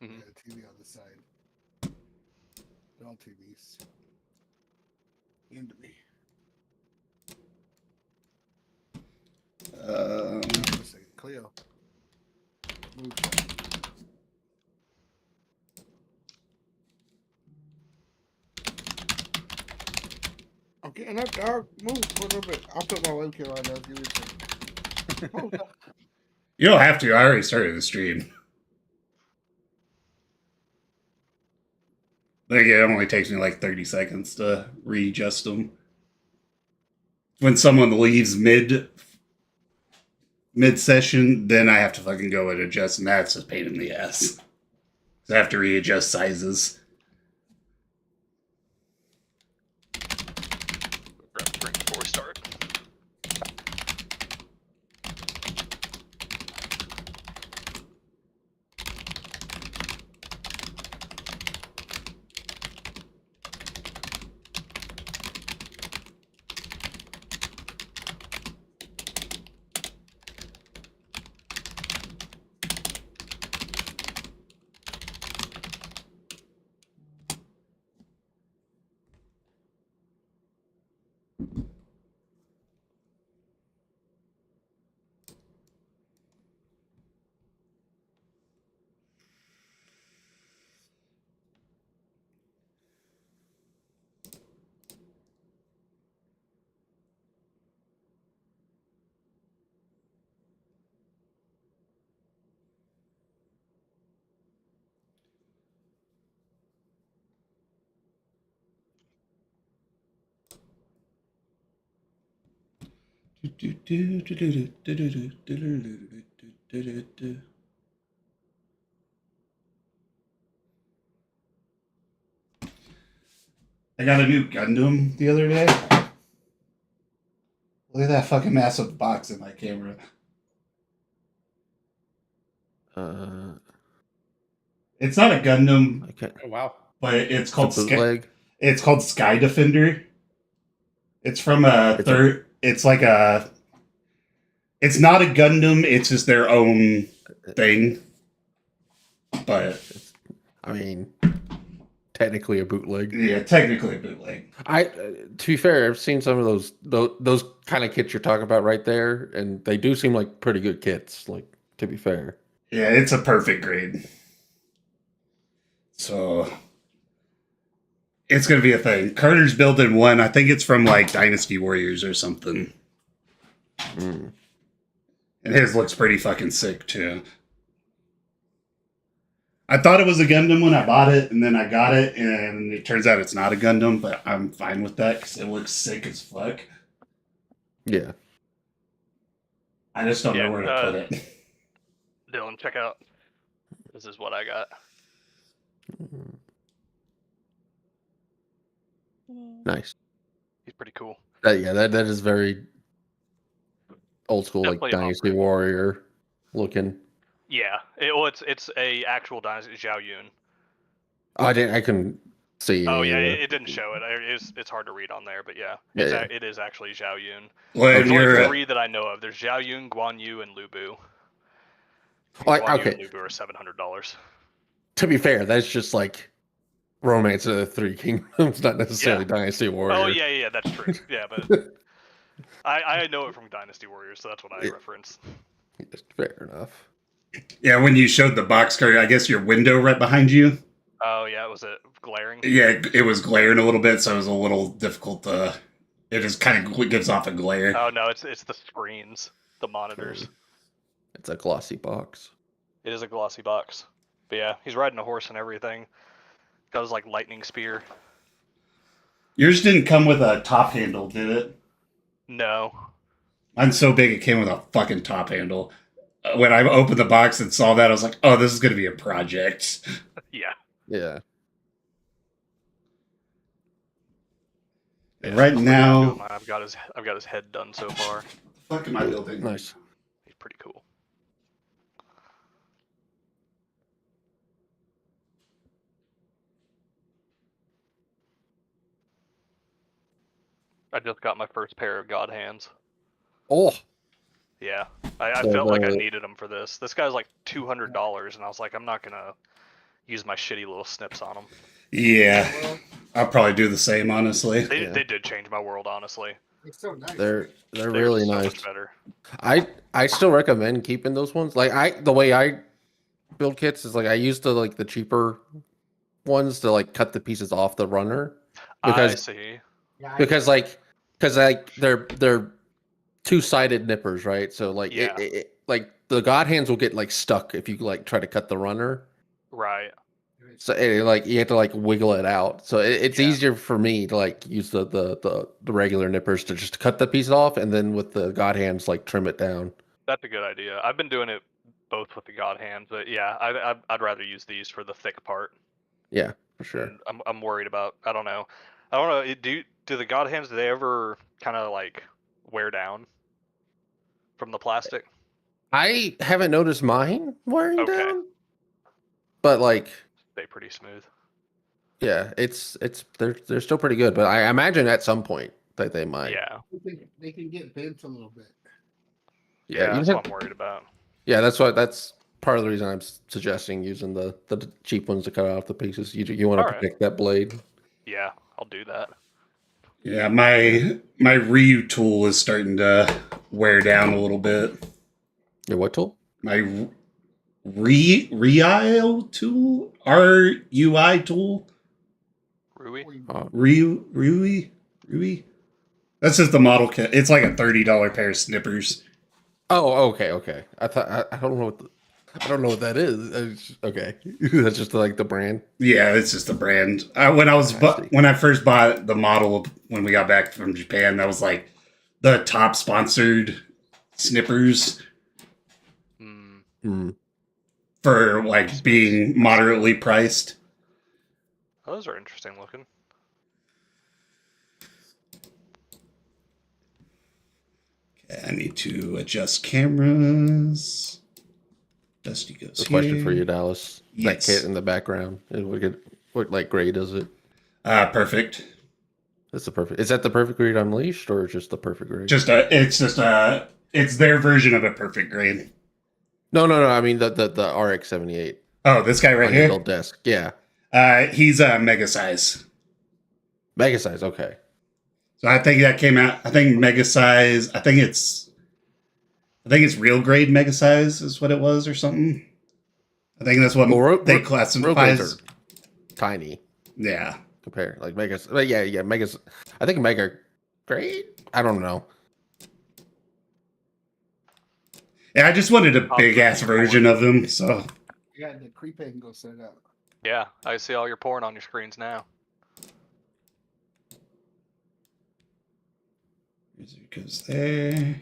Mm-hmm. Yeah, TV on the side. They're all TVs. Into me. Wait a second. Cleo. Move. I'm getting up, dog. Move a little bit. I'll put my webcam on now. Give me a second. Move, dog. You don't have to. I already started the stream. Like, it only takes me like 30 seconds to readjust them. When someone leaves mid session, then I have to fucking go and adjust, and that's a pain in the ass. I have to readjust sizes. Grab a drink before we start. I got a new Gundam the other day. Look at that fucking massive box in my camera. It's not a Gundam. Okay. Oh wow. But it's called bootleg. It's called Sky Defender. It's from a third. It's like a. It's not a Gundam. It's just their own thing. But I mean, technically a bootleg. Yeah, technically a bootleg. To be fair, I've seen some of those kind of kits you're talking about right there, and they do seem like pretty good kits. Like, to be fair. Yeah, it's a perfect grade. So it's gonna be a thing. Carter's building one. I think it's from like Dynasty Warriors or something. Mm. And his looks pretty fucking sick too. I thought it was a Gundam when I bought it, and then I got it, and it turns out it's not a Gundam, but I'm fine with that because it looks sick as fuck. Yeah. I just don't know where to put it. Dylan, check out. This is what I got. Nice. He's pretty cool. Yeah, that is very old school, Definitely like Dynasty Warrior looking. Yeah, it's a actual Dynasty Zhao Yun. I couldn't see. Oh yeah, it didn't show it. It's hard to read on there, but yeah, it is actually Zhao Yun. Well, there's only 3 that I know of. There's Zhao Yun, Guan Yu, and Lu Bu. Guan Yu and Lu Bu are $700. To be fair, that's just like Romance of the Three Kingdoms, not necessarily Dynasty Warrior. Oh yeah, that's true. Yeah, but I know it from Dynasty Warriors, so that's what I reference. Fair enough. Yeah, when you showed the box card, I guess your window right behind you. Oh yeah, was it glaring? Yeah, it was glaring a little bit, so it was a little difficult to. It just kind of gives off a glare. Oh no, it's the screens, the monitors. It's a glossy box. It is a glossy box. But yeah, he's riding a horse and everything. Got his like lightning spear. Yours didn't come with a top handle, did it? No. Mine's so big it came with a fucking top handle. When I opened the box and saw that, I was like, "Oh, this is going to be a project." Yeah. Yeah. Right now, I've got his head done so far. What the fuck am I building? Nice. He's pretty cool. I just got my first pair of God hands. Oh. Yeah, I felt like I needed them for this. This guy's like $200, and I was like, I'm not gonna use my shitty little snips on them. Yeah, Well, I'll probably do the same, honestly. They Yeah. they did change my world, honestly. it's so nice. They're They're really so nice. much better. I still recommend keeping those ones. Like the way I build kits is like I use the cheaper ones to like cut the pieces off the runner I because see. Yeah, because they're two-sided nippers, right? So like Yeah. like the god hands will get like stuck if you like try to cut the runner. Right. So like you have to like wiggle it out. So it's Yeah. easier for me to like use the regular nippers to just cut the piece off, and then with the god hands like trim it down. That's a good idea. I've been doing it both with the god hand, but yeah, I'd rather use these for the thick part. Yeah, for sure. And I'm worried about. I don't know. Do the god hands, do they ever kind of like wear down from the plastic? I haven't noticed mine wearing Okay. down, but like Stay pretty smooth. yeah, they're still pretty good. But I imagine at some point that they might. Yeah. they can get bent a little bit. Yeah, you that's have- what I'm worried about. Yeah, that's part of the reason I'm suggesting using the cheap ones to cut off the pieces. You want to Alright. protect that blade. Yeah, I'll do that. Yeah, my Ryu tool is starting to wear down a little bit. Your what tool? My Ryu tool? RUI tool? Rui? Rui? That's just the model kit. It's like a $30 pair of snippers. Oh, okay. I thought I don't know I don't know what that is. Okay, that's just like the brand. Yeah, it's just a brand. When I first bought the model when we got back from Japan, that was like the top sponsored snippers for like being moderately priced. Those are interesting looking. Okay, I need to adjust cameras. Dusty goes A question here. for you, Dallas. Yes. That kit in the background. What like grade is it? Perfect. That's the perfect. Is that the perfect grade unleashed or just the perfect grade? It's their version of a perfect grade. No. I mean the RX-78. Oh, this guy right on your here. build desk. Yeah, He's a mega size. mega size. Okay. So I think that came out. I think mega size. I think it's real grade mega size is what it was or something. I think that's what they classify as tiny. Yeah. Compare like megas. Yeah. Megas. I think mega grade. I don't know. Yeah, I just wanted a big ass version of them. So You got the creep angle set up. Yeah, I see all your porn on your screens now. it goes there. It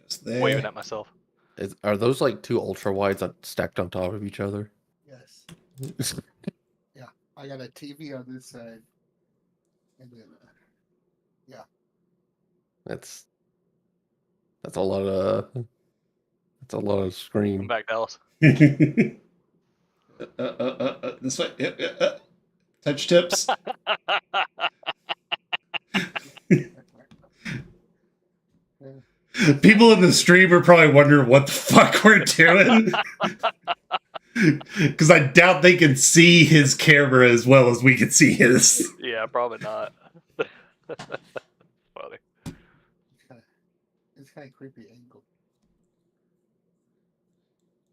goes there. Waving at myself. Are those like two ultra wides stacked on top of each other? Yes. Yeah. I got a TV on this side. And then That's a lot of screen. Come back, Dallas. This way. Touch tips. People in the stream are probably wondering what the fuck we're doing. Because I doubt they can see his camera as well as we can see his. Yeah, probably not. Funny. it's kind of creepy angle.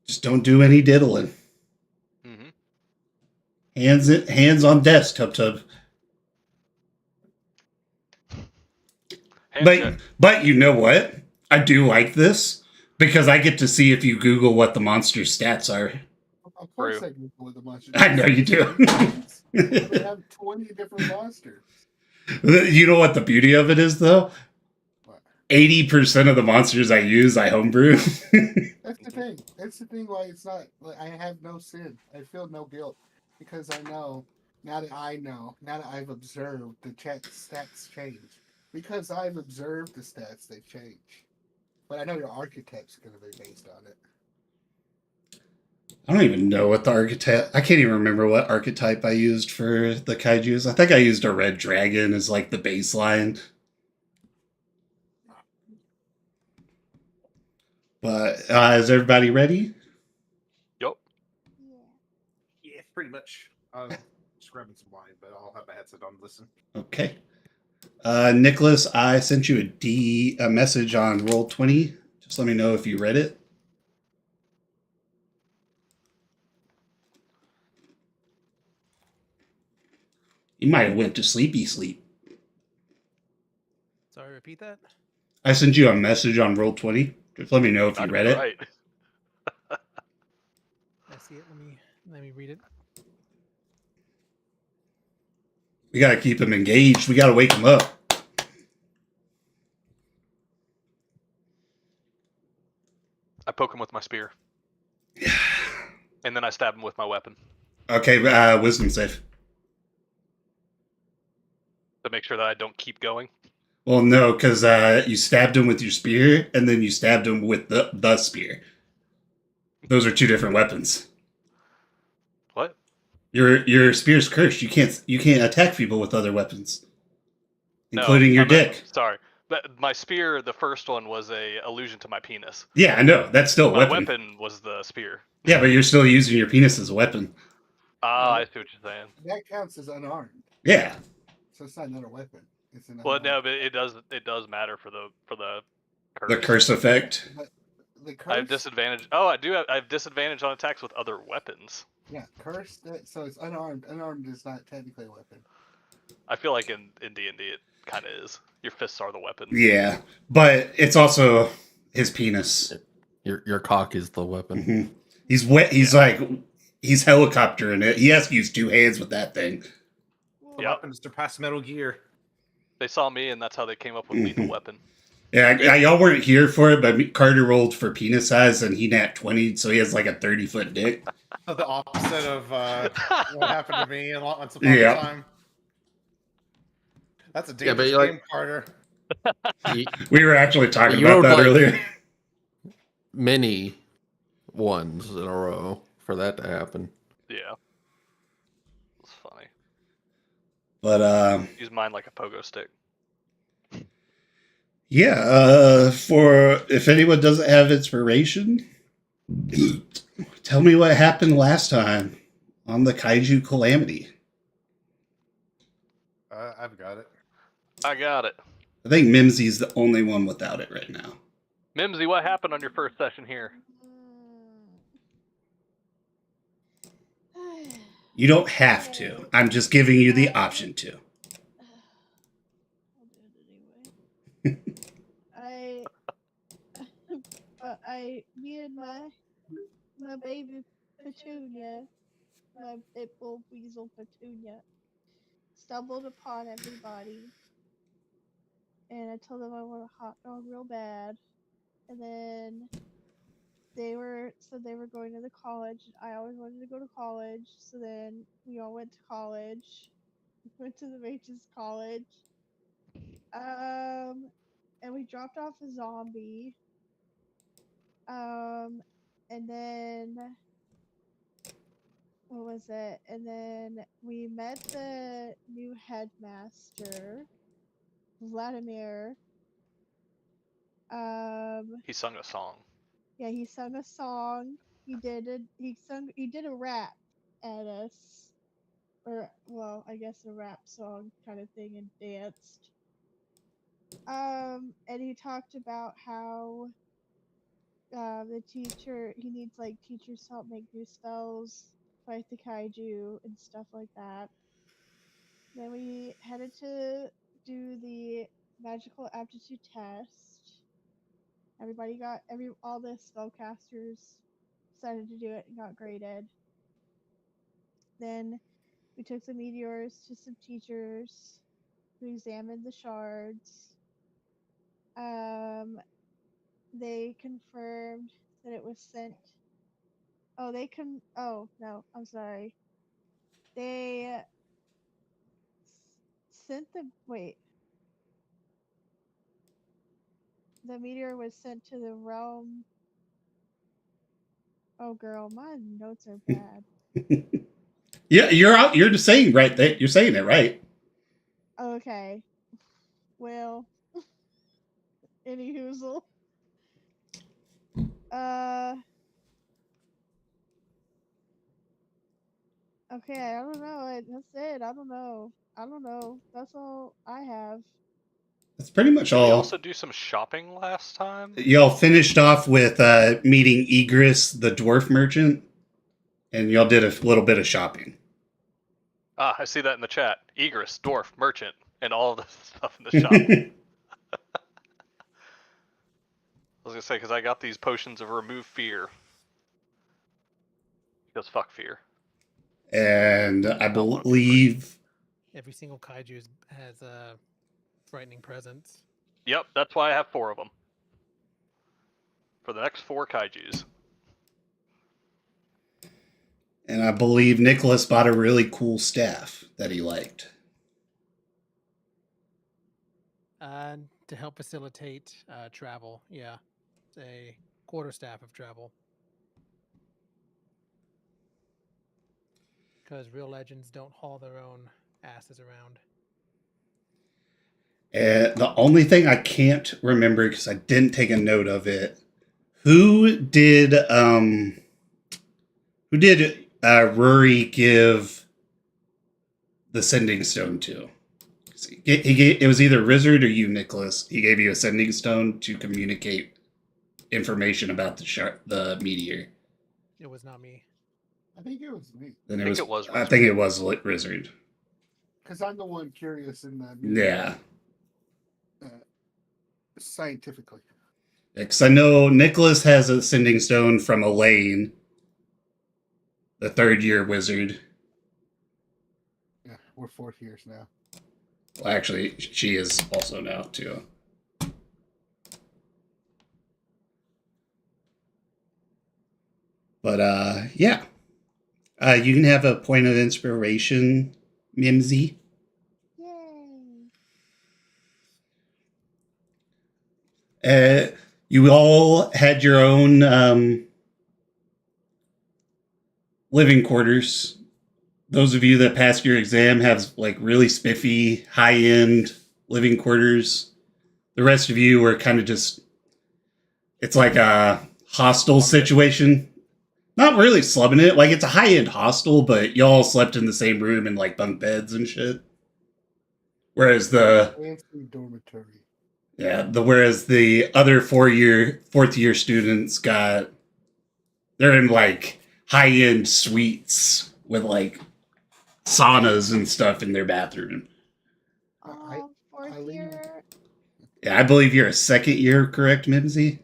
Just don't do any diddling. Mm-hmm. Hands on desk, Tub Tub. But you know what? I do like this because I get to see if you Google what the monster stats are. Of course, True. I Google what the monster. I know you do. They have 20 different monsters. You know what the beauty of it is, though? What? 80% of the monsters I use, I homebrew. That's the thing. That's the thing. Why it's not. Like, I have no sin. I feel no guilt because I know. Now that I've observed the stats change. Because I've observed the stats, they've changed. But I know your archetype's going to be based on it. I don't even know what the archetype... I can't even remember what archetype I used for the kaijus. I think I used a red dragon as like the baseline. But is everybody ready? Yup. pretty much. Just grabbing some wine, but I'll have my headset on to listen. Okay. Nicholas, I sent you a message on Roll20. Just let me know if you read it. You might have went to sleepy sleep. Sorry, repeat that. I sent you a message on Roll20. Just let me know if you read it. Right. I see it. Let me read it. We got to keep him engaged. We got to wake him up. I poke him with my spear. And then I stab him with my weapon Okay, wisdom save. to make sure that I don't keep going. Well, no, because you stabbed him with your spear, and then you stabbed him with the spear. Those are two different weapons. What? Your spear's cursed. You can't attack people with other weapons, No, including your I meant- dick. Sorry. But my spear, the first one, was a allusion to my penis. Yeah, I know. That's still a My weapon. weapon was the spear. Yeah, but you're still using your penis as a weapon. Ah, I see what you're saying. That counts as unarmed, Yeah. so it's not another weapon. It's an Well, unarmed. no, but it does matter for the curse. The curse effect. But the curse. I have disadvantage. Oh, I do. I have disadvantage on attacks with other weapons. Yeah, curse. So it's unarmed. Unarmed is not technically a weapon. I feel like in D&D it kind of is. Your fists are the weapon. Yeah, but it's also his penis. Your cock is the weapon. Mm-hmm. He's wet. He's he's helicoptering it. He has to use two hands with that thing. The Yep. weapons surpass Metal Gear. They saw me, and that's how they came up with lethal weapon. Yeah, y'all weren't here for it, but Carter rolled for penis size, and he nat 20, so he has like a 30-foot dick. The opposite of what happened to me once upon Yeah. a time. That's a Yeah, but dangerous you're game, Carter. We were actually talking You about were that like- earlier. Many ones in a row for that to happen. Yeah. It's funny. But Use mine like a pogo stick. yeah, for if anyone doesn't have inspiration, tell me what happened last time on the Kaiju Calamity. I've got it. I got it. I think Mimsy's the only one without it right now. Mimsy, what happened on your first session here? You don't have to. I'm just giving you the option to. I'll do it anyway. Me and my baby Petunia, my pit bull weasel Petunia, stumbled upon everybody, and I told them I want a hot dog real bad, and then they said they were going to the college. I always wanted to go to college, so then we all went to college. We went to the Mages College. And we dropped off a zombie. And then what was it? And then we met the new headmaster, Vladimir. He sung a song. Yeah, he sung a song. He did a rap at us, or well, I guess a rap song kind of thing, and danced. And he talked about how the teacher, he needs like teachers to help make new spells, fight the kaiju, and stuff like that. Then we headed to do the magical aptitude test. All the spellcasters decided to do it and got graded. Then we took the meteors to some teachers who examined the shards. They confirmed that it was sent. Oh, oh, no, I'm sorry. They sent wait. The meteor was sent to the realm. Oh, girl, my notes are bad. Yeah, you're just saying right there. You're saying it right. Okay. Well, any hoozle. Okay, I don't know. That's it. I don't know. I don't know. That's all I have. That's pretty much Did we all. also do some shopping last time? Y'all finished off with meeting Egris, the dwarf merchant, and y'all did a little bit of shopping. Ah, I see that in the chat. Egris, dwarf, merchant, and all of the stuff in the shop. I was gonna say because I got these potions of remove fear. Because fuck fear. And I don't wanna be believe Every single kaiju has a frightening presence. Yep, that's why I have 4 of them. For the next 4 kaijus. and I believe Nicholas bought a really cool staff that he liked. To help facilitate travel, yeah. It's a quarterstaff of travel. Because real legends don't haul their own asses around. And the only thing I can't remember because I didn't take a note of it, who did Rory give the sending stone to? It was either Rizzard or you, Nicholas. He gave you a sending stone to communicate information about the meteor. It was not me. I think it was me. Then I think it was I Rizzard. think it was Rizzard. Because I'm the one curious in that. Yeah. Scientifically. Because I know Nicholas has a sending stone from Elaine, the 3rd-year wizard. Yeah, we're 4th years now. Well, actually, she is also now, too. But, yeah. You can have a point of inspiration, Mimsy. Yay! You all had your own living quarters. Those of you that passed your exam have like really spiffy, high-end living quarters. The rest of you were kind of just, it's like a hostel situation. Not really slubbing it. Like, it's a high-end hostel, but y'all slept in the same room in like bunk beds and shit. Whereas Fancy dormitory. Yeah, whereas the other 4th-year students they're in like high-end suites with like saunas and stuff in their bathroom. Oh, 4th year. Yeah, I believe you're a 2nd year, correct, Mimsy?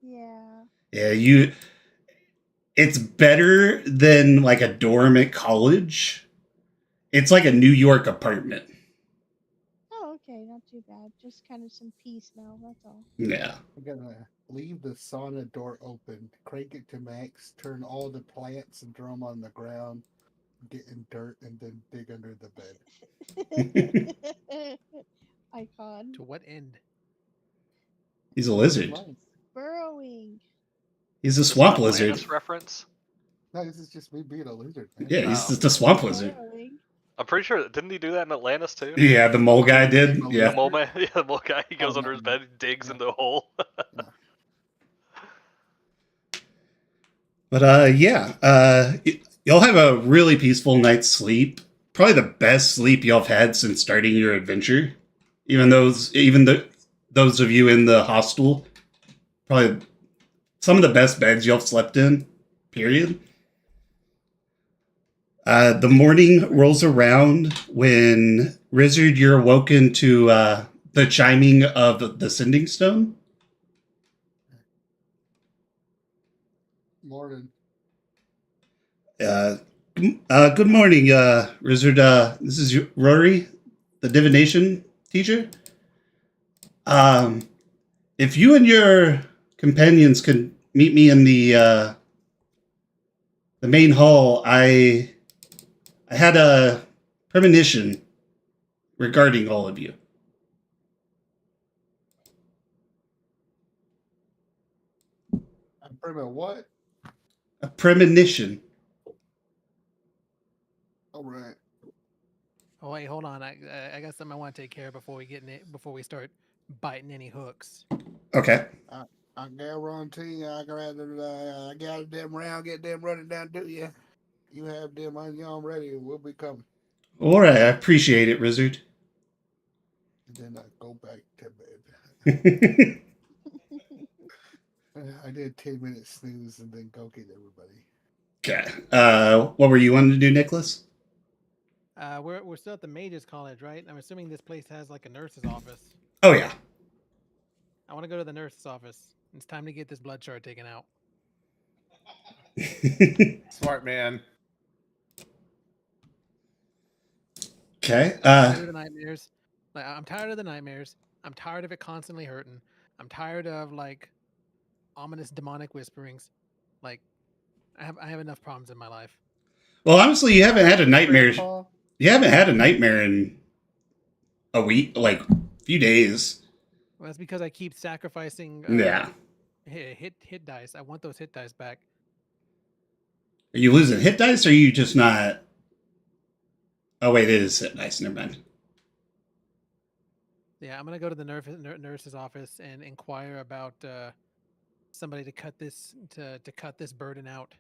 Yeah. Yeah, it's better than like a dorm at college. It's like a New York apartment. Oh, okay, not too bad. Just kind of some peace now. That's all. Yeah. I'm gonna leave the sauna door open, crank it to max, turn all the plants and throw them on the ground, get in dirt, and then dig under the bed. Icon. To what end? He's a lizard. Burrowing. He's a Is this swamp an lizard. Atlantis reference? No, this is just me being a lizard, man. Yeah, he's Oh. just a swamp lizard. Burrowing. I'm pretty sure, didn't he do that in Atlantis too? Yeah, the mole guy did. The Yeah. mole man, yeah, the mole guy, he goes Oh, under no, his no. bed, digs Yeah. into a hole. But yeah, y'all have a really peaceful night's sleep. Probably the best sleep y'all have had since starting your adventure. Even those of you in the hostel, probably some of the best beds y'all have slept in. Period. The morning rolls around when Rizzard, you're awoken to the chiming of the sending stone. Morning. Good morning, Rizzard. This is Rory, the divination teacher. If you and your companions could meet me in the main hall, I had a premonition regarding all of you. I'm pretty much what? A premonition. All right. Oh wait, hold on. I got something I want to take care of before we start biting any hooks. Okay. I guarantee I got them round, get them running down to you. You have them onion ready. We'll be coming. All right, I appreciate it, Rizzard. And then I go back to bed. I did 10 minutes snooze and then go get everybody. Okay. What were you wanting to do, Nicholas? We're still at the Mages College, right? I'm assuming this place has like a nurse's office. Oh yeah. I want to go to the nurse's office. It's time to get this blood shard taken out. Smart man. Okay. I'm tired of the nightmares. Like I'm tired of the nightmares. I'm tired of it constantly hurting. I'm tired of like ominous demonic whisperings. Like I have enough problems in my life. Well, honestly, you haven't had a nightmare. Grandpa, You haven't had a nightmare in a week, like a few days. Well, that's because I keep sacrificing Yeah. hit dice. I want those hit dice back. Are you losing hit dice, or are you just not? Oh wait, it is hit dice. Never mind. Yeah, I'm gonna go to the nurse's office and inquire about somebody to cut this burden out.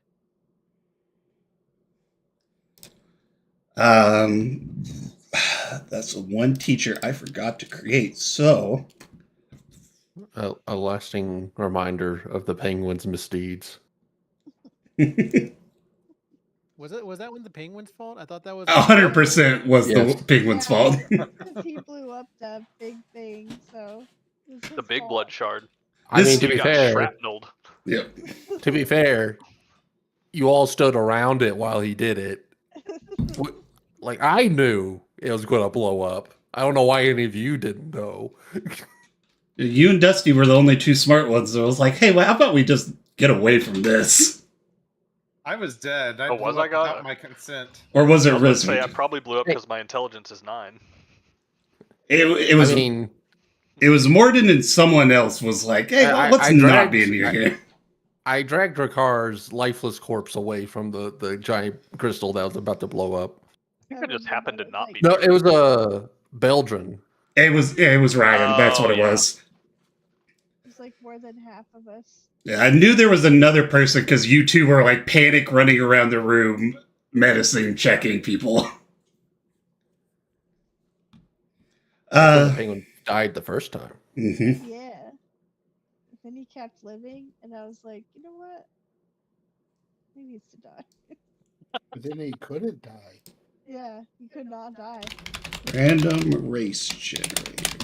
That's the one teacher I forgot to create. So, A lasting reminder of the penguin's misdeeds. Was that one the penguin's fault? I thought that was 100% was Yes. the penguin's fault. Because he blew up that big thing, so it's The his big blood fault. shard. I mean, This- to You be got fair, shrapnelled. Yep. to be fair, you all stood around it while he did it. Like I knew it was going to blow up. I don't know why any of you didn't know. You and Dusty were the only two smart ones. So I was like, hey, well, how about we just get away from this? I was dead. I Oh, blew was up I got- without my consent. Or was it I was about to say I Rizzard? probably blew up because my intelligence is 9. It was I mean, it was Morden and someone else was like, hey, I- let's I not dragged- be near here. I dragged Drakar's lifeless corpse away from the giant crystal that was about to blow up. I think I just happened to not be. No, it was a Beldrin. It was Ryan. That's what it yeah. was. It was like more than half of us. Yeah, I knew there was another person because you two were like panic running around the room, menacing, checking people. The penguin died the first time. Mm-hmm. Yeah. And then he kept living, and I was like, you know what? He needs to die. but then he couldn't die. Yeah, he could not die. Random race generator.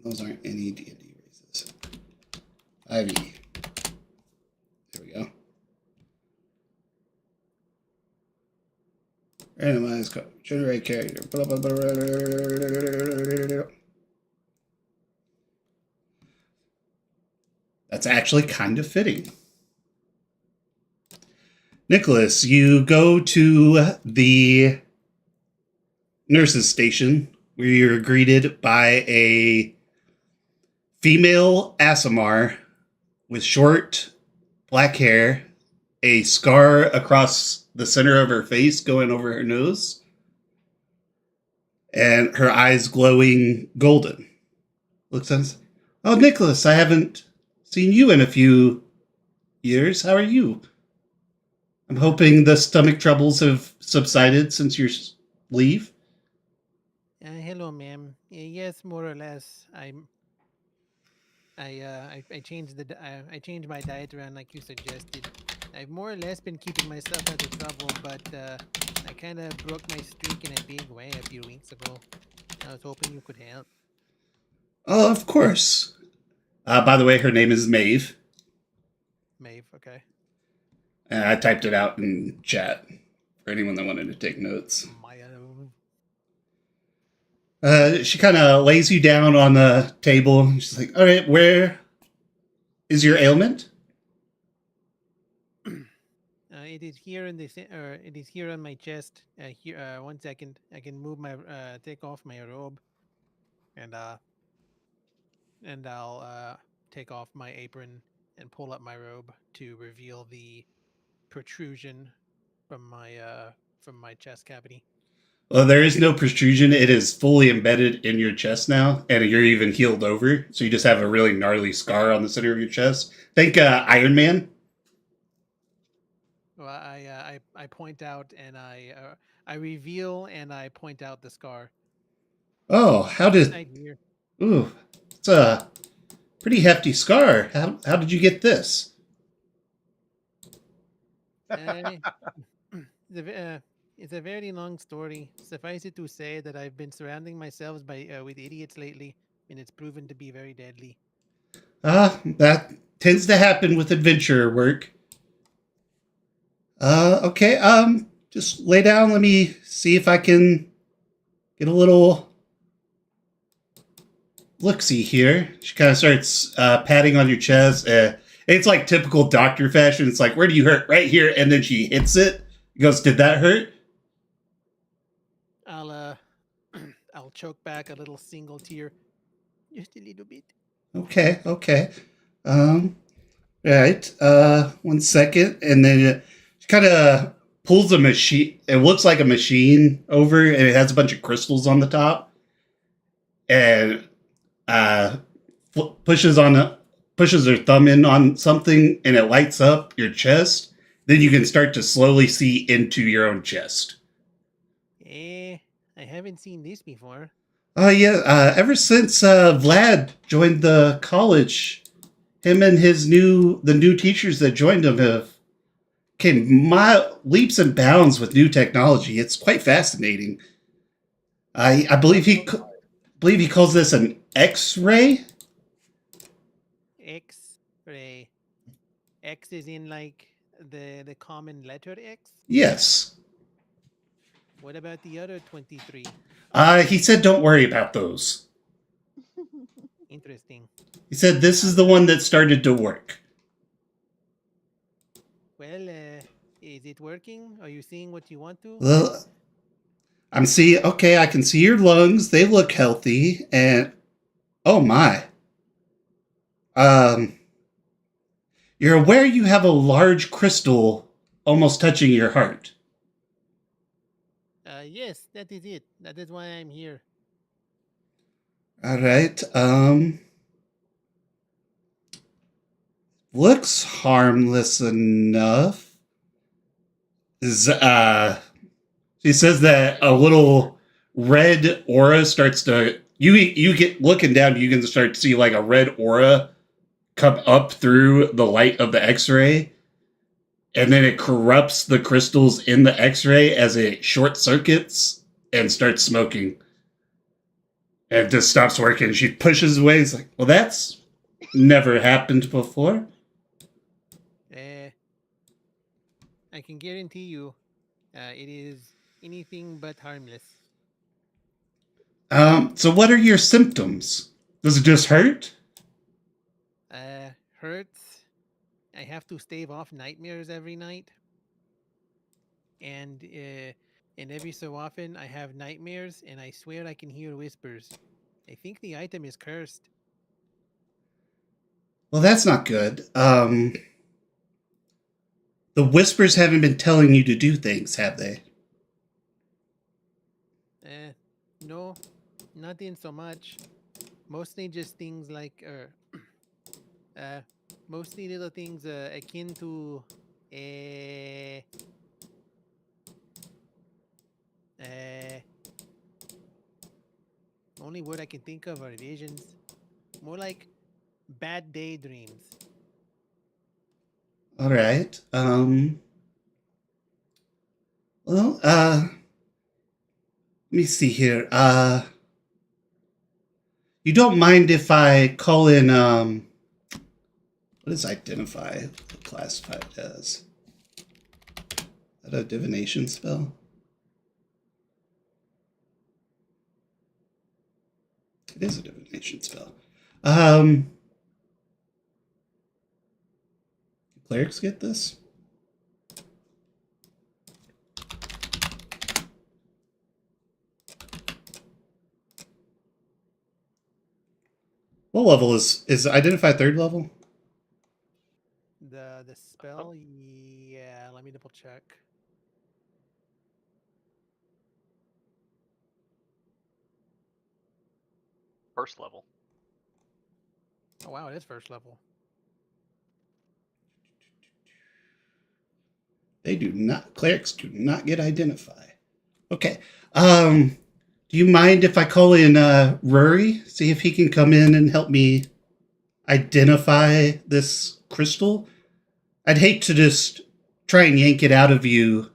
Those aren't any D&D races. 5e. There we go. Randomize code. Generate character. Blah, blah, blah, blah, blah, blah, blah. That's actually kind of fitting. Nicholas, you go to the nurse's station where you're greeted by a female Asimar with short black hair, a scar across the center of her face going over her nose, and her eyes glowing golden. Looks at us. Oh, Nicholas, I haven't seen you in a few years. How are you? I'm hoping the stomach troubles have subsided since your leave. Hello, ma'am. Yes, more or less. I changed I changed my diet around like you suggested. I've more or less been keeping myself out of trouble, but I kind of broke my streak in a big way a few weeks ago. I was hoping you could help. Oh, of course. By the way, her name is Maeve. Maeve, okay. And I typed it out in chat for anyone that wanted to take notes. She kind of lays you down on the table. And she's like, all right, where is your ailment? It is here in this. It is here on my chest. Here. 1 second. I can move my. Take off my robe, and I'll take off my apron and pull up my robe to reveal the protrusion from my from my chest cavity. Well, there is no protrusion. It is fully embedded in your chest now, and you're even healed over. So you just have a really gnarly scar on the center of your chest. Think Iron Man. Well, I point out and I reveal and I point out the scar. Oh, how did? Right here. Ooh, it's a pretty hefty scar. How did you get this? Uh, it's a very long story. Suffice it to say that I've been surrounding myself with idiots lately, and it's proven to be very deadly. That tends to happen with adventurer work. Okay, just lay down. Let me see if I can get a little look-see here. She kind of starts patting on your chest. It's like typical doctor fashion. It's like, where do you hurt? Right here. And then she hits it. Goes, did that hurt? I'll choke back a little single tear, just a little bit. Okay. Right. 1 second. And then she kind of pulls a machine. It looks like a machine over, and it has a bunch of crystals on the top. And pushes her thumb in on something, and it lights up your chest. Then you can start to slowly see into your own chest. I haven't seen this before. Yeah. Ever since Vlad joined the college, him and the new teachers that joined him have came leaps and bounds with new technology. It's quite fascinating. I believe he calls this an X-ray. X-ray. X is in like the common letter X. Yes. What about the other 23? He said don't worry about those. Interesting. He said this is the one that started to work. Well, is it working? Are you seeing what you want to? Well, I can see your lungs. They look healthy. And, oh my. You're aware you have a large crystal almost touching your heart. Yes, that is it. That is why I'm here. All right. Looks harmless enough. She says that a little red aura starts to you get looking down, you can start to see like a red aura come up through the light of the X-ray, and then it corrupts the crystals in the X-ray as it short circuits and starts smoking. And it just stops working. She pushes away. It's like, well, that's never happened before. I can guarantee you, it is anything but harmless. So what are your symptoms? Does it just hurt? Hurts. I have to stave off nightmares every night. And every so often I have nightmares and I swear I can hear whispers. I think the item is cursed. Well, that's not good. The whispers haven't been telling you to do things, have they? No, nothing so much. Mostly just things like, mostly little things akin to, only word I can think of are visions. More like bad daydreams. All right. Well, let me see here. You don't mind if I call in, what does identify classified as? Is that a divination spell? It is a divination spell. Clerics get this? What level is identify third level? The spell, yeah. Let me double check. First level. Oh wow, it is first level. Clerics do not get identify. Okay. Do you mind if I call in Rory? See if he can come in and help me identify this crystal? I'd hate to just try and yank it out of you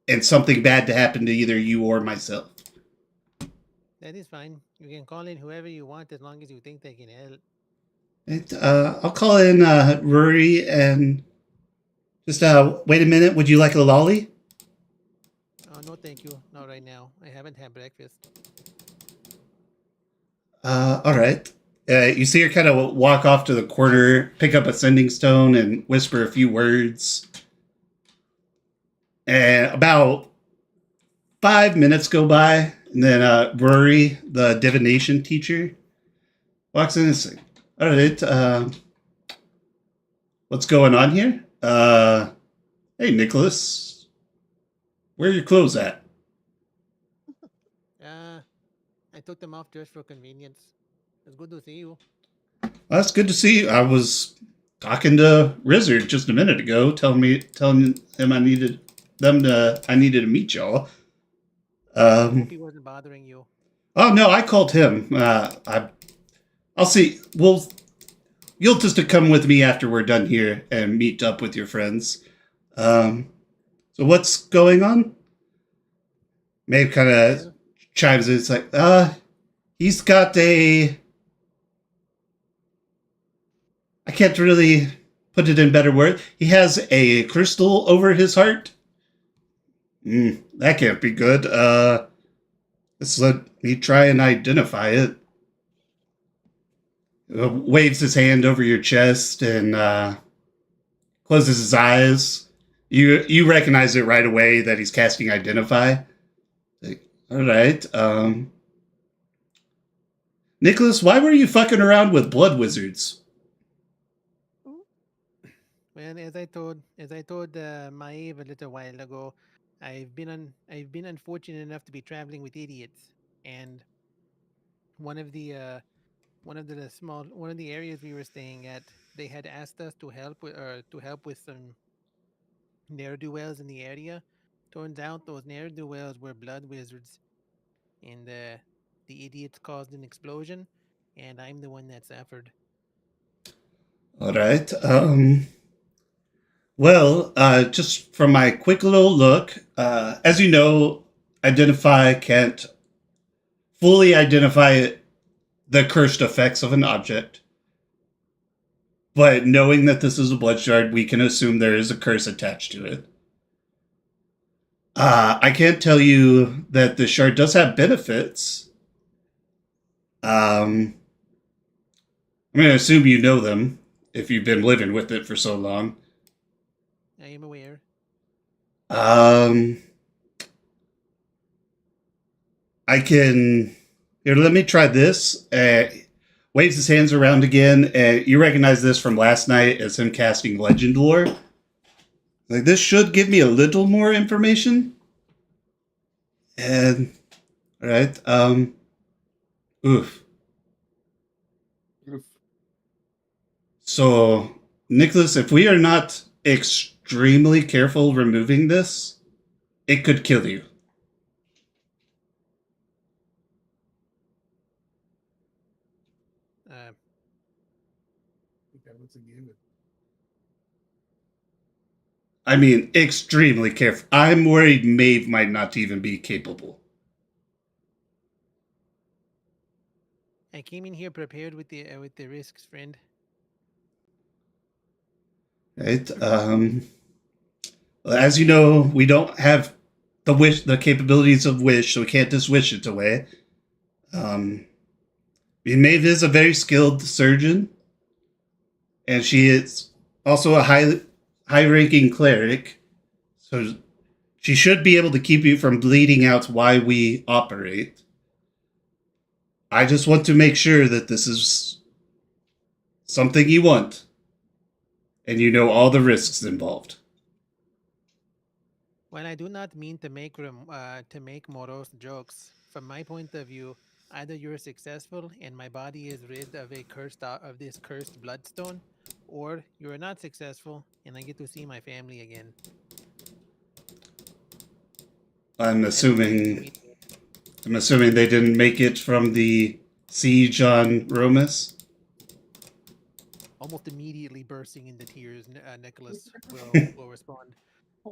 and something bad to happen to either you or myself. That is fine. You can call in whoever you want as long as you think they can help. I'll call in Rory and just wait a minute. Would you like a lolly? Oh no, thank you. Not right now. I haven't had breakfast. All right. You see her kind of walk off to the corner, pick up a sending stone, and whisper a few words. And about 5 minutes go by, and then Rory, the divination teacher, walks in and says, "All right, what's going on here? Hey, Nicholas, where are your clothes at?" I took them off just for convenience. It's good to see you. Well, that's good to see you. I was talking to Rizzard just a minute ago, telling him I needed to meet y'all. Hope he wasn't bothering you. Oh no, I called him. I'll see. You'll just come with me after we're done here and meet up with your friends. So what's going on? Maeve kind of chimes in. It's like, he's got a. I can't really put it in better words. He has a crystal over his heart. That can't be good. Let's let me try and identify it. Waves his hand over your chest and closes his eyes. You recognize it right away that he's casting Identify. Like, all right. Nicholas, why were you fucking around with blood wizards? Well, as I told Maeve a little while ago, I've been unfortunate enough to be traveling with idiots, and one of the areas we were staying at, they had asked us to help with some ne'er do wells in the area. Turns out those ne'er do wells were blood wizards, and the idiots caused an explosion, and I'm the one that suffered. All right. Well, just from my quick little look, as you know, Identify can't fully identify the cursed effects of an object. But knowing that this is a blood shard, we can assume there is a curse attached to it. I can't tell you that the shard does have benefits. I'm going to assume you know them if you've been living with it for so long. I am aware. I can. Here, let me try this. Waves his hands around again. You recognize this from last night as him casting Legend Lore. Like, this should give me a little more information. And, all right. Oof. So, Nicholas, if we are not extremely careful removing this, it could kill you. I mean, extremely careful. I'm worried Maeve might not even be capable. I came in here prepared with the risks, friend. Right. As you know, we don't have the capabilities of wish, so we can't just wish it away. Maeve is a very skilled surgeon, and she is also a high-ranking cleric, so she should be able to keep you from bleeding out while we operate. I just want to make sure that this is something you want, and you know all the risks involved. Well, I do not mean to make morose jokes. From my point of view, Either you're successful and my body is rid of this cursed bloodstone, or you are not successful and I get to see my family again. I'm That's the choice you assuming. made. I'm assuming they didn't make it from the siege on Romus. Almost immediately bursting into tears, Nicholas will respond.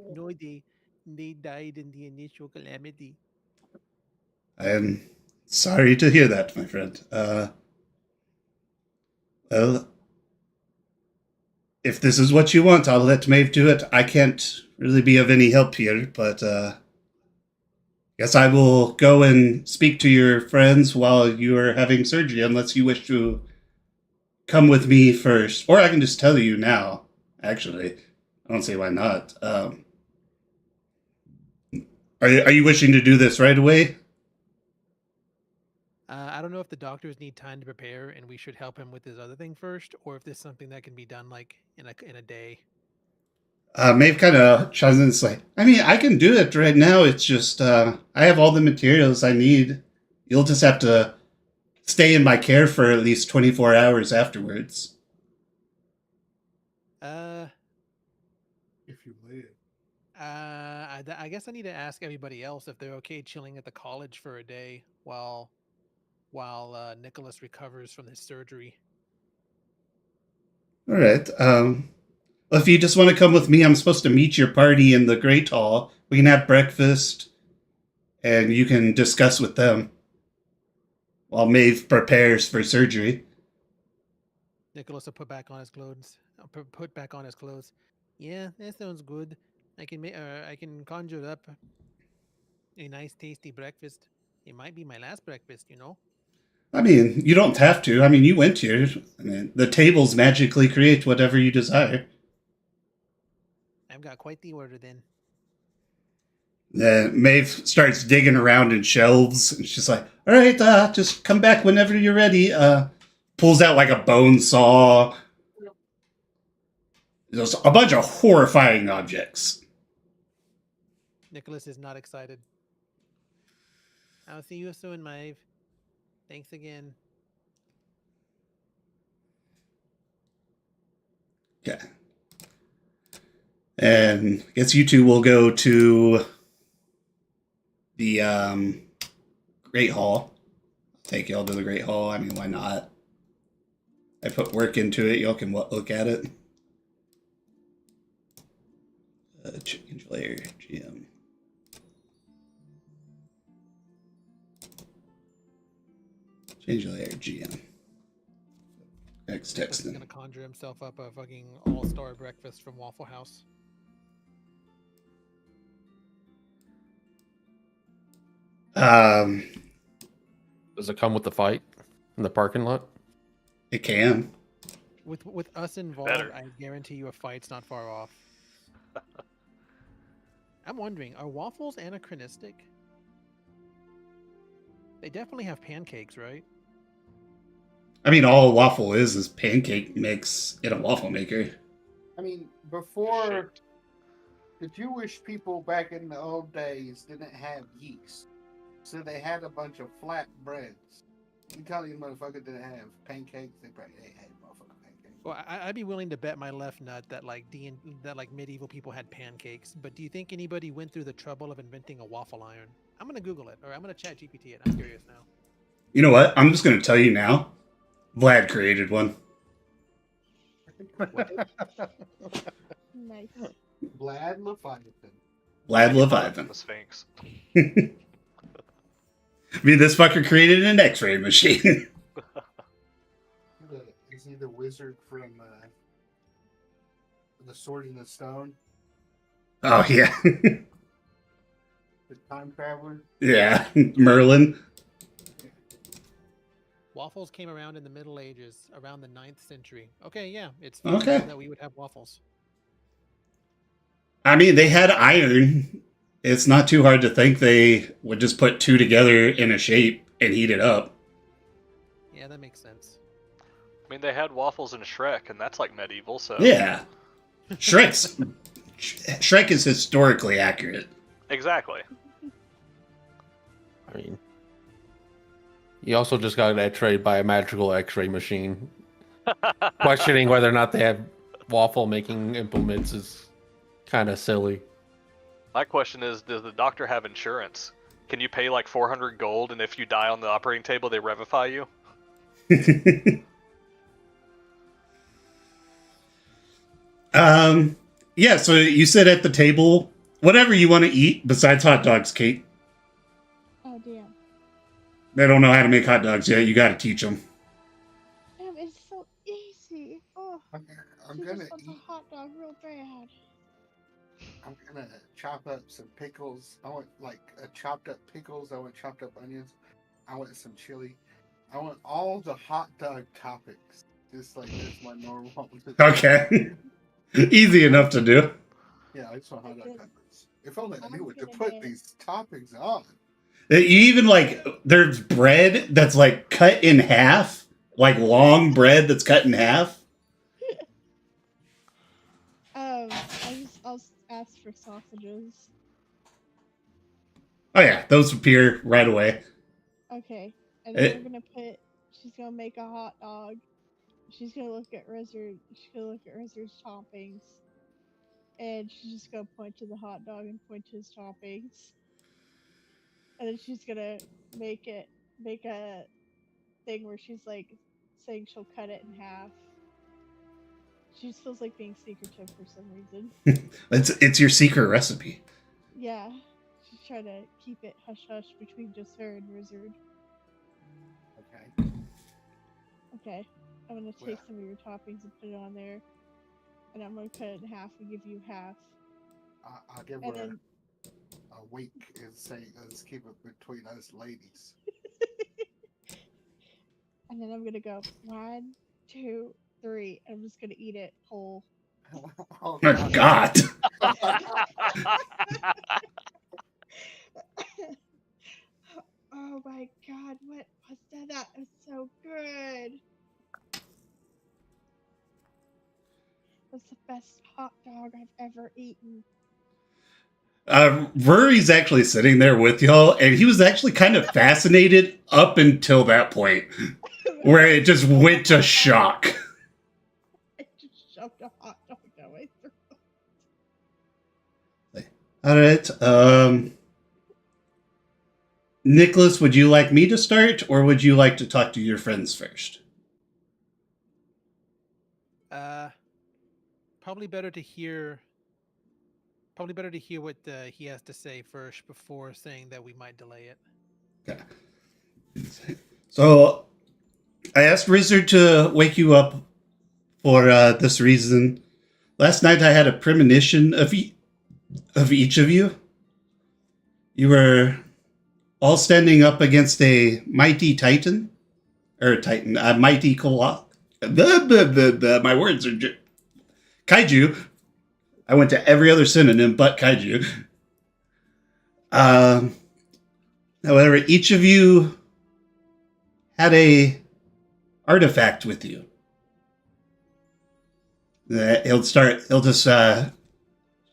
No, they died in the initial calamity. I am sorry to hear that, my friend. Well, if this is what you want, I'll let Maeve do it. I can't really be of any help here, but guess I will go and speak to your friends while you are having surgery, unless you wish to come with me first. Or I can just tell you now, actually. I don't see why not. Are you wishing to do this right away? I don't know if the doctors need time to prepare and we should help him with his other thing first, or if this is something that can be done like in a day. Maeve kind of chimes in and is like, I mean, I can do it right now. It's just, I have all the materials I need. You'll just have to stay in my care for at least 24 hours afterwards. If you live. I guess I need to ask everybody else if they're okay chilling at the college for a day while Nicholas recovers from his surgery. All right. If you just want to come with me, I'm supposed to meet your party in the Great Hall. We can have breakfast, and you can discuss with them while Maeve prepares for surgery. Nicholas will put back on his clothes. Put back on his clothes. Yeah, that sounds good. I can conjure up a nice, tasty breakfast. It might be my last breakfast, you know. I mean, you don't have to. I mean, you went here. I mean, the tables magically create whatever you desire. I've got quite the order then. Then Maeve starts digging around in shelves, and she's like, all right, just come back whenever you're ready. Pulls out like a bone saw. There's a bunch of horrifying objects. Nicholas is not excited. I'll see you soon, Maeve. Thanks again. Okay. And I guess you two will go to the Great Hall. I'll take y'all to the Great Hall. I mean, why not? I put work into it. Y'all can look at it. Change layer, GM. Change layer, GM. X Nicholas is texting. gonna conjure himself up a fucking all-star breakfast from Waffle House. Um, Does it come with the fight in the parking lot? it can. With us involved, Better. I guarantee you a fight's not far off. I'm wondering, are waffles anachronistic? They definitely have pancakes, right? I mean, all a waffle is pancake mix in a waffle maker. I mean, before Shit. the Jewish people back in the old days didn't have yeast, so they had a bunch of flat breads. You tell these motherfuckers didn't have pancakes, they probably had motherfucking pancakes. Well, I'd be willing to bet my left nut that like medieval people had pancakes. But do you think anybody went through the trouble of inventing a waffle iron? I'm gonna Google it, or I'm gonna Chat GPT it. I'm curious now. You know what? I'm just going to tell you now. Vlad created one. Nice. Vlad Leviathan. Vlad The Leviathan. Sphinx. I mean, this fucker created an X-ray machine. Is he the wizard from the Sword in the Stone? Oh yeah, The time traveler? yeah. Merlin. Waffles came around in the Middle Ages, around the 9th century. Okay, yeah, it's Okay. feasible that we would have waffles. I mean, they had iron. It's not too hard to think they would just put two together in a shape and heat it up. Yeah, that makes sense. I mean, they had waffles in Shrek, and that's like medieval, so. Yeah. Shrek is historically accurate. Exactly. I mean, He also just got x-rayed by a magical x-ray machine. Questioning whether or not they have waffle making implements is kind of silly. My question is, does the doctor have insurance? Can you pay like 400 gold, and if you die on the operating table, they revivify you? Yeah, so you sit at the table. Whatever you want to eat besides hot dogs, Kate. Oh damn. They don't know how to make hot dogs yet. You got to teach them. Damn, it's so easy. Oh, I'm she gonna just wants eat. a hot dog real bad. I'm gonna chop up some pickles. I want like chopped up pickles. I want chopped up onions. I want some chili. I want all the hot dog toppings. Just like that's my normal. Okay. Easy enough to do. Yeah, I just want hot dog toppings. If only I I'm knew what to gonna put get- these toppings on. You even like, there's bread that's like cut in half, like long bread that's cut in half. I'll ask for sausages. Oh yeah, those appear right away. Okay, and then Eh. we're gonna put. She's gonna make a hot dog. She's gonna look at Rizzard's toppings, and she's just gonna point to the hot dog and point to his toppings, and then she's gonna make a thing where she's like saying she'll cut it in half. She just feels like being secretive for some reason. It's your secret recipe. Yeah, she's trying to keep it hush hush between just her and Rizzard. Okay. Okay, I'm gonna take some of your toppings and put it on there, and I'm gonna cut it in half and give you half. I'll give And her then a wink and say, "Let's keep it between us ladies." and then I'm gonna go 1, 2, 3. And I'm just gonna eat it whole. Oh, Oh, God. Oh my god, what was that? That was so good. That's the best hot dog I've ever eaten. Rory's actually sitting there with y'all, and he was actually kind of fascinated up until that point, where it just went to shock. I just shoved a hot dog down my throat. All right. Nicholas, would you like me to start, or would you like to talk to your friends first? Probably better to hear. Probably better to hear what he has to say first before saying that we might delay it. Okay. So, I asked Rizzard to wake you up for this reason. Last night I had a premonition of each of you. You were all standing up against a mighty titan. A mighty my words are... Kaiju. I went to every other synonym but kaiju. However, each of you had a artifact with you. He'll just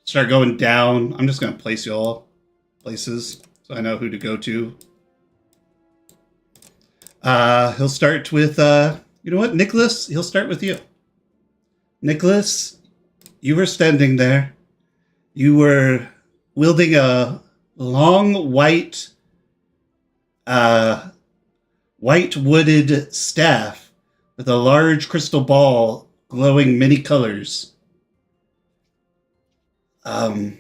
start going down. I'm just gonna place you all places so I know who to go to. He'll start with you know what, Nicholas? He'll start with you. Nicholas, you were standing there. You were wielding a long white wooded staff with a large crystal ball glowing many colors. I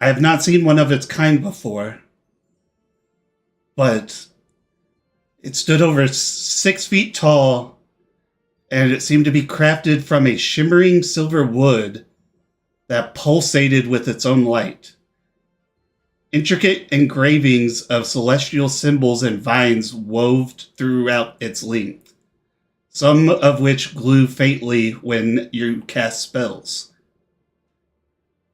have not seen one of its kind before, but it stood over 6 feet tall, and it seemed to be crafted from a shimmering silver wood that pulsated with its own light. Intricate engravings of celestial symbols and vines wove throughout its length, some of which glue faintly when you cast spells.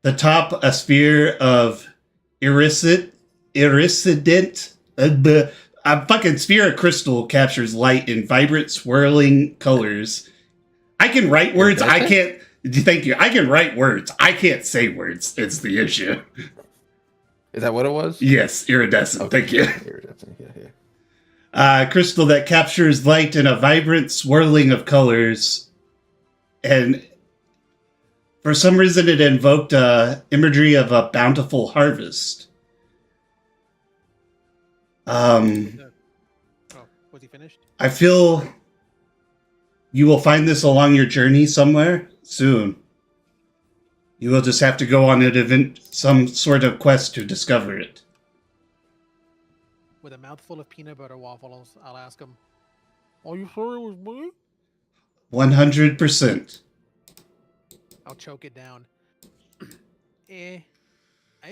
The top, a sphere of iridescent, a fucking sphere of crystal captures light in vibrant, swirling colors. I can write words. I can't. Thank you. I can write words. I can't say words. It's the issue. Is that what it was? Yes, iridescent. Okay. Thank you. Iridescent, yeah. Crystal that captures light in a vibrant swirling of colors. And for some reason, it invoked imagery of a bountiful harvest. Oh, was he finished? I feel you will find this along your journey somewhere soon. You will just have to go on an event, some sort of quest to discover it. With a mouthful of peanut butter waffles, I'll ask him, "Are you sure it was me?" 100%. I'll choke it down. I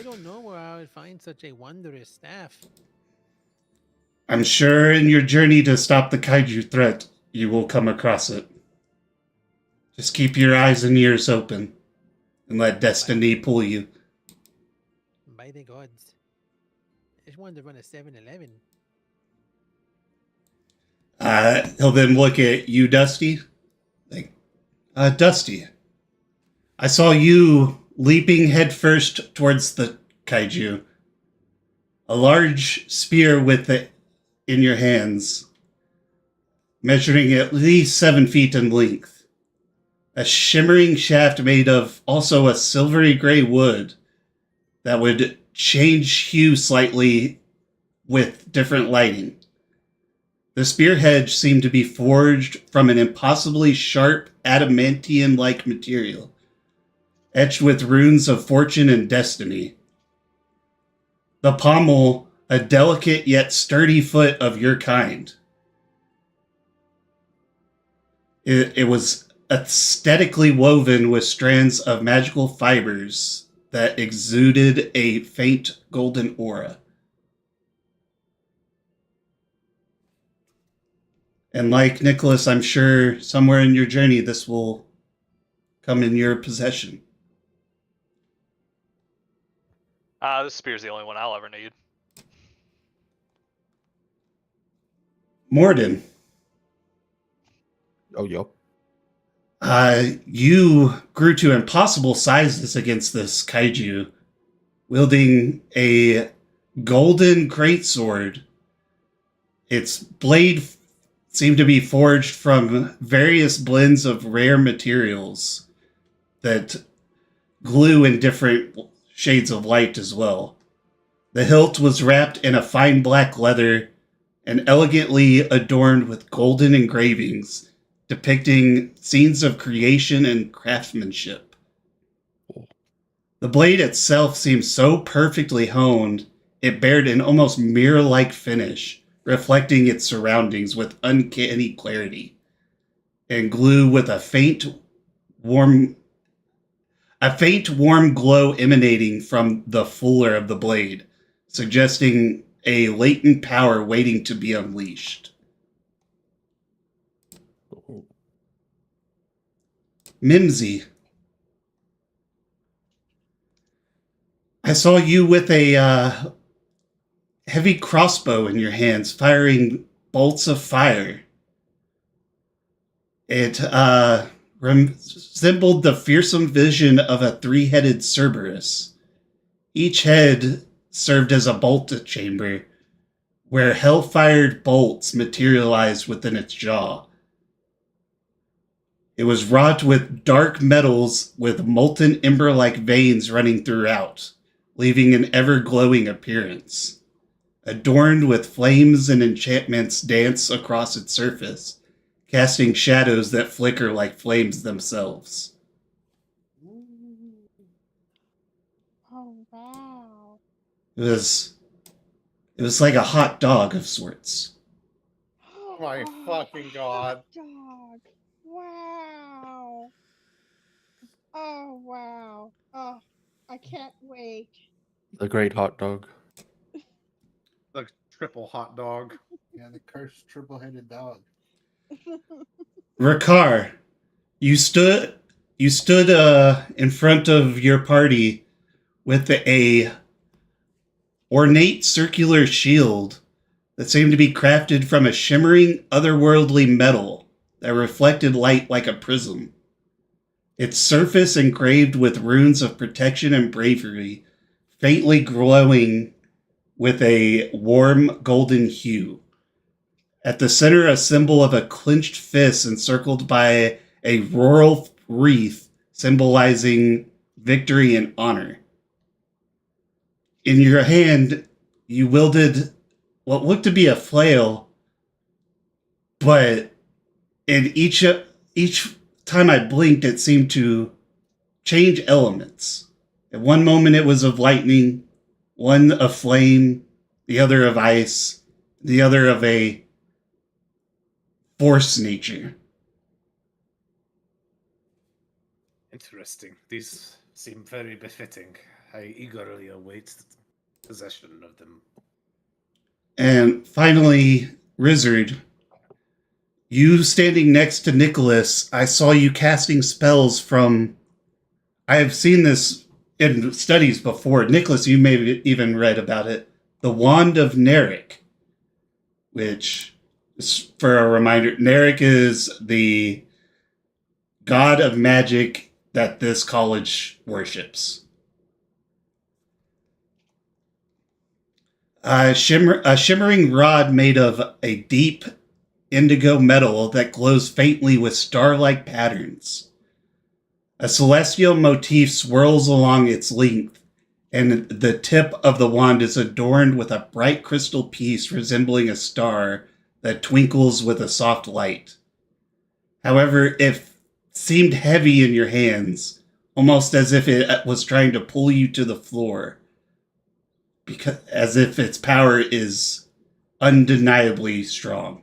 don't know where I would find such a wondrous staff. I'm sure in your journey to stop the Kaiju threat, you will come across it. Just keep your eyes and ears open, and let destiny pull you. By the gods. I just wanted to run a 7-Eleven. He'll then look at you, Dusty. Like, Dusty, I saw you leaping headfirst towards the Kaiju. A large spear with it in your hands, measuring at least 7 feet in length. A shimmering shaft made of also a silvery gray wood that would change hue slightly with different lighting. The spearhead seemed to be forged from an impossibly sharp adamantium-like material, etched with runes of fortune and destiny. The pommel, a delicate yet sturdy foot of your kind. It was aesthetically woven with strands of magical fibers that exuded a faint golden aura. And like Nicholas, I'm sure somewhere in your journey this will come in your possession. This spear's the only one I'll ever need. Morden, Oh, yo. you grew to impossible sizes against this kaiju, wielding a golden greatsword. Its blade seemed to be forged from various blends of rare materials that glue in different shades of light as well. The hilt was wrapped in a fine black leather and elegantly adorned with golden engravings depicting scenes of creation and craftsmanship. The blade itself seemed so perfectly honed, it bared an almost mirror-like finish, reflecting its surroundings with uncanny clarity, and glue with a faint, warm glow emanating from the fuller of the blade, suggesting a latent power waiting to be unleashed. Mimsy, I saw you with a heavy crossbow in your hands, firing bolts of fire. It resembled the fearsome vision of a three-headed Cerberus. Each head served as a bolt chamber, where hell-fired bolts materialized within its jaw. It was wrought with dark metals with molten ember-like veins running throughout, leaving an ever-glowing appearance. Adorned with flames and enchantments dance across its surface, casting shadows that flicker like flames themselves. Oh wow. It was like a hot dog of sorts. Oh my fucking god. Dog. Wow. Oh wow. Oh, I can't wait. The great hot dog. The triple hot dog. Yeah, the cursed triple-headed dog. Rakar, you stood in front of your party with a ornate circular shield that seemed to be crafted from a shimmering otherworldly metal that reflected light like a prism. Its surface engraved with runes of protection and bravery, faintly glowing with a warm golden hue. At the center, a symbol of a clenched fist encircled by a royal wreath symbolizing victory and honor. In your hand, you wielded what looked to be a flail, but in each time I blinked, it seemed to change elements. At one moment, it was of lightning, one of flame, the other of ice, the other of a force nature. Interesting. These seem very befitting. I eagerly await possession of them. And finally, Rizzard, you standing next to Nicholas, I saw you casting spells from... I have seen this in studies before. Nicholas, you may have even read about it. The Wand of Narek, which, for a reminder, Narek is the god of magic that this college worships. A shimmering rod made of a deep indigo metal that glows faintly with star-like patterns. A celestial motif swirls along its length, and the tip of the wand is adorned with a bright crystal piece resembling a star that twinkles with a soft light. However, it seemed heavy in your hands, almost as if it was trying to pull you to the floor, because as if its power is undeniably strong.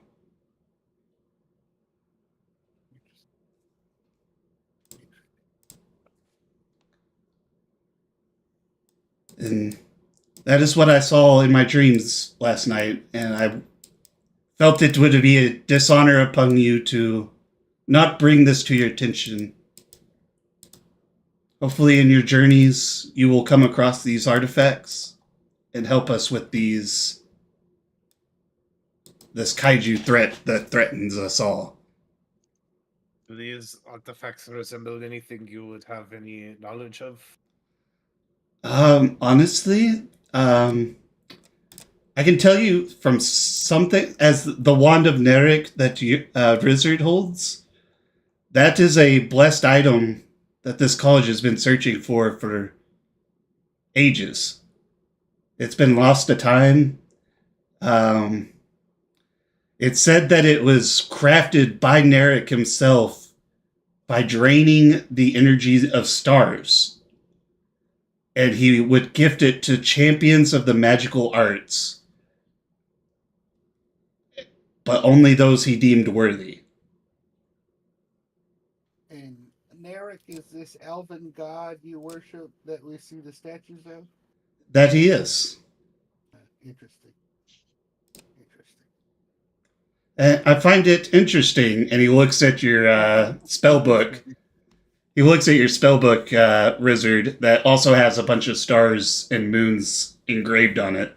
And that is what I saw in my dreams last night, and I felt it would be a dishonor upon you to not bring this to your attention. Hopefully in your journeys, you will come across these artifacts and help us with this kaiju threat that threatens us all. Do these artifacts resemble anything you would have any knowledge of? Honestly, I can tell you from something as the Wand of Narek that Rizzard holds. That is a blessed item that this college has been searching for ages. It's been lost to time. It's said that it was crafted by Narek himself by draining the energy of stars. And he would gift it to champions of the magical arts, but only those he deemed worthy. And Narek is this elven god you worship that we see the statues of? That he is. Interesting. Interesting. And I find it interesting, and he looks at your spell book. He looks at your spellbook, Rizzard, that also has a bunch of stars and moons engraved on it.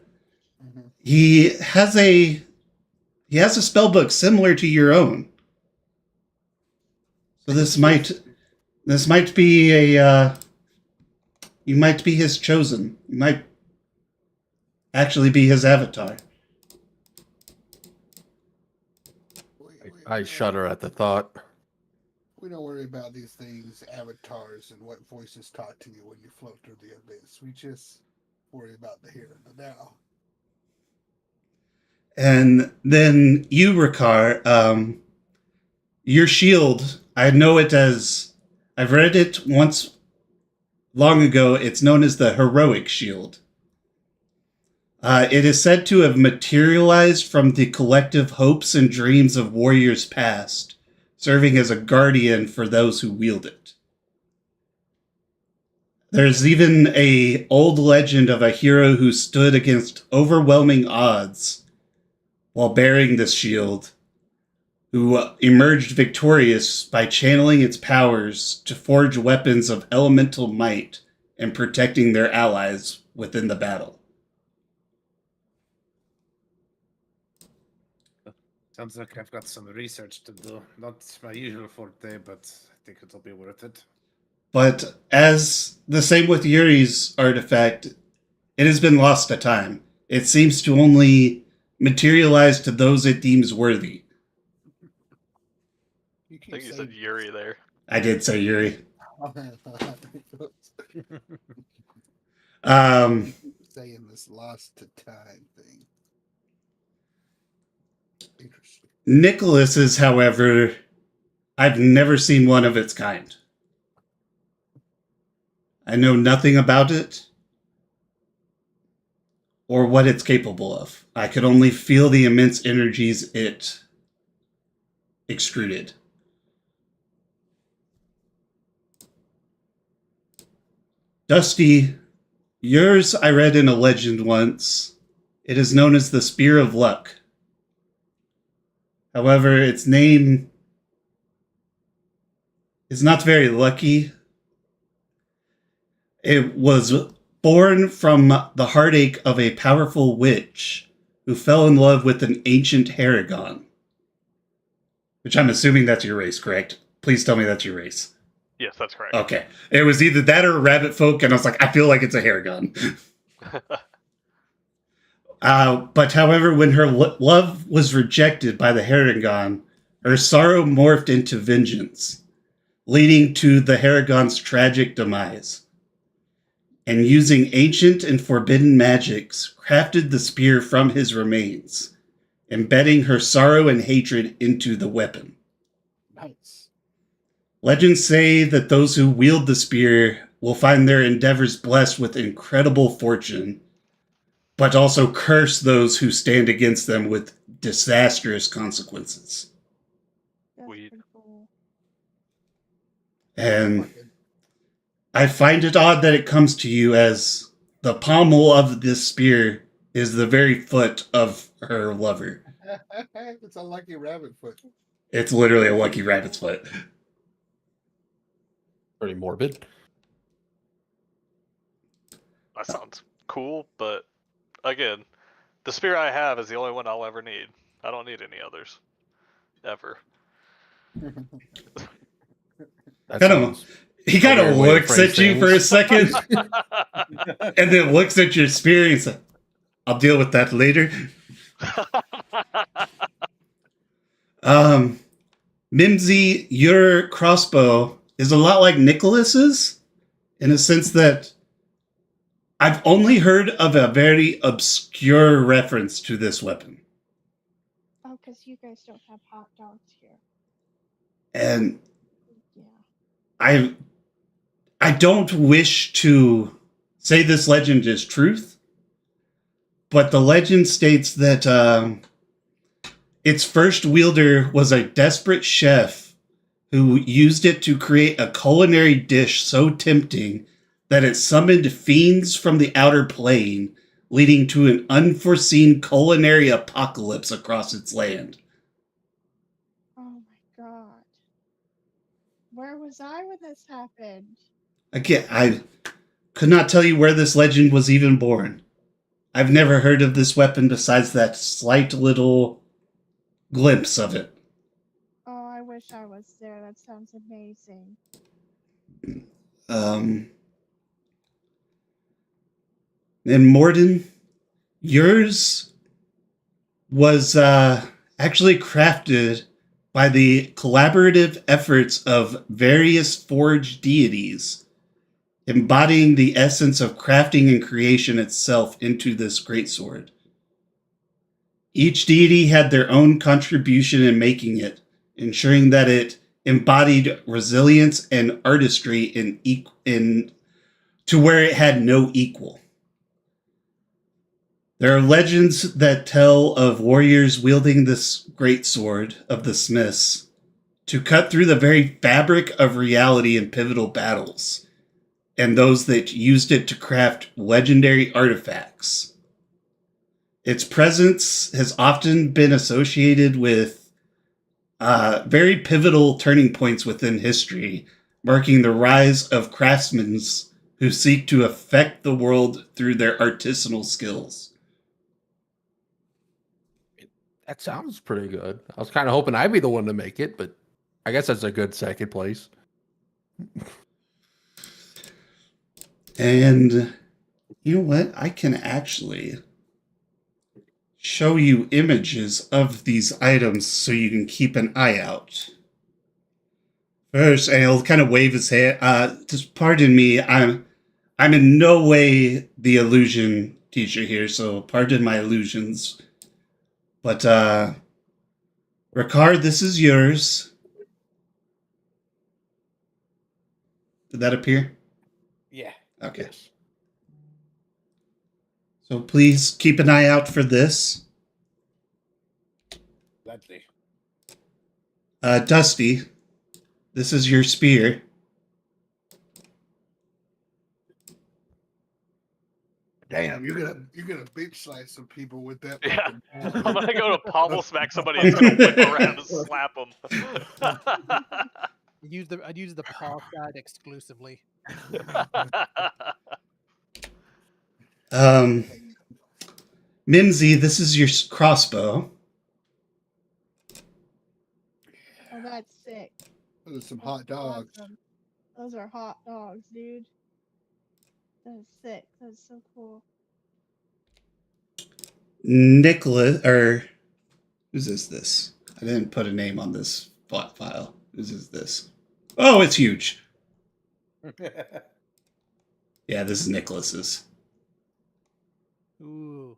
Mm-hmm. He has a spellbook similar to your own. So this might be you might be his chosen. You might actually be his avatar. I shudder at the thought. We don't worry about these things, avatars, and what voices talk to you when you float through the abyss. We just worry about the here and the now. And then you, Ricard, your shield, I know it as... I've read it once long ago. It's known as the heroic shield. It is said to have materialized from the collective hopes and dreams of warriors past, serving as a guardian for those who wield it. There's even an old legend of a hero who stood against overwhelming odds while bearing this shield, who emerged victorious by channeling its powers to forge weapons of elemental might and protecting their allies within the battle. Sounds like I've got some research to do. Not my usual forte, but I think it'll be worth it. But as the same with Yuri's artifact, it has been lost to time. It seems to only materialize to those it deems worthy. You I keep think you said saying Yuri there. I did say Yuri. You keep saying this lost to time thing. Interesting. Nicholas's, however, I've never seen one of its kind. I know nothing about it or what it's capable of. I could only feel the immense energies it extruded. Dusty, yours I read in a legend once. It is known as the Spear of Luck. However, its name is not very lucky. It was born from the heartache of a powerful witch who fell in love with an ancient Haragon. Which I'm assuming that's your race, correct? Please tell me that's your race. Yes, that's correct. Okay. It was either that or rabbit folk, and I was like, I feel like it's a Haragon. But however, when her love was rejected by the Haragon, her sorrow morphed into vengeance, leading to the Haragon's tragic demise. And using ancient and forbidden magics, crafted the spear from his remains, embedding her sorrow and hatred into the weapon. Nice. Legends say that those who wield the spear will find their endeavors blessed with incredible fortune, but also curse those who stand against them with disastrous consequences. That's Weed. pretty cool. And I find it odd that it comes to you as the pommel of this spear is the very foot of her lover. It's a lucky rabbit foot. It's literally a lucky rabbit's foot. Pretty morbid. That sounds cool, but again, the spear I have is the only one I'll ever need. I don't need any others. Ever. That Kind of, sounds he kind a of weird way to looks phrase at you for a things. second, and then looks at your spear and says, I'll deal with that later. Mimsy, your crossbow is a lot like Nicholas's in a sense that I've only heard of a very obscure reference to this weapon. Oh, because you guys don't have hot dogs here. And Yeah. I don't wish to say this legend is truth, but the legend states that its first wielder was a desperate chef who used it to create a culinary dish so tempting that it summoned fiends from the outer plane, leading to an unforeseen culinary apocalypse across its land. Oh my god. Where was I when this happened? Again, I could not tell you where this legend was even born. I've never heard of this weapon besides that slight little glimpse of it. Oh, I wish I was there. That sounds amazing. And Morden, yours was actually crafted by the collaborative efforts of various forged deities, embodying the essence of crafting and creation itself into this greatsword. Each deity had their own contribution in making it, ensuring that it embodied resilience and artistry in to where it had no equal. There are legends that tell of warriors wielding this greatsword of the Smiths to cut through the very fabric of reality in pivotal battles, and those that used it to craft legendary artifacts. Its presence has often been associated with very pivotal turning points within history, marking the rise of craftsmen who seek to affect the world through their artisanal skills. That sounds pretty good. I was kind of hoping I'd be the one to make it, but I guess that's a good second place. And you know what? I can actually show you images of these items so you can keep an eye out. First, and he'll kind of wave his hand. Just pardon me. I'm in no way the illusion teacher here, so pardon my illusions. But Ricard, this is yours. Did that appear? Yeah. Okay. Yes. So please keep an eye out for this. Gladly. Dusty, this is your spear. Damn, you're gonna bitch slice some people with that. Yeah. fucking I'm gonna go to pommel smack somebody and it's gonna whip around and slap them. I'd use the paw side exclusively. Mimsy, this is your crossbow. Oh, that's sick. Those are some That's hot dogs. awesome. Those are hot dogs, dude. That's sick. That's so cool. Nicholas, or whose is this? I didn't put a name on this file. Whose is this? Oh, it's huge. Yeah, this is Nicholas's. Ooh.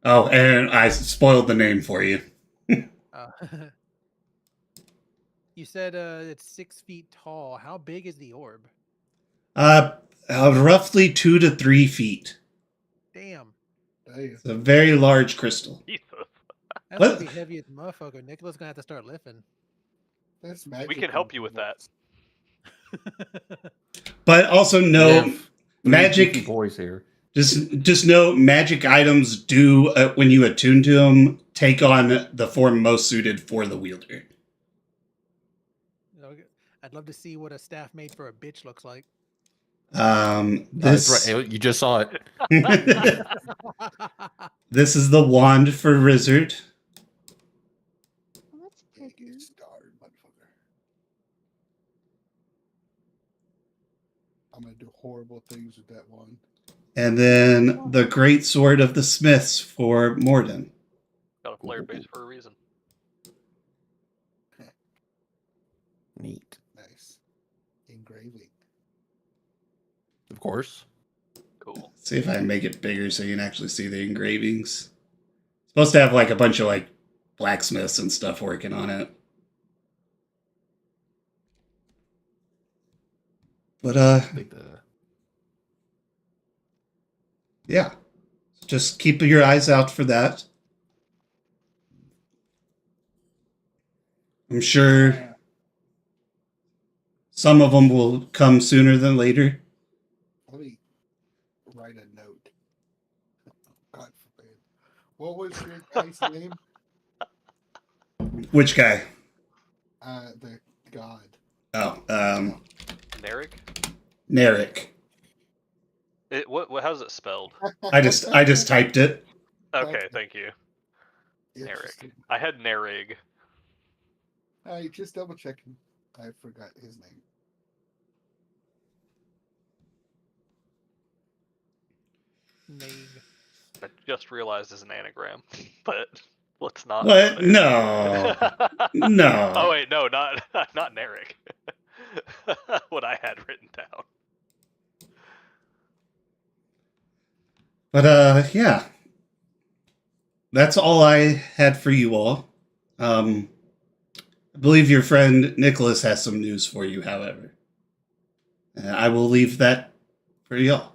Oh, and I spoiled the name for you. You said it's 6 feet tall. How big is the orb? Roughly 2 to 3 feet. Damn. Damn. It's a very large crystal. Jesus. That's What? gonna be heavy as a motherfucker. Nicholas gonna have to start lifting. That's magic. We can help you with that. But also We know have three magic. geeky boys here. Just know magic items do when you attune to them take on the form most suited for the wielder. I'd love to see what a staff made for a bitch looks like. This That's right. You just saw it. this is the wand for Rizzard. Oh, that's Yeah, pretty. get started, motherfucker. I'm gonna do horrible things with that one. And then the great sword of the Smiths for Morden. Got a player base for a reason. Neat. Nice. Engraving. Of course. Cool. See if I can make it bigger so you can actually see the engravings. It's supposed to have like a bunch of like blacksmiths and stuff working on it. But I think yeah. Just keep your eyes out for that. I'm sure some of them will come sooner than later. Let me write a note. God forbid. What was your guy's name? Which guy? The god. Oh, Narek? Narek. What? How's it spelled? I just typed it. Okay, thank you. Interesting. I had Narig. Just double checking. I forgot his name. Nave. I just realized is an anagram, but let's not. What? go there. No. No. Oh wait, no, not Narek. What I had written down. But yeah. That's all I had for you all. I believe your friend Nicholas has some news for you, however. I will leave that for y'all.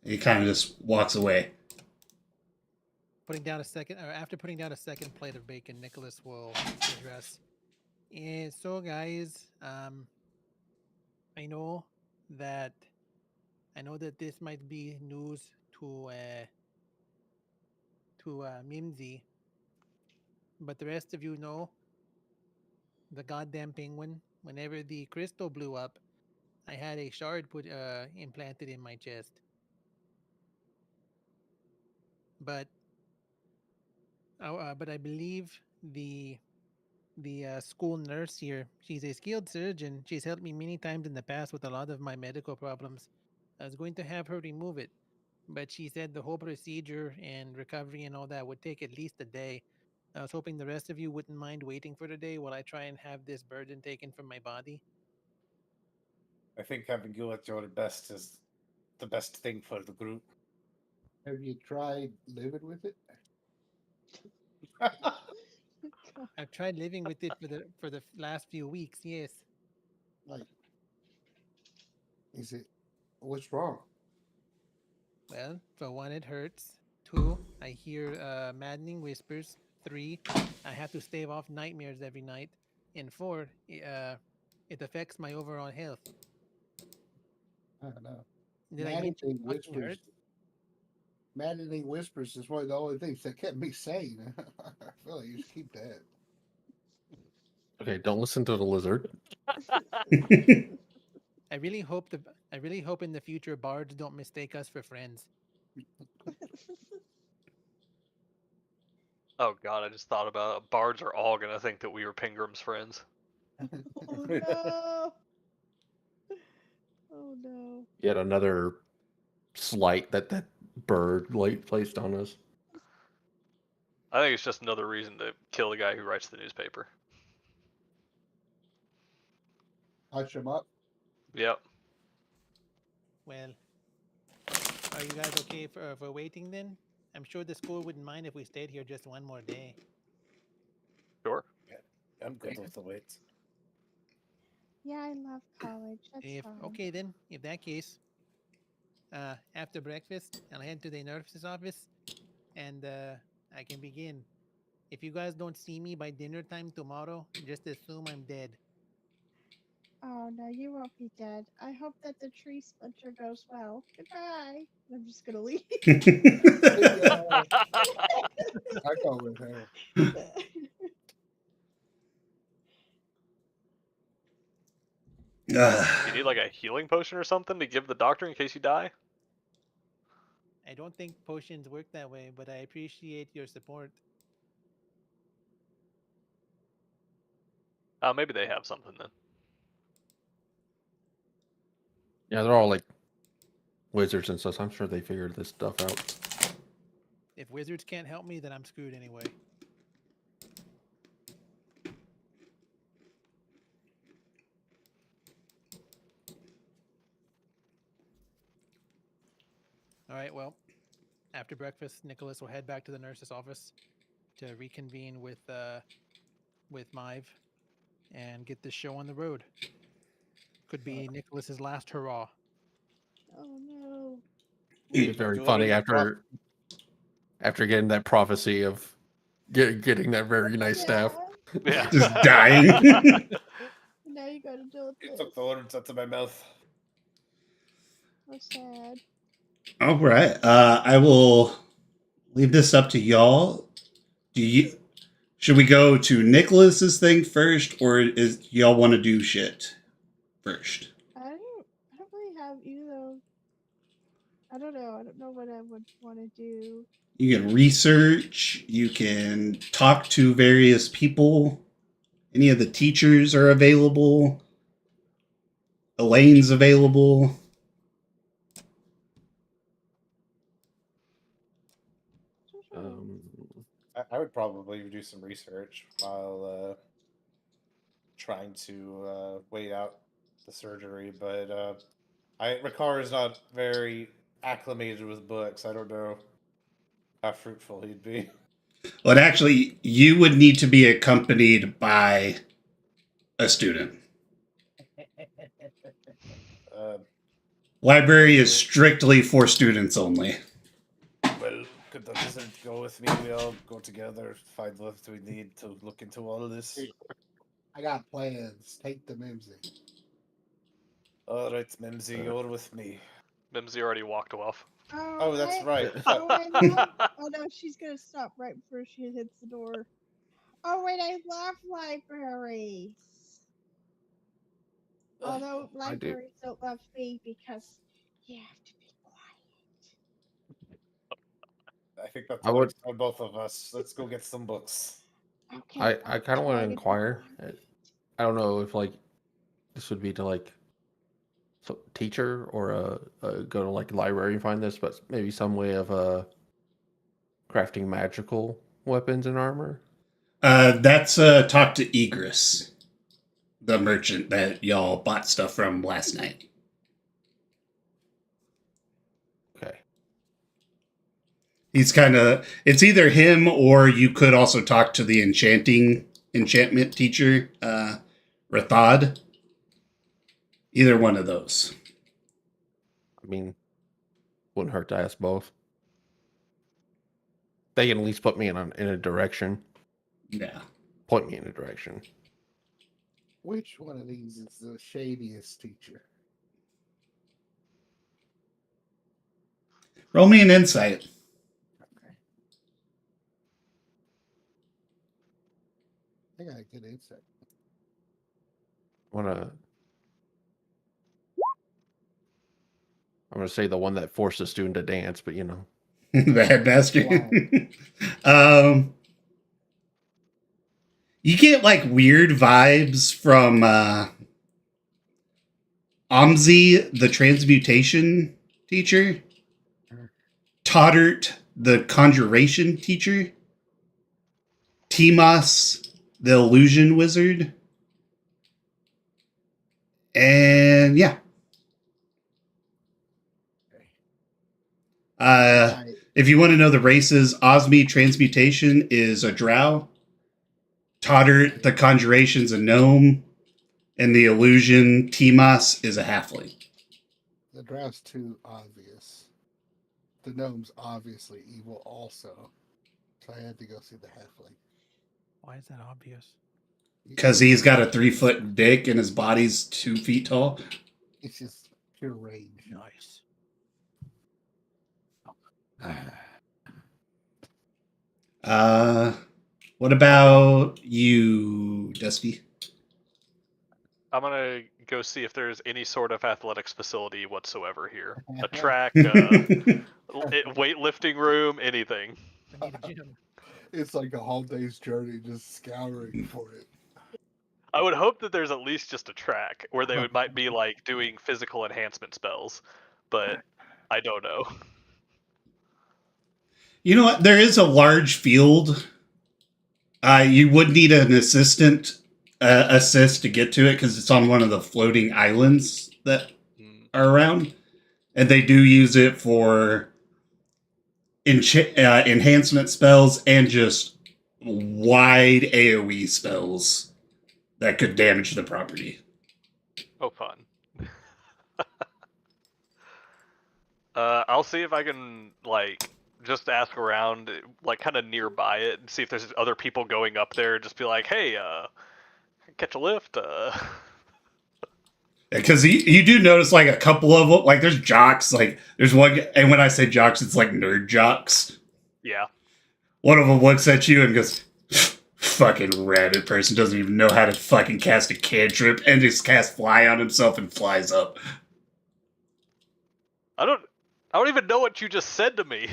He kind of just walks away. After putting down a second plate of bacon, Nicholas will address. And so, guys, I know that this might be news to Mimsy, but the rest of you know the goddamn penguin. Whenever the crystal blew up, I had a shard implanted in my chest. But I believe the school nurse here, she's a skilled surgeon. She's helped me many times in the past with a lot of my medical problems. I was going to have her remove it. but she said the whole procedure and recovery and all that would take at least a day. I was hoping the rest of you wouldn't mind waiting for the day while I try and have this burden taken from my body. I think having you at your best is the best thing for the group. Have you tried living with it? I've tried living with it for the last few weeks. Yes. Like, is it? What's wrong? Well, for one, it hurts. Two, I hear maddening whispers. Three, I have to stave off nightmares every night. And four, it affects my overall health. I don't know. Did I mention Maddening it fucking whispers. hurts? Maddening whispers is one of the only things that kept me sane. I feel like you should keep that. Okay, don't listen to the lizard. I really hope in the future bards don't mistake us for friends. Oh god, I just thought about it. Bards are all gonna think that we were Pingram's friends. Oh no. Oh no. Yet another slight that bird placed on us. I think it's just another reason to kill the guy who writes the newspaper. Touch him up. Yep. Well, are you guys okay for waiting then? I'm sure the school wouldn't mind if we stayed here just one more day. Sure. I'm good with the wait. Yeah, I love college. That's fine. Okay then, in that case, after breakfast, I'll head to the nurse's office, and I can begin. If you guys don't see me by dinner time tomorrow, just assume I'm dead. Oh no, you won't be dead. I hope that the tree splinter goes well. Goodbye. I'm just gonna leave. I go with her. You need like a healing potion or something to give the doctor in case you die? I don't think potions work that way, but I appreciate your support. Maybe they have something then. Yeah, they're all like wizards and stuff. I'm sure they figured this stuff out. If wizards can't help me, then I'm screwed anyway. All right, well, after breakfast, Nicholas will head back to the nurse's office to reconvene with Mive and get this show on the road. Could be Nicholas's last hurrah. Oh no. It's very Delivering funny that after getting that prophecy of getting that very nice staff. Yeah. Just dying. Now you gotta deal with You this. took the words out of my mouth. So sad. All right. I will leave this up to y'all. Should we go to Nicholas's thing first, or is y'all want to do shit first? I don't really have either. I don't know. I don't know what I would want to do. You can research. You can talk to various people. Any of the teachers are available. Elaine's available. I would probably do some research while trying to wait out the surgery, but Ricard is not very acclimated with books. I don't know how fruitful he'd be. But actually, you would need to be accompanied by a student. Library is strictly for students only. Well, could the wizard go with me? We all go together, find what we need to look into all of this. I got plans. Take the Mimsy. All right, Mimsy, you're with me. Mimsy already walked off. Oh, that's right. Oh, I love, oh no, she's gonna stop right before she hits the door. Oh wait, I love libraries. Although libraries don't love me because you have to be quiet. I think that's I would- works on both of us. Let's go get some books. Okay. I kind of want to inquire. I don't know if like this would be to like teacher or go to like a library and find this, but maybe some way of crafting magical weapons and armor? That's talk to Egress, the merchant that y'all bought stuff from last night. Okay. He's kind of, it's either him or you could also talk to the enchantment teacher, Rathod. Either one of those. I mean, wouldn't hurt to ask both. They can at least put me in a direction. Yeah. Point me in a direction. Which one of these is the shadiest teacher? Roll me an insight. Okay. I got a good insight. I'm gonna say the one that forced the student to dance, but you know. The headmaster. You get like weird vibes from Omzi, the transmutation teacher, Toddart, the conjuration teacher, Timas, the illusion wizard, and yeah. If you want to know the races, Osmi transmutation is a drow, Toddart, the conjuration's a gnome, and the illusion, Timas, is a halfling. The drow's too obvious. The gnome's obviously evil also. So I had to go see the halfling. Why is that obvious? Because he's got a 3-foot dick and his body's 2 feet tall. It's just pure rage. Nice. What about you, Dusty? I'm gonna go see if there's any sort of athletics facility whatsoever here. A track, weightlifting room, anything. I need a gym. It's like a whole day's journey just scouring for it. I would hope that there's at least just a track where they might be like doing physical enhancement spells, but I don't know. You know what? There is a large field. You would need an assist to get to it because it's on one of the floating islands that are around, and they do use it for enhancement spells and just wide AoE spells that could damage the property. Oh, fun. I'll see if I can like just ask around, like kind of nearby it, and see if there's other people going up there. Just be like, hey, catch a lift. Because you do notice like a couple of them, like there's jocks, like there's one, and when I say jocks, it's like nerd jocks. Yeah. One of them looks at you and goes, fucking rabbit person doesn't even know how to fucking cast a cantrip and just cast fly on himself and flies up. I don't even know what you just said to me.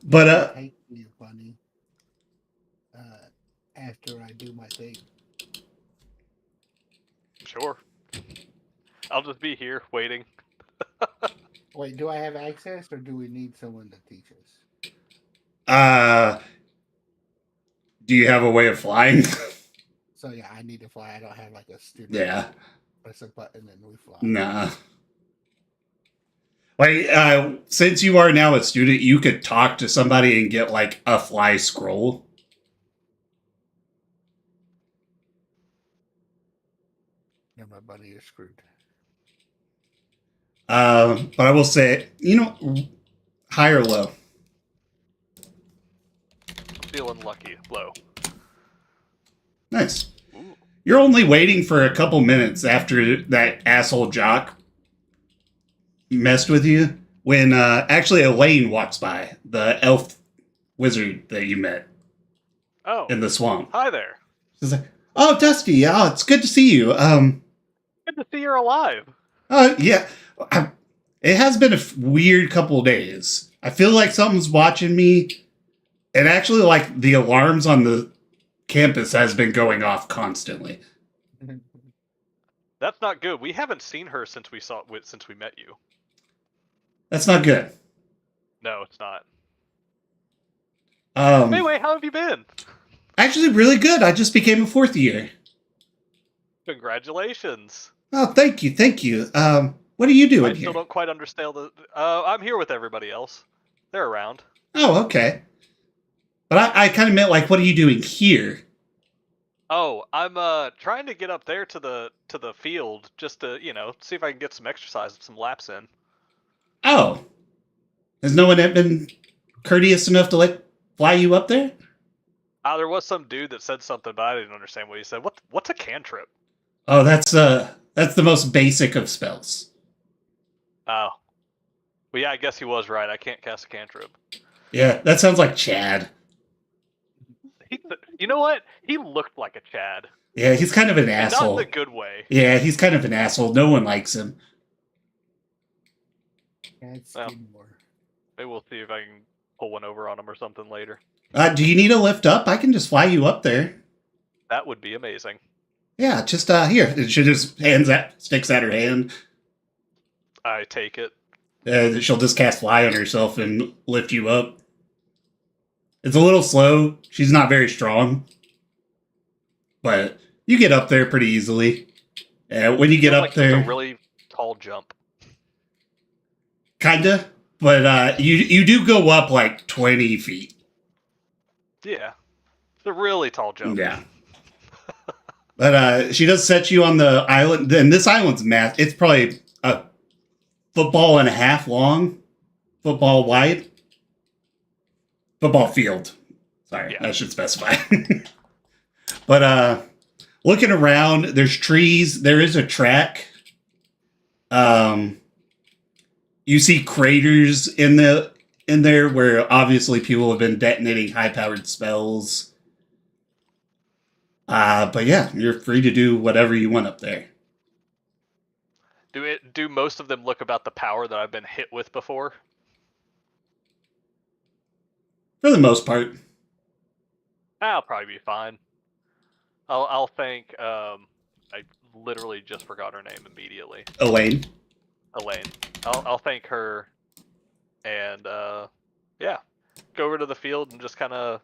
But Hate me, funny. After I do my thing. Sure. I'll just be here waiting. Wait, do I have access or do we need someone to teach us? Do you have a way of flying? So yeah, I need to fly. I don't have like a student. Yeah. Press a button and we fly. Nah. Like, since you are now a student, you could talk to somebody and get like a fly scroll. Yeah, my buddy is screwed. But I will say, high or low? Feeling lucky. Low. Nice. Ooh. You're only waiting for a couple minutes after that asshole jock messed with you when actually Elaine walks by, the elf wizard that you met Oh. in the swamp. Hi there. She's like, "Oh, Dusty, it's good to see you. Good to see you're alive. Yeah, it has been a weird couple of days. I feel like something's watching me, and actually, like the alarms on the campus has been going off constantly." That's not good. We haven't seen her since we met you. That's not good. No, it's not. Um, Anyway, how have you been? actually, really good. I just became a 4th year. Congratulations. Oh, thank you, thank you. What are you doing I here? still don't quite understand the. I'm here with everybody else. They're around. Oh, okay. But I kind of meant like, what are you doing here? Oh, I'm trying to get up there to the field just to see if I can get some exercise, some laps in. Oh, has no one been courteous enough to fly you up there? There was some dude that said something, but I didn't understand what he said. What's a cantrip? Oh, that's the most basic of spells. Oh, well, yeah, I guess he was right. I can't cast a cantrip. Yeah, that sounds like Chad. You know what? He looked like a Chad. Yeah, he's kind of an And asshole. not in a good way. Yeah, he's kind of an asshole. No one likes him. Well, maybe we'll see if I can pull one over on him or something later. Do you need a lift up? I can just fly you up there. That would be amazing. Yeah, just here. She just sticks out her hand. I take it. She'll just cast fly on herself and lift you up. It's a little slow. She's not very strong, but you get up there pretty easily. When you get up there, it's a really tall jump. kinda. But you do go up like 20 feet. Yeah, it's a really tall jump. Yeah. But she does set you on the island. And this island's massive. It's probably a football and a half long, football wide, football field. Sorry, Yeah. I should specify. But looking around, there's trees. There is a track. You see craters in there where obviously people have been detonating high-powered spells. But yeah, you're free to do whatever you want up there. Do most of them look about the power that I've been hit with before? For the most part. I'll probably be fine. I'll thank I literally just forgot her name immediately. Elaine. I'll thank her and yeah. Go over to the field and just kinda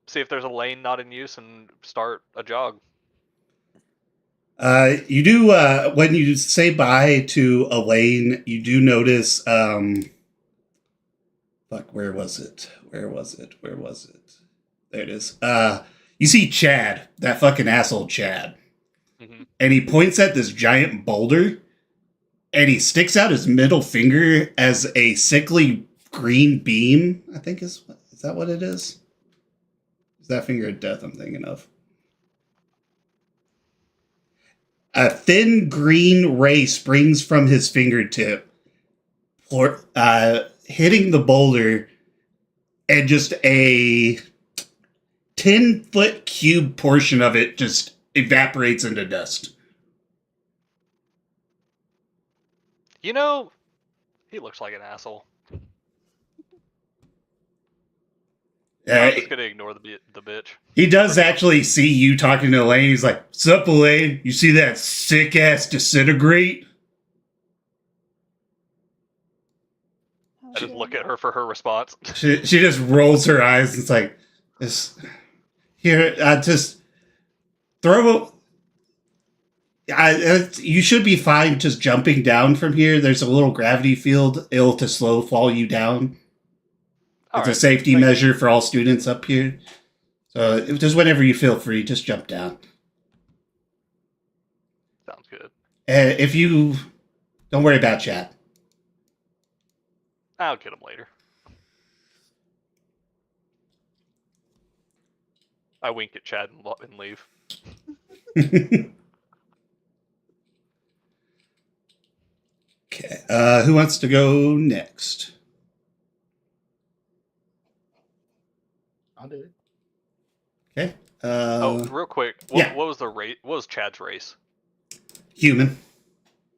see if there's a lane not in use and start a jog. You do when you say bye to Elaine, you do notice fuck, where was it? There it is. You see Chad, that fucking asshole Chad. Mm-hmm. And he points at this giant boulder and he sticks out his middle finger as a sickly green beam, I think is that what it is? Is that finger of death I'm thinking of? A thin green ray springs from his fingertip, hitting the boulder, and just a 10-foot cube portion of it just evaporates into dust. You know, he looks like an asshole. I'm just gonna ignore the bitch. He does actually see you talking to Elaine. He's like, "Sup, Elaine? You see that sick ass disintegrate?" I just look at her for her response. She just rolls her eyes. And it's like, here, just throw. You should be fine just jumping down from here. There's a little gravity field. It'll to slow fall you down. It's a safety measure for all students up here. So just whenever you feel free, just jump down. Sounds good. If you don't worry about chat. I'll get him later. I wink at Chad and leave. Okay. Who wants to go next? I'll do it. Okay. Real quick. Yeah. What was the race? What was Chad's race? Human.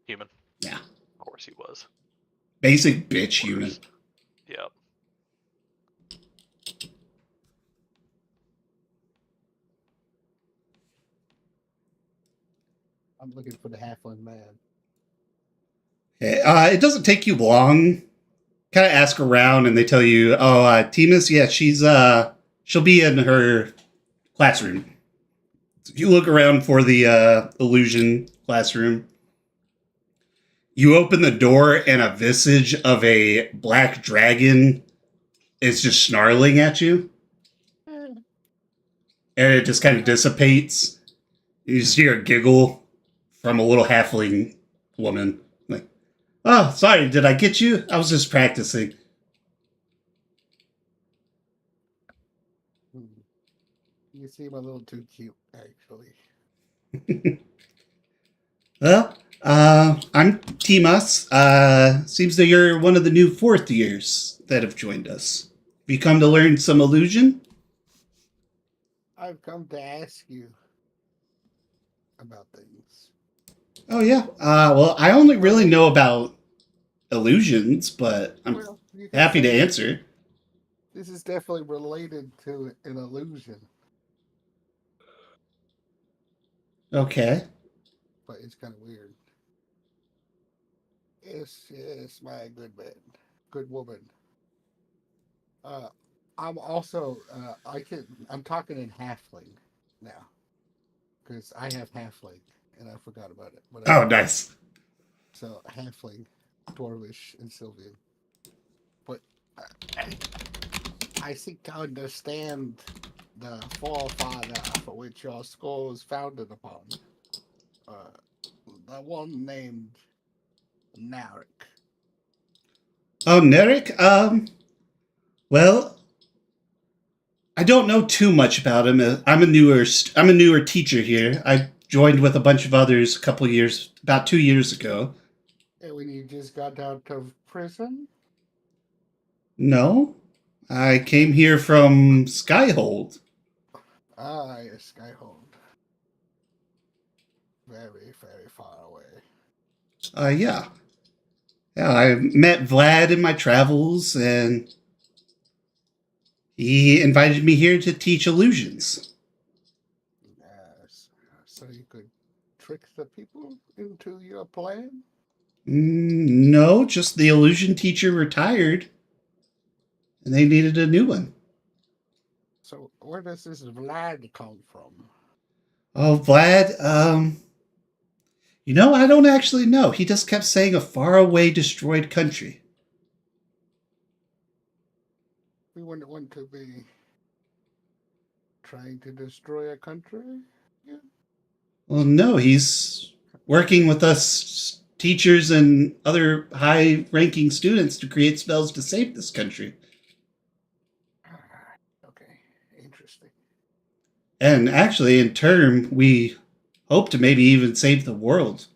Human. Yeah. Of course he was. Basic bitch human. Yep. I'm looking for the halfling man. Okay, it doesn't take you long. Kind of ask around, and they tell you, "Oh, Timus, yeah, she'll be in her classroom." So you look around for the illusion classroom. You open the door, and a visage of a black dragon is just snarling at you, and it just kind of dissipates. You just hear a giggle from a little halfling woman, like, "Oh, sorry, did I get you? I was just practicing." You seem a little too cute, actually. Well, I'm Timas. Seems that you're one of the new fourth years that have joined us. Have you come to learn some illusion? I've come to ask you about things. Oh, yeah. Well, I only really know about illusions, but I'm Well, you can happy to say answer. this is definitely related to an illusion, Okay. but it's kind of weird. Yes, my good man, good woman. I'm also I'm talking in halfling now because I have halfling and I forgot about it. But Oh, nice. So halfling, dwarvish, and Sylvian. But I seek to understand the forefather for which your school is founded upon. The one named Narek. Oh, Nerek? Well, I don't know too much about him. I'm a newer teacher here. I joined with a bunch of others about 2 years ago. And when you just got out of prison? No, I came here from Skyhold. Ah, yes, Skyhold. Very, very far away. Yeah. Yeah, I met Vlad in my travels, and he invited me here to teach illusions. Yes. So you could trick the people into your plan? No, just the illusion teacher retired, and they needed a new one. So where does this Vlad come from? Oh, Vlad, I don't actually know. He just kept saying a faraway destroyed country. We wouldn't want to be trying to destroy a country? Yeah. Well, no, he's working with us teachers and other high-ranking students to create spells to save this country. Okay, interesting. And actually, in turn, we hope to maybe even save the world.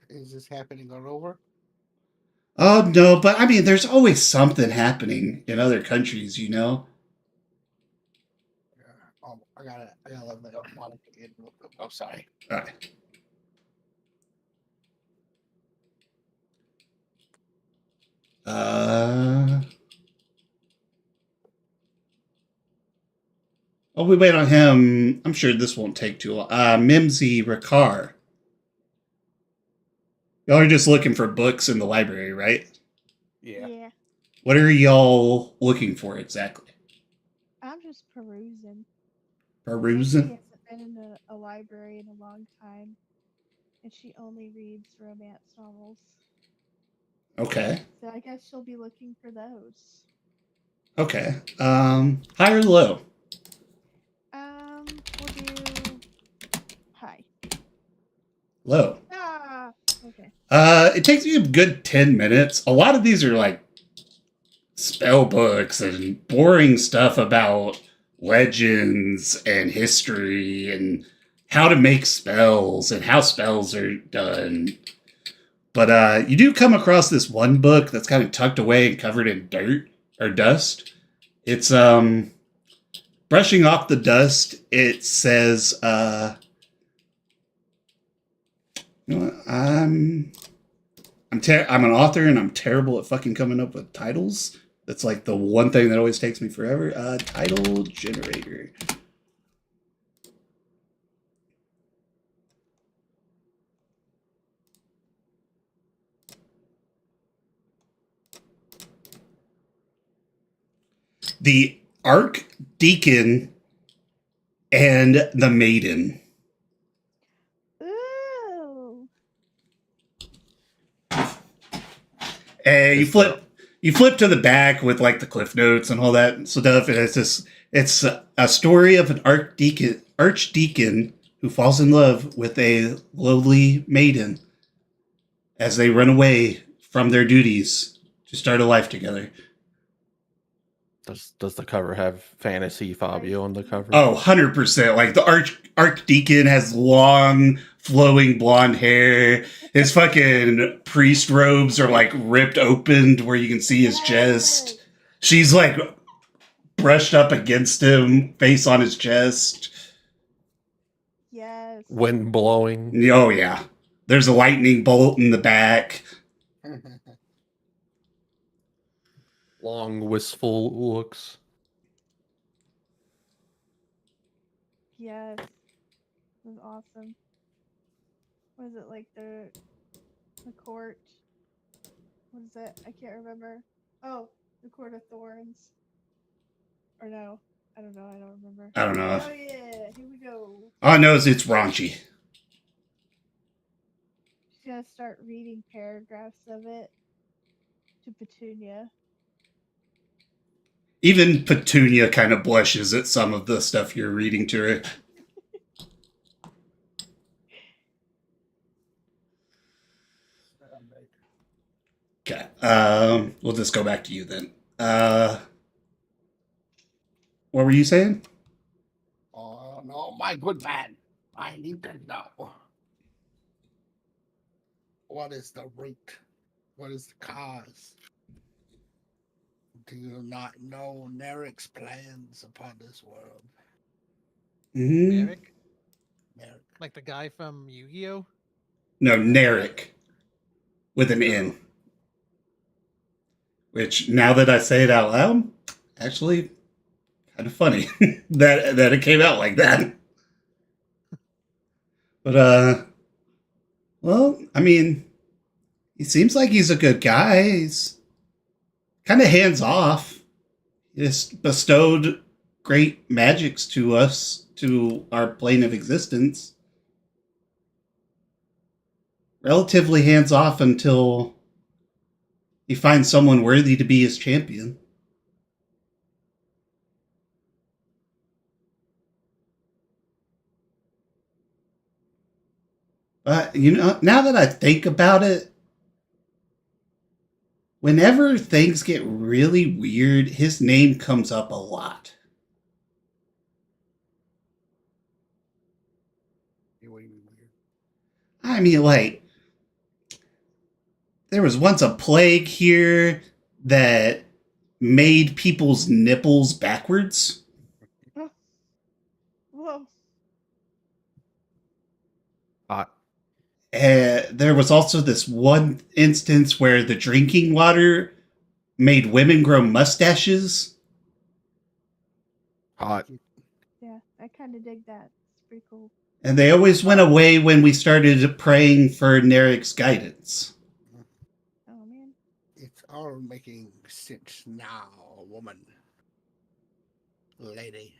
Is this happening all over? Oh, no, but I mean, there's always something happening in other countries, you know? Oh, I gotta let that want to get real quick. Oh, sorry. All right. Oh, we wait on him. I'm sure this won't take too long. Mimsy Ricard. Y'all are just looking for books in the library, right? Yeah. What are y'all looking for exactly? I'm just perusing. Perusing? She hasn't been in a library in a long time, and she only reads romance novels. Okay. So I guess she'll be looking for those. Okay. High or low? We'll do high. Low. Ah, okay. It takes you a good 10 minutes. A lot of these are like spell books and boring stuff about legends and history and how to make spells and how spells are done. But you do come across this one book that's kind of tucked away and covered in dirt or dust. It's brushing off the dust. It says you know what? I'm an author and I'm terrible at fucking coming up with titles. That's like the one thing that always takes me forever. Title generator. the Archdeacon and the Maiden. Ooh. And you flip to the back with like the cliff notes and all that stuff, and it's a story of an archdeacon who falls in love with a lowly maiden as they run away from their duties to start a life together. Does the cover have fantasy Fabio on the cover? Oh, 100%. Like the archdeacon has long flowing blonde hair. His fucking priest robes are like ripped open to where you can see his chest. She's like brushed up against him, face on his chest. Yes. Wind blowing. Oh yeah. There's a lightning bolt in the back. Long wistful looks. Yes. It was awesome. What is it like the court? What is it? I can't remember. Oh, the Court of Thorns. Or no. I don't know. I don't remember. I don't know. Oh yeah, here we go. All I know is it's raunchy. She's gonna start reading paragraphs of it to Petunia. Even Petunia kind of blushes at some of the stuff you're reading to her. Okay. We'll just go back to you then. What were you saying? Oh no, my good man. I need to know. What is the root? What is the cause? Do you not know Nerek's plans upon this world? Mm-hmm. Merrick? Nerek. Like the guy from Yu-Gi-Oh? No, Narek. With an N. Which, now that I say it out loud, actually kind of funny that it came out like that. But, well, I mean, he seems like he's a good guy. He's kind of hands off. He just bestowed great magics to us, to our plane of existence. Relatively hands off until he finds someone worthy to be his champion. But, you know, now that I think about it, whenever things get really weird, his name comes up a lot. What do you mean weird? I mean, like, there was once a plague here that made people's nipples backwards. Whoa. Hot. There was also this one instance where the drinking water made women grow mustaches. Hot. Yeah, I kind of dig that. It's pretty cool. And they always went away when we started praying for Nerek's guidance. Oh man. It's all making sense now, woman. Lady.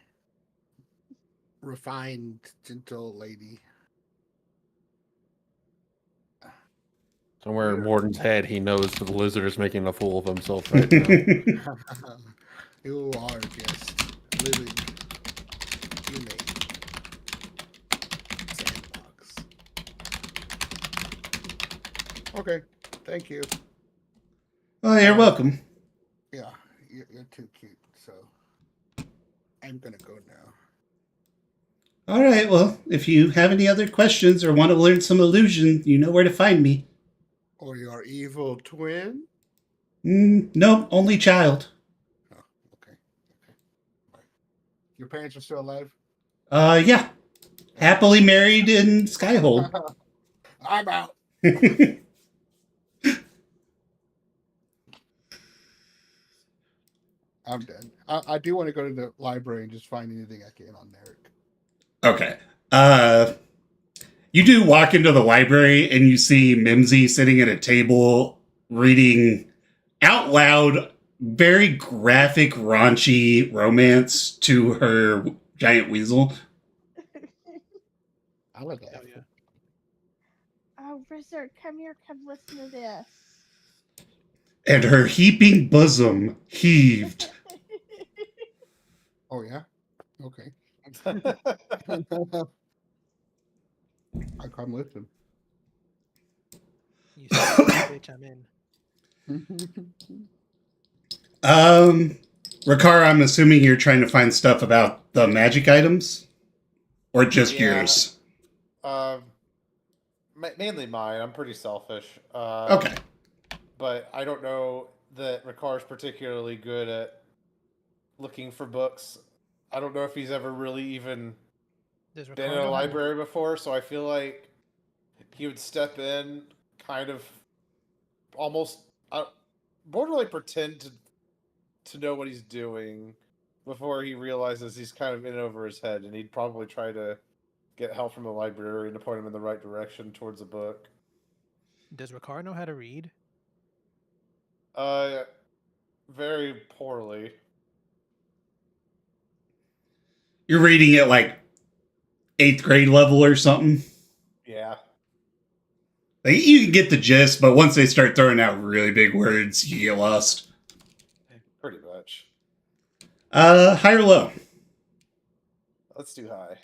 Refined, gentle lady. Somewhere in Morton's head, he knows the lizard is making a fool of himself right now. You are just living in a sandbox. Okay, thank you. Oh, you're welcome. Yeah, you're too cute, so I'm gonna go now. All right, well, if you have any other questions or want to learn some illusion, you know where to find me. Or your evil twin? No, only child. Oh, okay. Bye. Your parents are still alive? Yeah. Happily married in Skyhold. I'm out. I'm done. I do want to go to the library and just find anything I can on Narek. Okay. You do walk into the library and you see Mimsy sitting at a table reading out loud very graphic, raunchy romance to her giant weasel. I would Hell laugh. yeah. Oh, Wizard, come here, come listen to this. And her heaping bosom heaved. Oh yeah. Okay. I come listen. You son of a bitch, I'm in. Ricard, I'm assuming you're trying to find stuff about the magic icons? Or just Yeah. yours? Mainly mine. I'm pretty selfish. Okay. But I don't know that Ricar's particularly good at looking for books. I don't know if he's ever really even Does been in Ricardo a have library before, so I feel like he would step in, kind of almost borderline pretend to know what he's doing before he realizes he's kind of in over his head, and he'd probably try to get help from the librarian to point him in the right direction towards a book. Does Ricard know how to read? Very poorly. You're reading it like 8th grade level or something? Yeah. Like, you can get the gist, but once they start throwing out really big words, you get lost. Pretty much. High or low? Let's do high.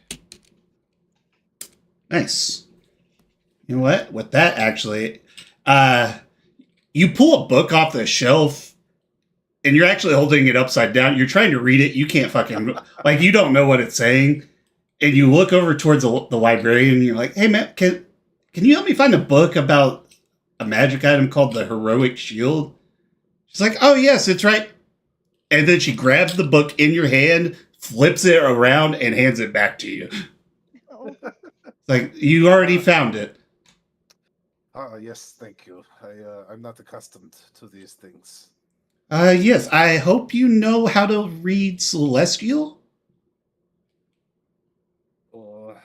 Nice. You know what? With that, actually, you pull a book off the shelf, and you're actually holding it upside down. You're trying to read it. You can't fucking, like, you don't know what it's saying. And you look over towards the librarian, and you're like, hey, man, can you help me find a book about a magic item called the Heroic Shield? She's like, oh, yes, it's right. And then she grabs the book in your hand, flips it around, and hands it back to you. Oh, Like, you already found it. Yes, thank you. I'm not accustomed to these things. Yes, I hope you know how to read Celestial. Oh,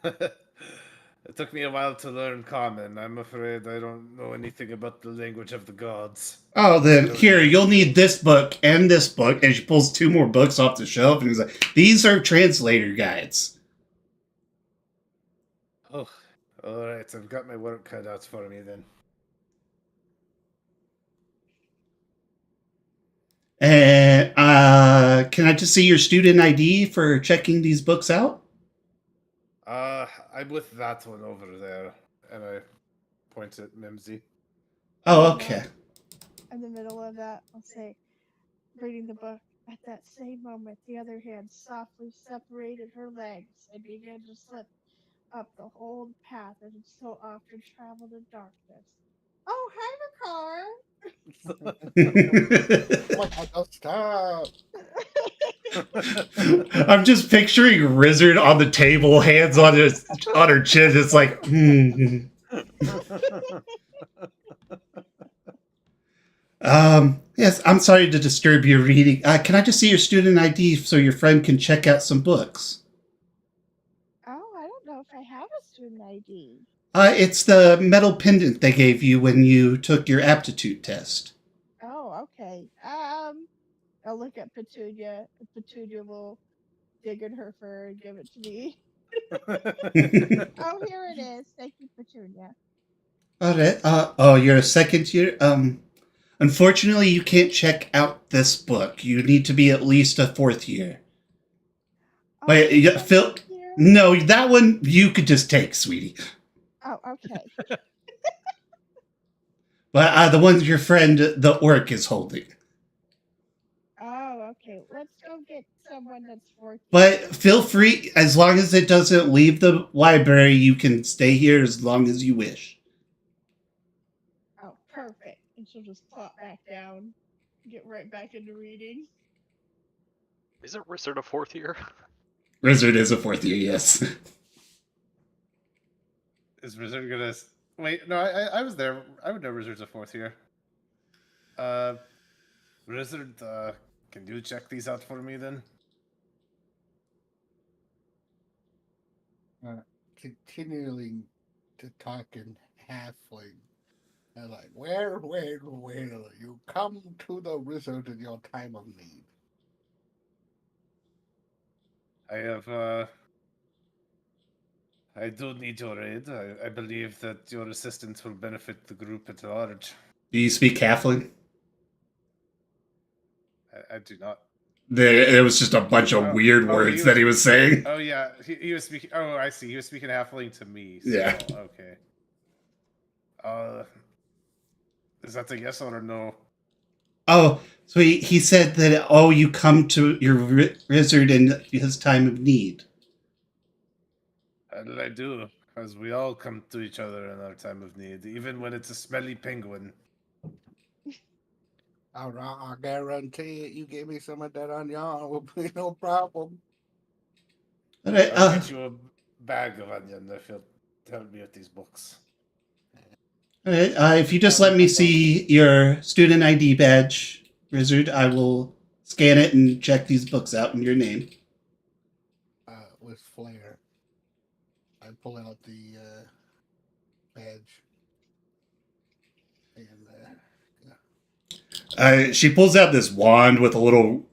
it took me a while to learn Common. I'm afraid I don't know anything about the language of the gods. Oh, then here, you'll need this book and this book. And she pulls 2 more books off the shelf and he's like, these are translator guides. Oh, all right. I've got my work cut out for me then. And can I just see your student ID for checking these books out? I'm with that one over there, and I point at Mimsy. Oh, okay. in the middle of that, I'll say, reading the book. At that same moment, the other hand softly separated her legs and began to slip up the whole path that had so often traveled in darkness. Oh, hi, Oh my god, don't stop. I'm just picturing Rizzard on the table, hands on her chin. It's like, Yes, I'm sorry to disturb your reading. Can I just see your student ID so your friend can check out some books? Oh, I don't know if I have a student ID. It's the metal pendant they gave you when you took your aptitude test. Oh, okay. I'll look at Petunia. Petunia will dig in her fur and give it to me. Oh, here it is. Thank you, Petunia. All right. Oh, you're a second year. Unfortunately, you can't check out this book. You need to be at least a 4th year. Oh, Wait, is yeah, that Phil. here? No, that one you could just take, sweetie. Oh, okay. But the ones your friend, the orc, is holding. Oh, okay. Let's go get someone that's 14. But feel free, as long as it doesn't leave the library, you can stay here as long as you wish. Oh, perfect. And she'll just plop back down, get right back into reading. Isn't Wizard a 4th year? Rizzard is a 4th year, yes. Is Wizard gonna wait? No, I was there. I would know Wizard's a 4th year. Wizard, can you check these out for me then? Continuing to talk in halfling. And like, where you come to the wizard in your time of need. I have, I do need your aid. I believe that your assistance will benefit the group at large. Do you speak Halfling? I do not. There was just a bunch of weird he words that he was saying. Oh yeah, he was speaking. Oh, I see. He was speaking halfling to me. So, Yeah. Okay. Is that a yes or a no? Oh, so he said that, you come to your wizard in his time of need. How did I do? Because we all come to each other in our time of need, even when it's a smelly penguin. I guarantee it. You give me some of that onion, will be no problem. All right, I'll get you a bag of onion if you'll help me with these books. all right. If you just let me see your student ID badge, wizard, I will scan it and check these books out in your name. With flair, I pull out the badge. And She pulls out this wand with a little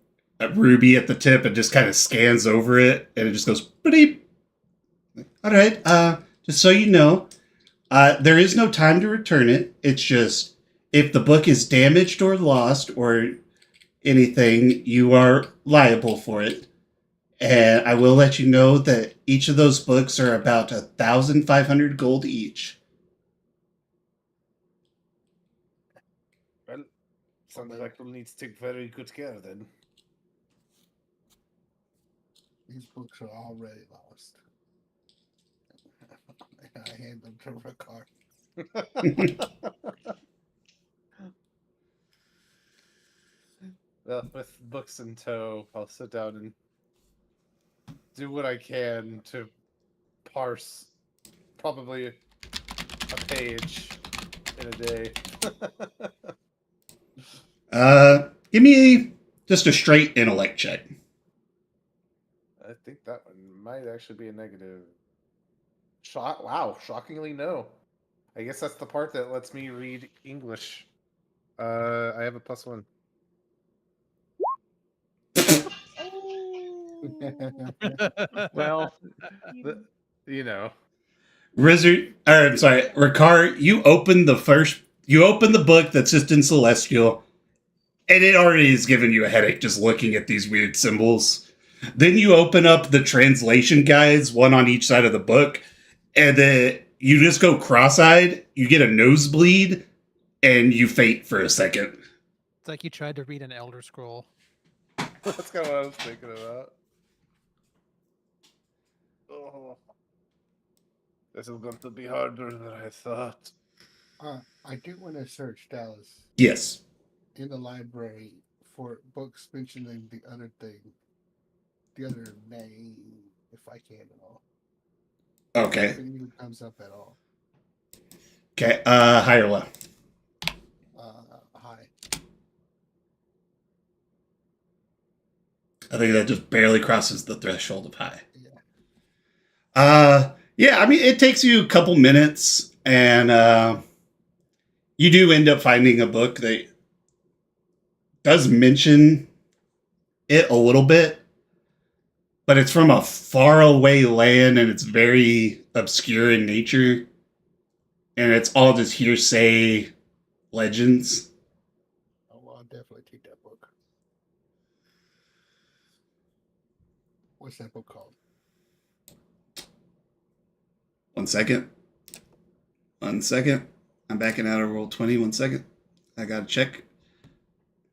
ruby at the tip and just kind of scans over it, and it just goes beep. All right. Just so you know, there is no time to return it. It's just if the book is damaged or lost or anything, you are liable for it. And I will let you know that each of those books are about 1,500 gold each. Well, sounds like we'll need to take very good care then. these books are already lost. I hand them to Ricard. Well, with books in tow, I'll sit down and do what I can to parse probably a page in a day. Give me just a straight intellect check. I think that one might actually be a negative. Wow, shockingly no. I guess that's the part that lets me read English. I have a +1. Well, you know. Ricard, you open the book that's just in Celestial, and it already has given you a headache just looking at these weird symbols. Then you open up the translation guides, one on each side of the book, and then you just go cross-eyed, you get a nosebleed, and you faint for a second. It's like you tried to read an Elder Scroll. That's kind of what I was thinking about. Oh. This is going to be harder than I thought. I do want to search Dallas Yes. in the library for books mentioning the other thing, the other name, if I can at all. Okay. If it even comes up at all. Okay. High or low? High. I think that just barely crosses the threshold of high. Yeah. Yeah, I mean, it takes you a couple minutes, and you do end up finding a book that does mention it a little bit, but it's from a faraway land, and it's very obscure in nature, and it's all just hearsay legends. Oh, well, I'll definitely take that book. What's that book called? 1 second. 1 second. I'm backing out of roll 20. 1 second. I gotta check.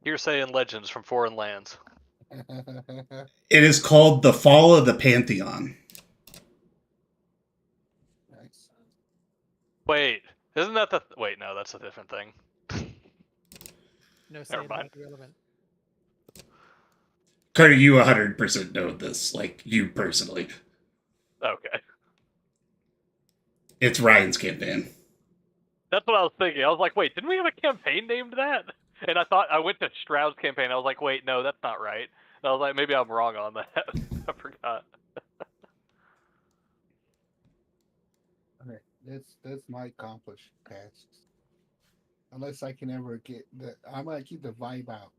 Hearsay and legends from foreign lands. It is called The Fall of the Pantheon. Nice. Wait, isn't that the? Wait, no, that's a different thing. No, say Never mind. not relevant. Carter, you 100% know this, like you personally. Okay, It's Ryan's campaign. that's what I was thinking. I was like, wait, didn't we have a campaign named that? And I went to Stroud's campaign. I was like, wait, no, that's not right. And I was like, maybe I'm wrong on that. I forgot. Okay, this might accomplish tasks. unless I can ever get the. I might keep the vibe out.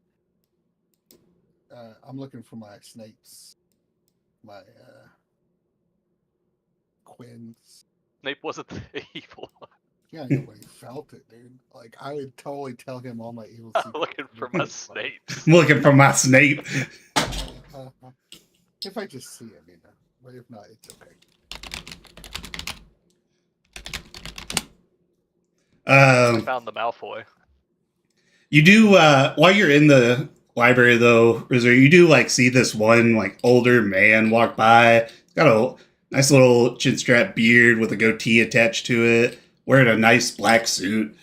I'm looking for my snakes, my Quins. Snape wasn't the evil one. Yeah, nobody felt it, dude. Like I would totally tell him all my evil I'm secrets. looking for my Snapes. I'm looking for my Snape. If I just see him, but if not, it's okay. I found the Malfoy. You do while you're in the library though, Rizzer, you do like see this one like older man walk by. He's got a nice little chin strap beard with a goatee attached to it, wearing a nice black suit.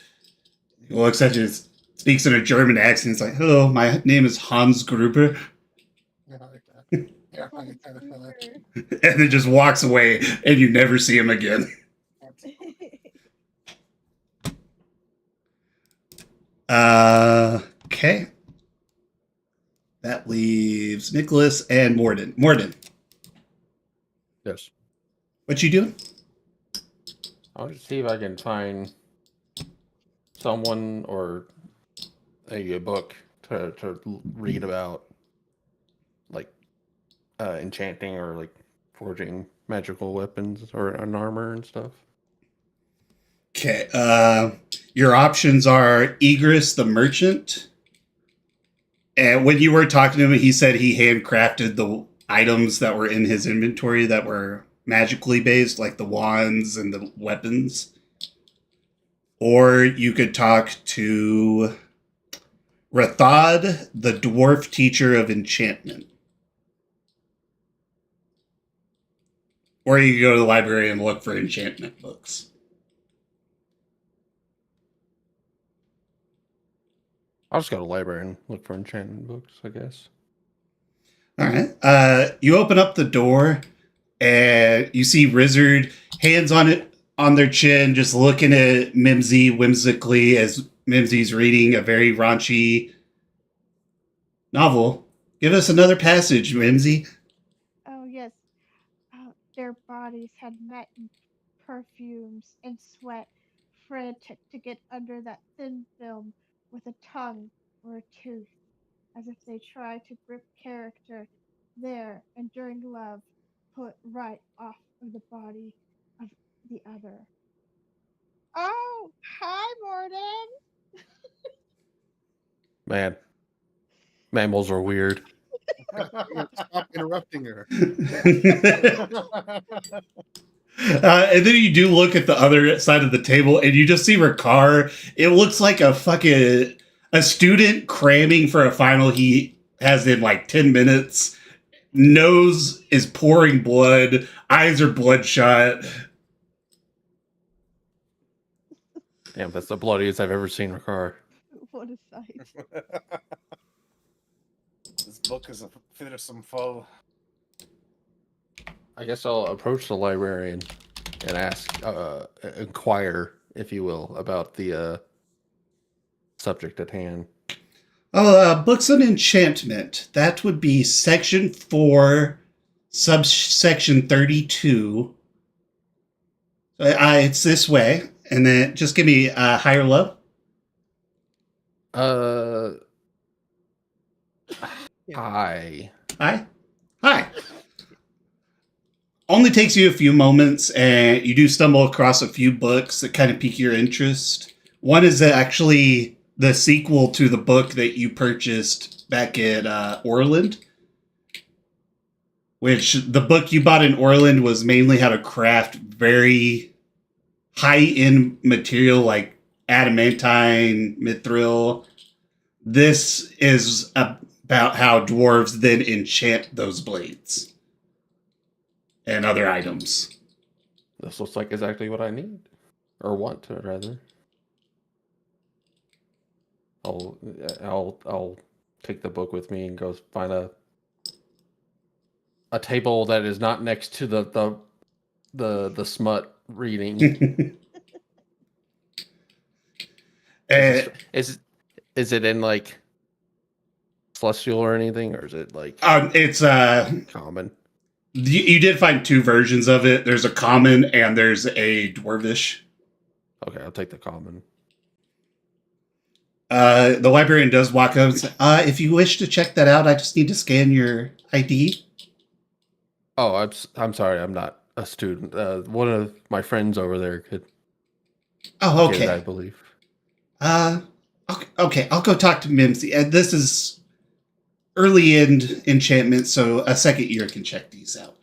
He looks at you, speaks in a German accent. He's like, "Hello, my name is Hans Gruber," and then just walks away, and you never see him again. Okay. That leaves Nicholas and Morden. Morden, Yes. what you doing? I'll just see if I can find someone or a book to read about, like enchanting or like forging magical weapons or an armor and stuff. Okay. Your options are Egris the Merchant. And when you were talking to him, he said he handcrafted the items that were in his inventory that were magically based, like the wands and the weapons. Or you could talk to Rathod, the dwarf teacher of enchantment. Or you could go to the library and look for enchantment books. I'll just go to the library and look for enchantment books, I guess. All right. You open up the door and you see Rizzard, hands on their chin, just looking at Mimsy whimsically as Mimsy's reading a very raunchy novel. Give us another passage, Mimsy. Oh, yes. Their bodies had met in perfumes and sweat, frantic to get under that thin film with a tongue or a tooth, as if they tried to grip character there and during love put right off of the body of the other. Oh, hi, Morden. Man, mammals are weird. Stop interrupting her. And then you do look at the other side of the table and you just see Ricard. It looks like a student cramming for a final he has in like 10 minutes. Nose is pouring blood. Eyes are bloodshot. Damn, that's the bloodiest I've ever seen Ricard. What a sight. This book is a fearsome foe. I guess I'll approach the librarian and ask, inquire, if you will, about the subject at hand. Books on enchantment. That would be section 4, subsection 32. It's this way. And then just give me a higher low. Hi. Hi. Only takes you a few moments, and you do stumble across a few books that kind of pique your interest. One is actually the sequel to the book that you purchased back at Orland, which the book you bought in Orland was mainly how to craft very high-end material like adamantine, mithril. This is about how dwarves then enchant those blades and other items. This looks like exactly what I need. Or want, rather. I'll take the book with me and go find a table that is not next to the smut reading. Is it in like celestial or anything, or is it like it's common? You did find 2 versions of it. There's a common and there's a dwarvish. Okay, I'll take the common. The librarian does walk up and say, if you wish to check that out, I just need to scan your ID. Oh, I'm sorry. I'm not a student. One of my friends over there could Oh, get it, I okay. believe. Okay, I'll go talk to Mimsy. And this is early end enchantment, so a second year can check these out.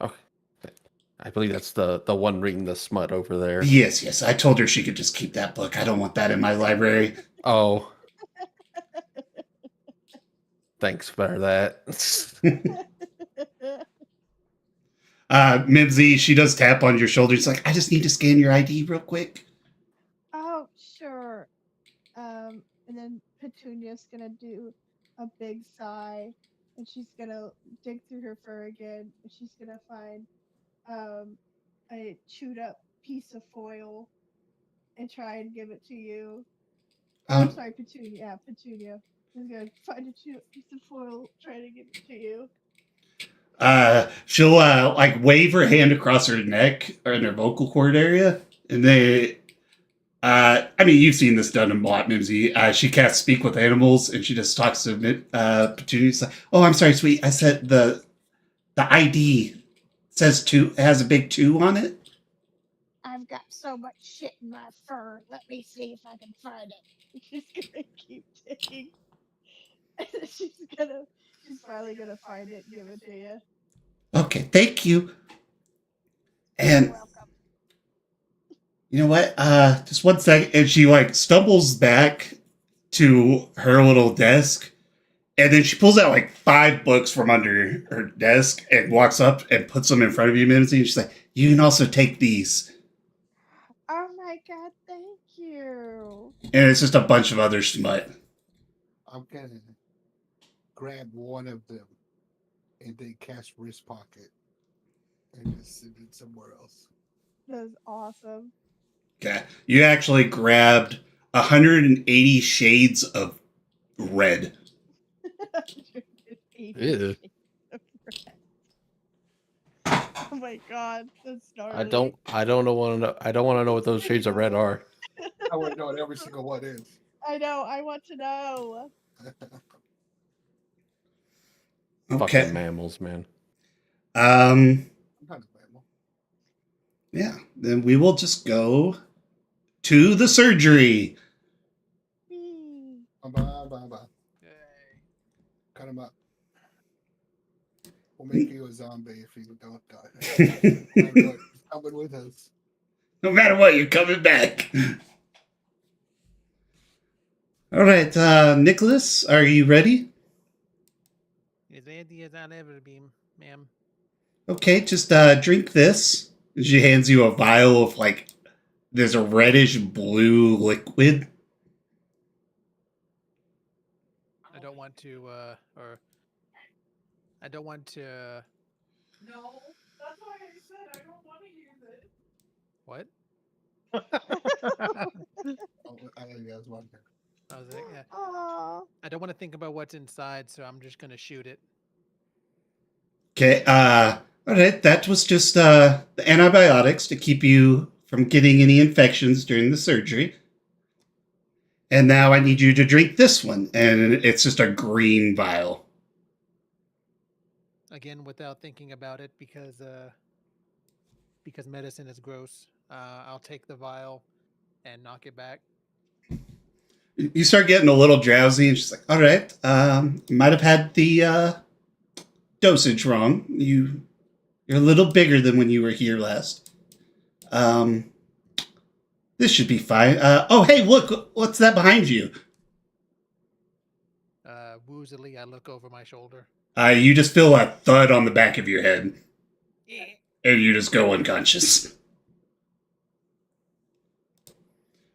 Okay. I believe that's the one reading the smut over there. Yes. I told her she could just keep that book. I don't want that in my library. Oh. Thanks for that. Mimsy, she does tap on your shoulder. It's like, I just need to scan your ID real quick. Oh, sure. And then Petunia's gonna do a big sigh, and she's gonna dig through her fur again, and she's gonna find a chewed up piece of foil and try and give it to you. I'm sorry, Petunia. Yeah, Petunia is gonna find a chewed up piece of foil, try to give it to you. She'll like wave her hand across her neck or in her vocal cord area, and I mean, you've seen this done in lot, Mimsy. She casts speak with animals, and she just talks to Petunia. She's like, "Oh, I'm sorry, sweet. I said the ID says 2, has a big 2 on it." I've got so much shit in my fur. Let me see if I can find it. She's gonna keep digging. And she's finally gonna find it and give it to you. Okay, thank you. And You're welcome. you know what? Just one second. And she like stumbles back to her little desk, and then she pulls out like 5 books from under her desk and walks up and puts them in front of you, Mimsy. And she's like, "You can also take these." Oh my god, thank you. And it's just a bunch of other smut. I'm gonna grab one of them and then cast wrist pocket and just send it somewhere else. That's awesome. Okay. You actually grabbed 180 shades of red. 180 Ew. shades of red. Oh my god, that's gnarly. I don't want to know what those shades of red are. I want to know what every single one is. I know, I want to know. Okay. Fucking mammals, man. Sometimes mammal. Yeah. Then we will just go to the surgery. Whee. Cut him up. We'll make you a zombie if you don't die. He's coming with us. No matter what, you're coming back. All right, Nicholas, are you ready? As ready as I'll ever be, ma'am. Okay, just drink this. She hands you a vial of like there's a reddish blue liquid. I don't want to, or I don't want to. No, that's why I said I don't want to use it. What? I know you guys want that. I was like, yeah. Aw. I don't want to think about what's inside, so I'm just gonna shoot it. Okay, all right, that was just the antibiotics to keep you from getting any infections during the surgery. And now I need you to drink this one, and it's just a green vial. Again, without thinking about it, because medicine is gross. I'll take the vial and knock it back. You start getting a little drowsy, and she's like, "All right, might have had the dosage wrong. You're a little bigger than when you were here last. This should be fine. Oh, hey, look, what's that behind you?" Woozily, I look over my shoulder. You just feel a thud on the back of your head, Yeah. and you just go unconscious.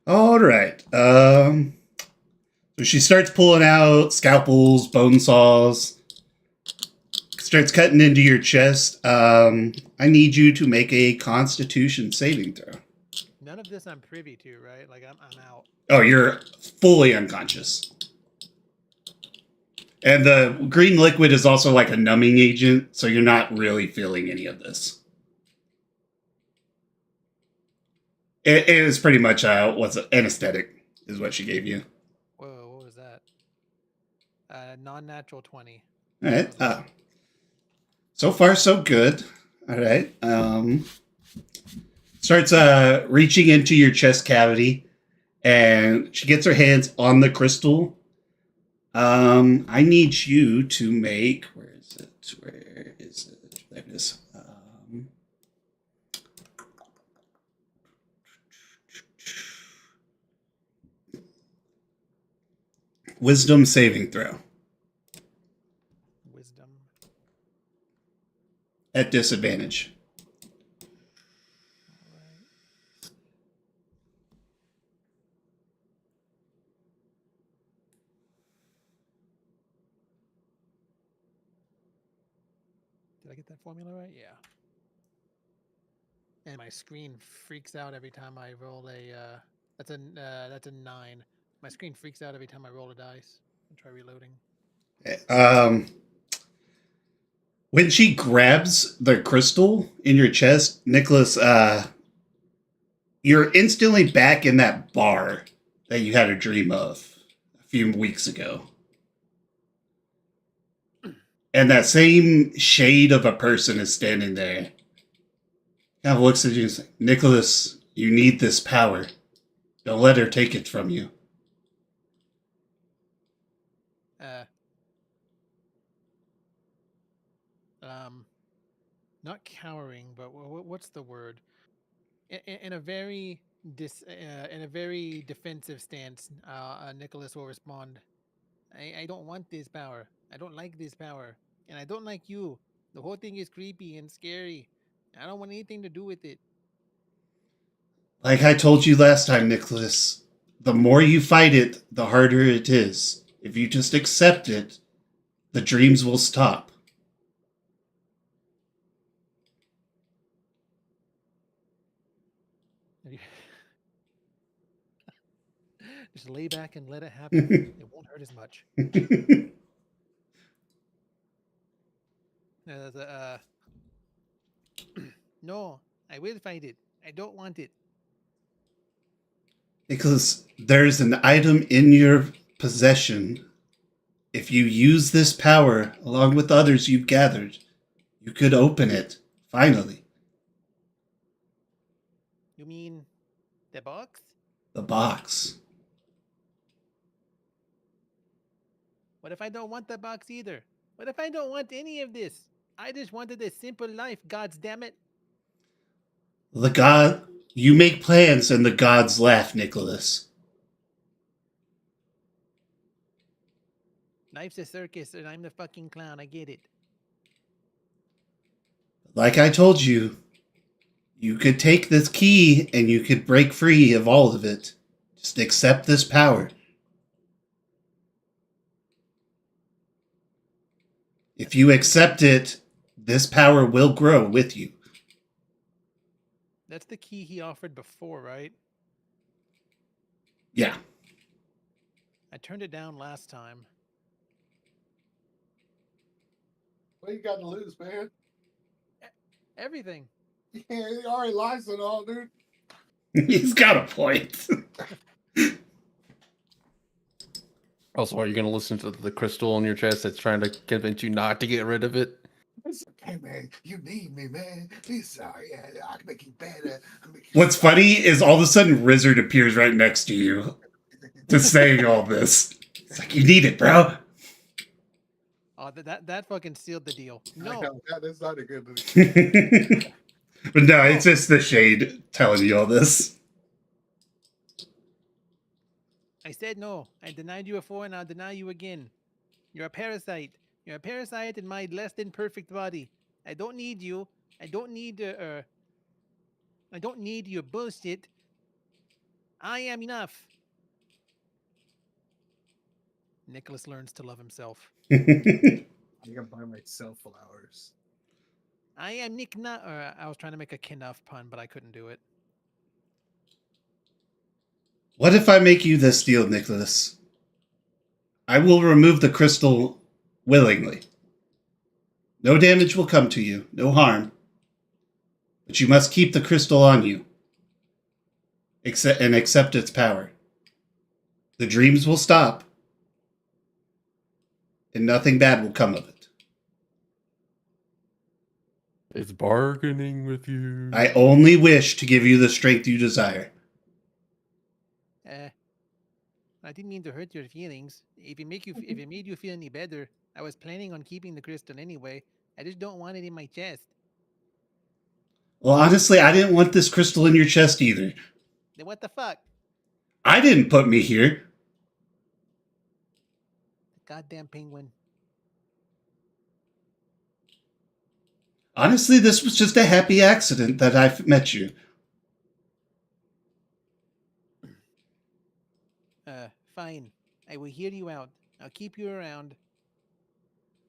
All right. So she starts pulling out scalpels, bone saws, starts cutting into your chest. I need you to make a Constitution saving throw. None of this I'm privy to, right? Like I'm out. Oh, you're fully unconscious. And the green liquid is also like a numbing agent, so you're not really feeling any of this. It is pretty much what's anesthetic is what she gave you. Non-natural 20. All right. So far, so good. All right. Starts reaching into your chest cavity, and she gets her hands on the crystal. I need you to make. Where is it? Where is it? There it is. Wisdom saving throw Wisdom. at disadvantage. All right. Did I get that formula right? Yeah. And my screen freaks out every time I roll a. That's a 9. My screen freaks out every time I roll a dice. I'll try reloading. When she grabs the crystal in your chest, Nicholas, you're instantly back in that bar that you had a dream of a few weeks ago. And that same shade of a person is standing there. Kind of looks at you and says, Nicholas, you need this power. Don't let her take it from you. Not cowering, but what's the word? In a very in a very defensive stance, Nicholas will respond, I don't want this power. I don't like this power. And I don't like you. The whole thing is creepy and scary. I don't want anything to do with it. Like I told you last time, Nicholas, the more you fight it, the harder it is. If you just accept it, the dreams will stop. Just lay back and let it happen. It won't hurt as much. No, I will fight it. I don't want it. Nicholas, there's an item in your possession. If you use this power along with others you've gathered, you could open it, finally. You mean the box? The box. What if I don't want the box either? What if I don't want any of this? I just wanted a simple life, gods damn it. You make plans and the gods laugh, Nicholas. Life's a circus and I'm the fucking clown, I get it. Like I told you, you could take this key and you could break free of all of it. Just accept this power. If you accept it, this power will grow with you. That's the key he offered before, right? Yeah. I turned it down last time. What you got to lose, man? Everything. Yeah, he already lies it all, dude. He's got a point. Also, are you going to listen to the crystal on your chest that's trying to convince you not to get rid of it? It's okay, man. You need me, man. He's sorry. I can make you better. What's funny is all of a sudden Rizzard appears right next to you, just saying all this. It's like, you need it, bro. Oh, that fucking sealed the deal. No. That's not a good movie. But no, it's just the shade telling you all this. I said no. I denied you before and I'll deny you again. You're a parasite. You're a parasite in my less than perfect body. I don't need you. I don't need your bullshit. I am enough. Nicholas learns to love himself. I can buy myself flowers. I am Nick. I was trying to make a Knuff pun, but I couldn't do it. What if I make you this deal, Nicholas? I will remove the crystal willingly. No damage will come to you, no harm. But you must keep the crystal on you and accept its power. The dreams will stop. and nothing bad will come of it. It's bargaining with you. I only wish to give you the strength you desire. I didn't mean to hurt your feelings. If it made you feel any better, I was planning on keeping the crystal anyway. I just don't want it in my chest. Well, honestly, I didn't want this crystal in your chest either. Then what the fuck? I didn't put me here. Goddamn penguin. Honestly, this was just a happy accident that I met you. Fine. I will hear you out. I'll keep you around.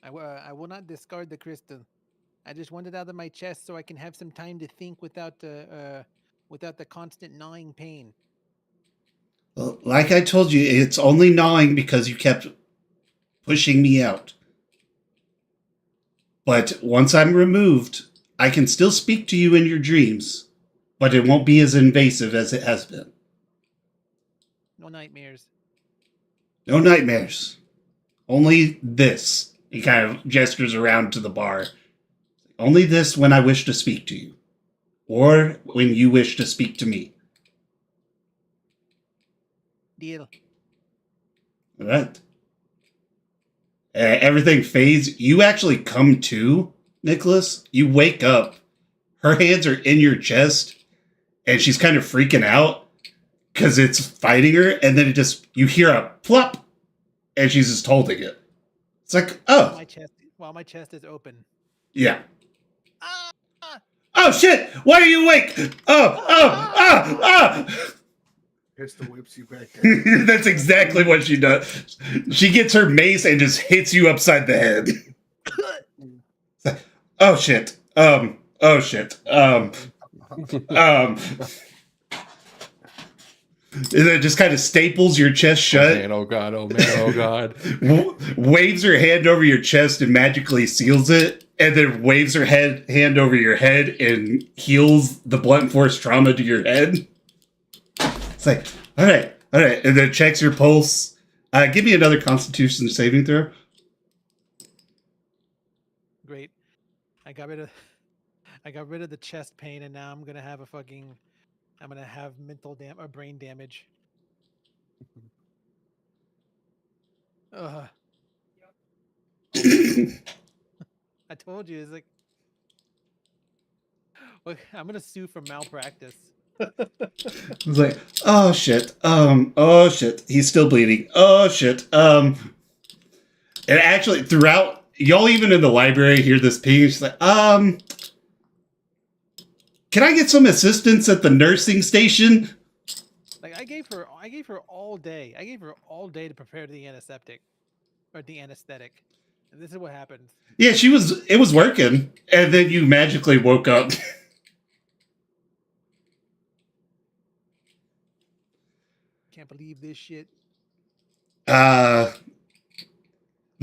I will not discard the crystal. I just want it out of my chest so I can have some time to think without the constant gnawing pain. Well, like I told you, it's only gnawing because you kept pushing me out. But once I'm removed, I can still speak to you in your dreams, but it won't be as invasive as it has been. No nightmares. No nightmares. Only this. He kind of gestures around to the bar. Only this when I wish to speak to you. Or when you wish to speak to me. Deal. All right. Everything fades. You actually come to, Nicholas. You wake up. Her hands are in your chest, and she's kind of freaking out because it's fighting her, and then you hear a plop, and she's just holding it. It's like, oh. While my chest is open. Yeah. Oh, shit! Why are you awake? Pistol whips you back down. That's exactly what she does. She gets her mace and just hits you upside the head. Oh shit. Oh shit. And then just kind of staples your chest shut. Oh god, oh man, oh god. Waves her hand over your chest and magically seals it, and then waves her hand over your head and heals the blunt force trauma to your head. It's like, all right, and then checks your pulse. Give me another Constitution saving throw. Great. I got rid of the chest pain, and now I'm gonna have mental or brain damage. I told you, it's like, look, I'm gonna sue for malpractice. It's like, oh shit, he's still bleeding. Oh shit, And actually, throughout, y'all even in the library hear this ping. She's like, can I get some assistance at the nursing station? Like I gave her all day. I gave her all day to prepare the antiseptic or the anesthetic. And this is what happened. Yeah, it was working, and then you magically woke up. Can't believe this shit. The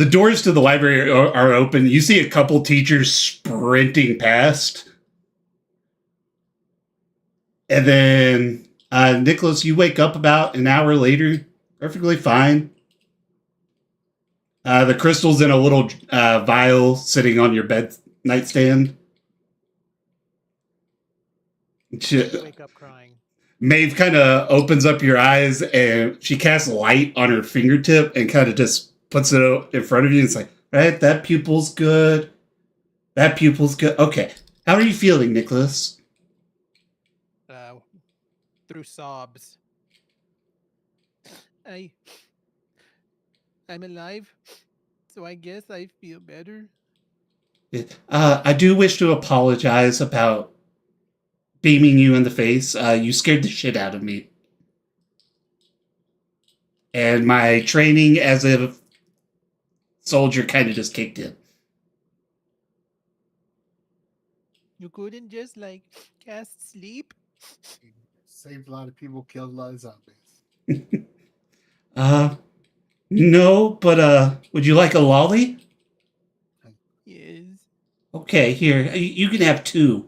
doors to the library are open. You see a couple teachers sprinting past. And then, Nicholas, you wake up about an hour later, perfectly fine. The crystal's in a little vial sitting on your bed nightstand. Wake up crying. Maeve kind of opens up your eyes and she casts light on her fingertip and kind of just puts it in front of you. It's like, right, that pupil's good. That pupil's good. Okay. How are you feeling, Nicholas? Through sobs. I'm alive, so I guess I feel better. I do wish to apologize about beaming you in the face. You scared the shit out of me. And my training as a soldier kind of just kicked in. You couldn't just, cast sleep? Saved a lot of people, killed a lot of zombies. No, but, would you like a lolly? Yes. Okay, here, you can have 2.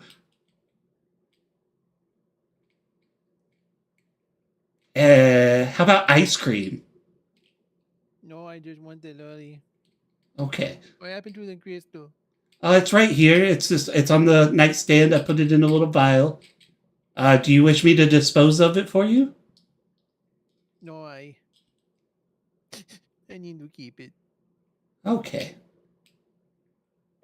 How about ice cream? No, I just want the lolly. Okay. What happened to the crystal? It's right here. It's on the nightstand. I put it in a little vial. Do you wish me to dispose of it for you? No, I need to keep it. Okay.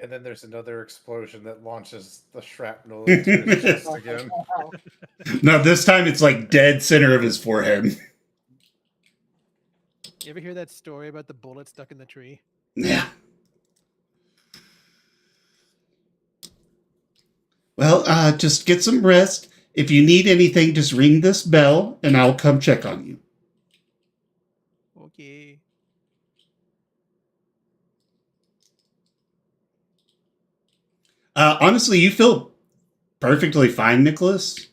And then there's another explosion that launches the shrapnel into his chest again. No, this time it's like dead center of his forehead. You ever hear that story about the bullet stuck in the tree? Yeah. Well, just get some rest. If you need anything, just ring this bell and I'll come check on you. Okay. Honestly, you feel perfectly fine, Nicholas.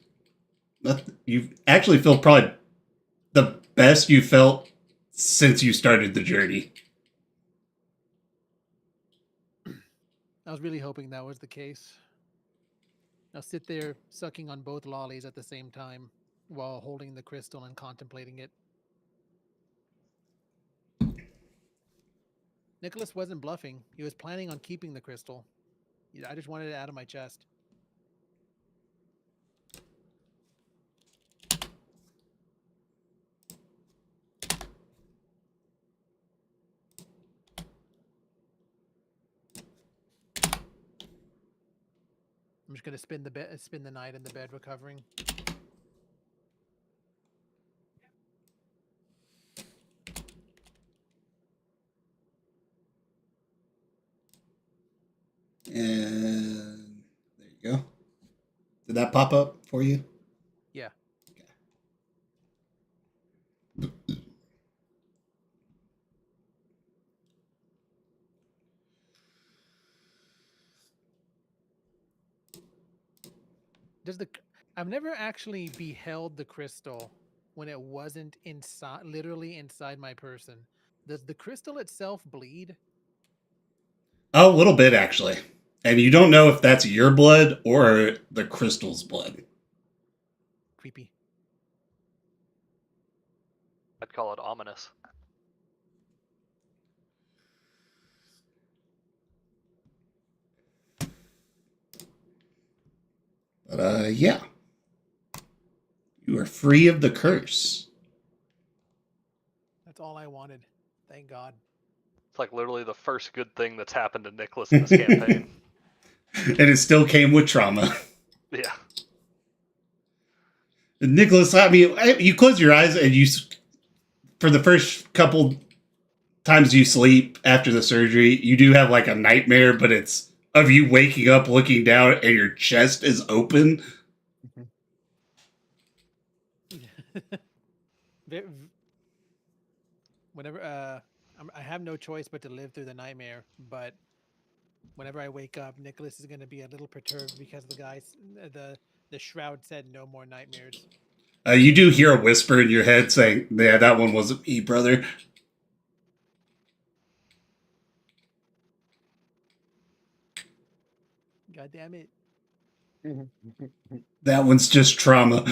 You actually feel probably the best you felt since you started the journey. I was really hoping that was the case. I'll sit there sucking on both lollies at the same time while holding the crystal and contemplating it. Nicholas wasn't bluffing. He was planning on keeping the crystal. I just wanted it out of my chest. I'm just gonna spend the night in the bed recovering. And there you go. Did that pop up for you? Yeah. I've never actually beheld the crystal when it wasn't literally inside my person. Does the crystal itself bleed? Oh, a little bit actually. And you don't know if that's your blood or the crystal's blood. Creepy. I'd call it ominous. But yeah. You are free of the curse. That's all I wanted. Thank God. It's like literally the first good thing that's happened to Nicholas in this campaign. And it still came with trauma. Yeah. Nicholas, I mean, you close your eyes and for the first couple times you sleep after the surgery, you do have like a nightmare, but it's of you waking up, looking down, and your chest is open. Whenever I have no choice but to live through the nightmare, but whenever I wake up, Nicholas is going to be a little perturbed because the shroud said no more nightmares. You do hear a whisper in your head saying, "Yeah, that one wasn't me, brother." God damn it. That one's just trauma.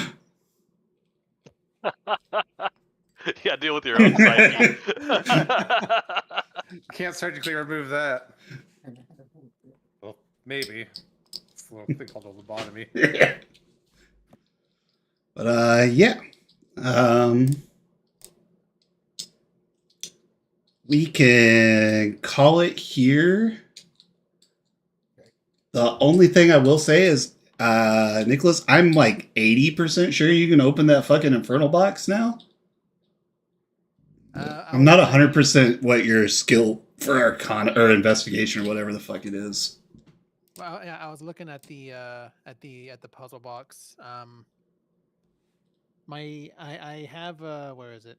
Yeah, deal with your own psyche. Can't surgically remove that. Well, maybe. It's a little thing called a lobotomy. But yeah. We can call it here. The only thing I will say is, Nicholas, I'm like 80% sure you can open that fucking infernal box now. I'm not 100% what your skill for Arcana or investigation or whatever the fuck it is. Well, yeah, I was looking at the puzzle box. I have where is it?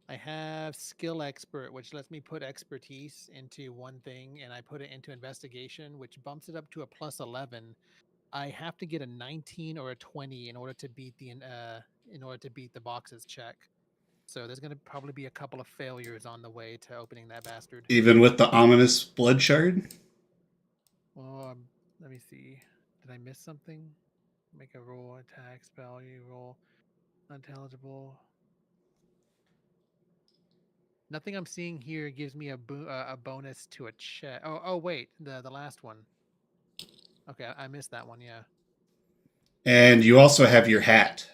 I have skill expert, which lets me put expertise into one thing, and I put it into investigation, which bumps it up to a plus 11. I have to get a 19 or a 20 in order to beat the box's check. So there's going to probably be a couple of failures on the way to opening that bastard. Even with the ominous blood shard? Let me see. Did I miss something? Make a roll, attack, spell, you roll. Unintelligible. Nothing I'm seeing here gives me a bonus to a check. Oh wait, the last one. Okay, I missed that one. Yeah. And you also have your hat.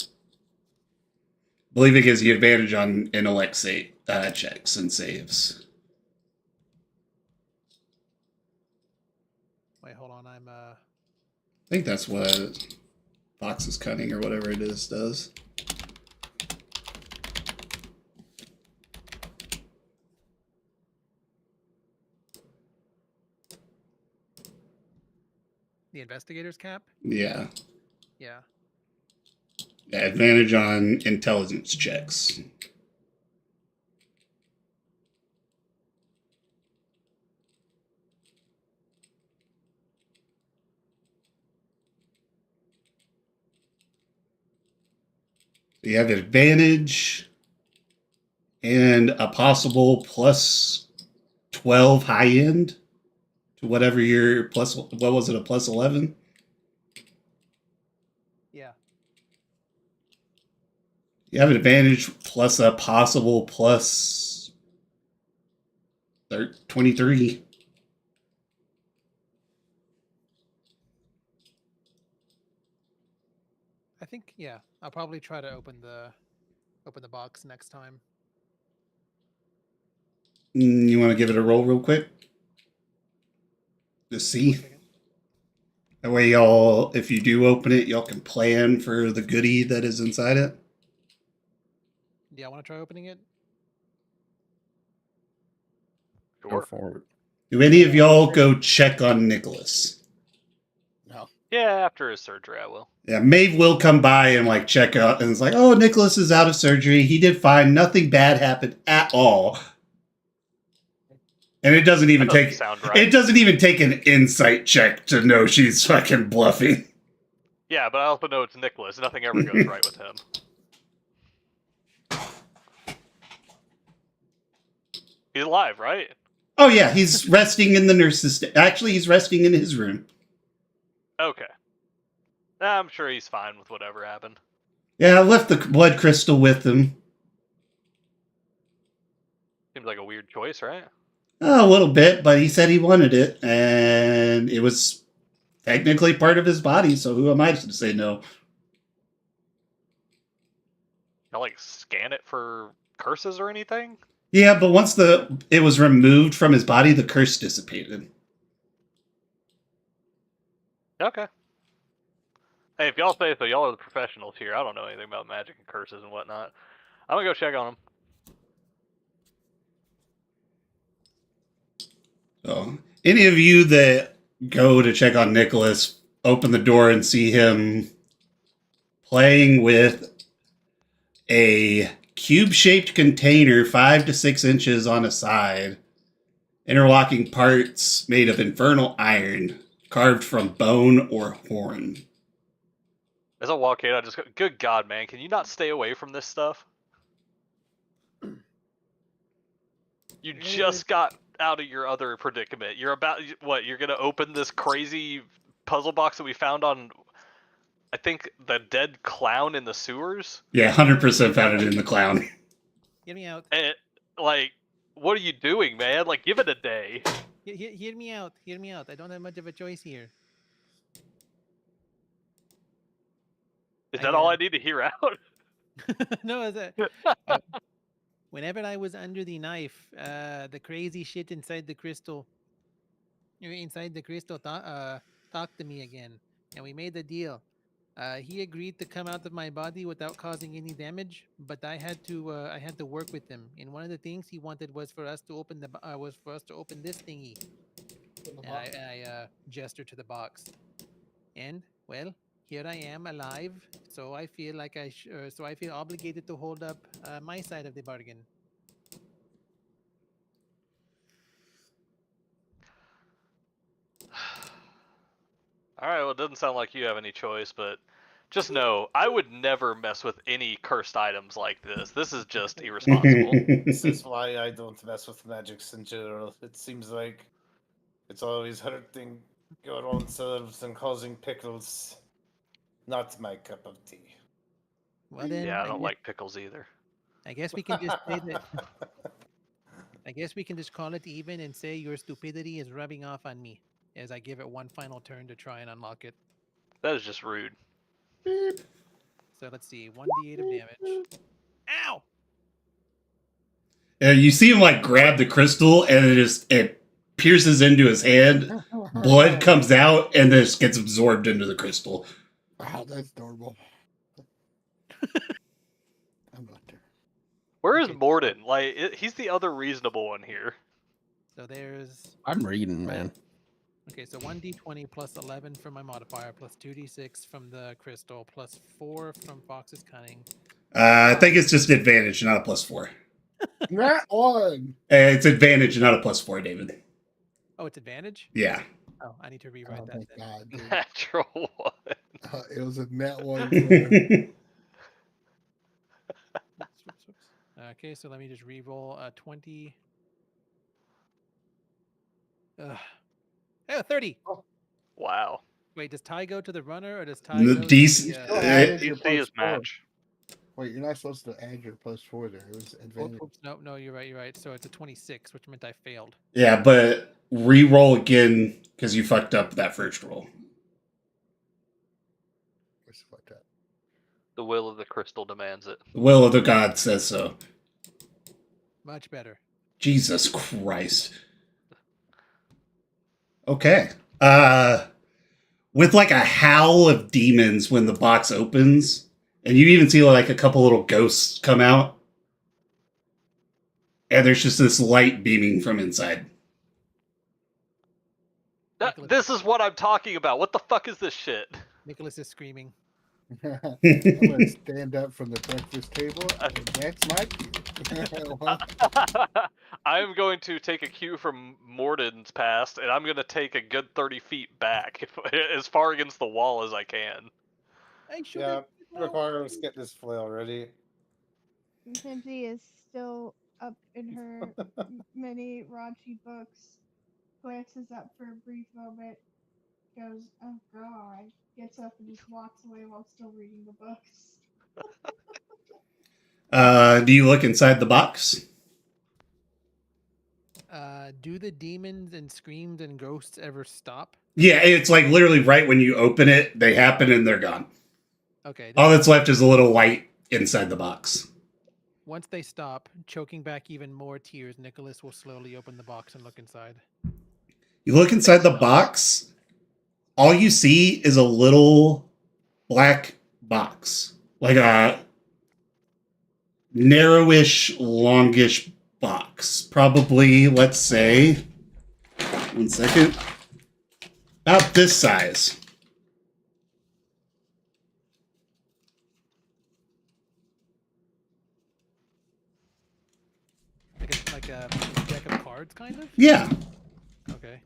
I believe it gives you advantage on intellect checks and saves. Wait, hold on. I think that's what Fox's Cunning or whatever it is does. the investigator's cap. Yeah. Yeah. Advantage on intelligence checks. You have advantage and a possible plus 12 high end to whatever your plus, what was it, a plus 11? Yeah. You have an advantage plus a possible plus 23. I think yeah. I'll probably try to open the box next time. You want to give it a roll real quick? To see. That way, y'all, if you do open it, y'all can plan for the goodie that is inside it. Yeah, I want to try opening it. Go Sure. forward. Do any of y'all go check on Nicholas? No. Yeah, after his surgery, I will. Yeah, Maeve will come by and like check out, and it's like, oh, Nicholas is out of surgery. He did fine. Nothing bad happened at all. And it doesn't even That doesn't take sound right. it doesn't even take an insight check to know she's fucking bluffing. Yeah, but I also know it's Nicholas. Nothing ever goes right with him. He's alive, right? Oh yeah, he's resting in the nurse's. Actually, he's resting in his room. Okay. I'm sure he's fine with whatever happened. Yeah, I left the blood crystal with him. Seems like a weird choice, right? A little bit, but he said he wanted it, and it was technically part of his body. So who am I to say no? I'll like scan it for curses or anything. Yeah, but once it was removed from his body, the curse dissipated. Okay. Hey, if y'all say so, y'all are the professionals here. I don't know anything about magic and curses and whatnot. I'm gonna go check on him. So, any of you that go to check on Nicholas, open the door and see him playing with a cube-shaped container 5 to 6 inches on a side, interlocking parts made of infernal iron, carved from bone or horn. As I walk in, I just go, good God, man, can you not stay away from this stuff? You just got out of your other predicament. You're about, what, you're gonna open this crazy puzzle box that we found on, I think, the dead clown in the sewers? Yeah, 100% found it in the clown. Hear me out. And, like, what are you doing, man? Like, give it a day. Hear me out. Hear me out. I don't have much of a choice here. Is that all I need to hear out? No, is it? Whenever I was under the knife, the crazy shit inside the crystal talked to me again, and we made a deal. He agreed to come out of my body without causing any damage, but I had to work with him. And one of the things he wanted was for us to open this thingy. And I gestured to the box, and well, here I am alive. So I feel like so I feel obligated to hold up my side of the bargain. Alright, well, it doesn't sound like you have any choice, but just know, I would never mess with any cursed items like this. This is just irresponsible. This is why I don't mess with magics in general. It seems like it's always hurting your own selves and causing pickles. Not my cup of tea. Well then, Yeah, I don't like pickles either. I guess we can just say that. I guess we can just call it even and say your stupidity is rubbing off on me, as I give it one final turn to try and unlock it. That is just rude. So let's see, 1d8 of damage. Ow! You see him like grab the crystal, and it pierces into his hand. Blood comes out, and this gets absorbed into the crystal. Wow, that's adorable. I'm not there. Where is Okay. Morden? Like, he's the other reasonable one here. So there's I'm reading, man. okay. So 1d20 plus 11 from my modifier, plus 2d6 from the crystal, plus 4 from Fox's cunning. I think it's just advantage, not a +4. That one. It's advantage, not a +4, David. Oh, it's advantage. Yeah. Oh, I need to rewrite Oh that. my Then. god, dude. Natural one. It was a net one. Whoops. Okay, so let me just re-roll 20. Oh, 30. Wow. Wait, does tie go to the runner or does tie The go to DC the, still added your DC is +4. match. Wait, you're not supposed to add your +4 there. It was advantage. Oops, no, you're right. So it's a 26, which meant I failed. Yeah, but re-roll again because you fucked up that first roll. Where's the fuck up? The will of the crystal demands it. The will of the god says so. Much better. Jesus Christ. Okay. With like a howl of demons when the box opens, and you even see like a couple little ghosts come out, and there's just this light beaming from inside. This is what I'm talking about. What the fuck is this shit? Nicholas is screaming. I'm gonna stand up from the breakfast table, and that's my cue. Well, I'm going to take a cue from Morden's past, and I'm going to take a good 30 feet back, as far against the wall as I can. I should Yeah, Requires get this flail ready. Mackenzie is still up in her many raunchy books, glances up for a brief moment, goes, oh god, gets up and just walks away while still reading the books. Do you look inside the box? Do the demons and screams and ghosts ever stop? Yeah, it's like literally right when you open it, they happen and they're gone. Okay. All that's left is a little light inside the box. Once they stop, choking back even more tears, Nicholas will slowly open the box and look inside. You look inside the box, all you see is a little black box. Like a narrowish, longish box. Probably, let's say, 1 second, about this size. Like a deck of cards, kind of? Yeah. Okay.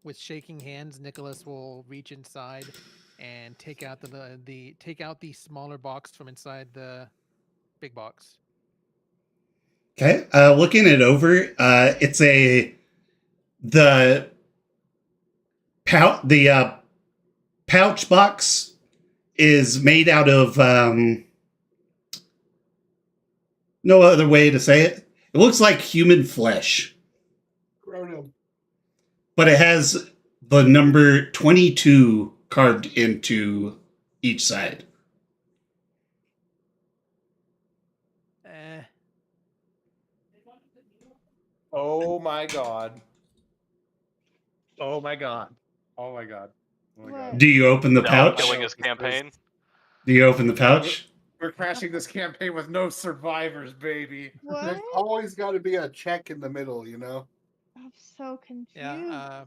With shaking hands, Nicholas will reach inside and take out the smaller box from inside the big box. Okay. Looking it over, it's the pouch box is made out of no other way to say it. It looks like human flesh, but it has the number 22 carved into each side. Oh my god. Oh my god. Oh my god. Oh my god. Do you open the Now pouch? killing his campaign. Do you open the pouch? We're crashing this campaign with no survivors, baby. there's What? always got to be a check in the middle, you know. I'm so confused. Yeah.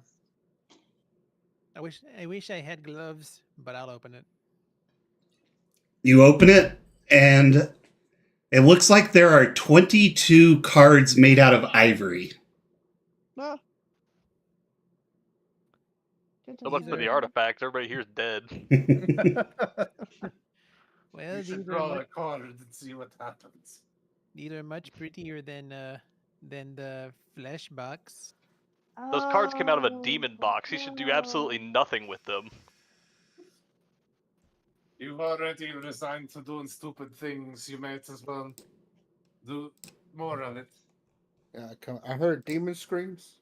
I wish I had gloves, but I'll open it. You open it, and it looks like there are 22 cards made out of ivory. Oh. Good to So much These for the are- artifact. Everybody here's dead. Well, You these should are, draw much, a card and see what happens. these are much prettier than the flesh box. Those cards came out of a Oh, demon box. You should do absolutely no. nothing with them. You've already resigned to doing stupid things. You might as well do more of it. Yeah, I heard demon screams.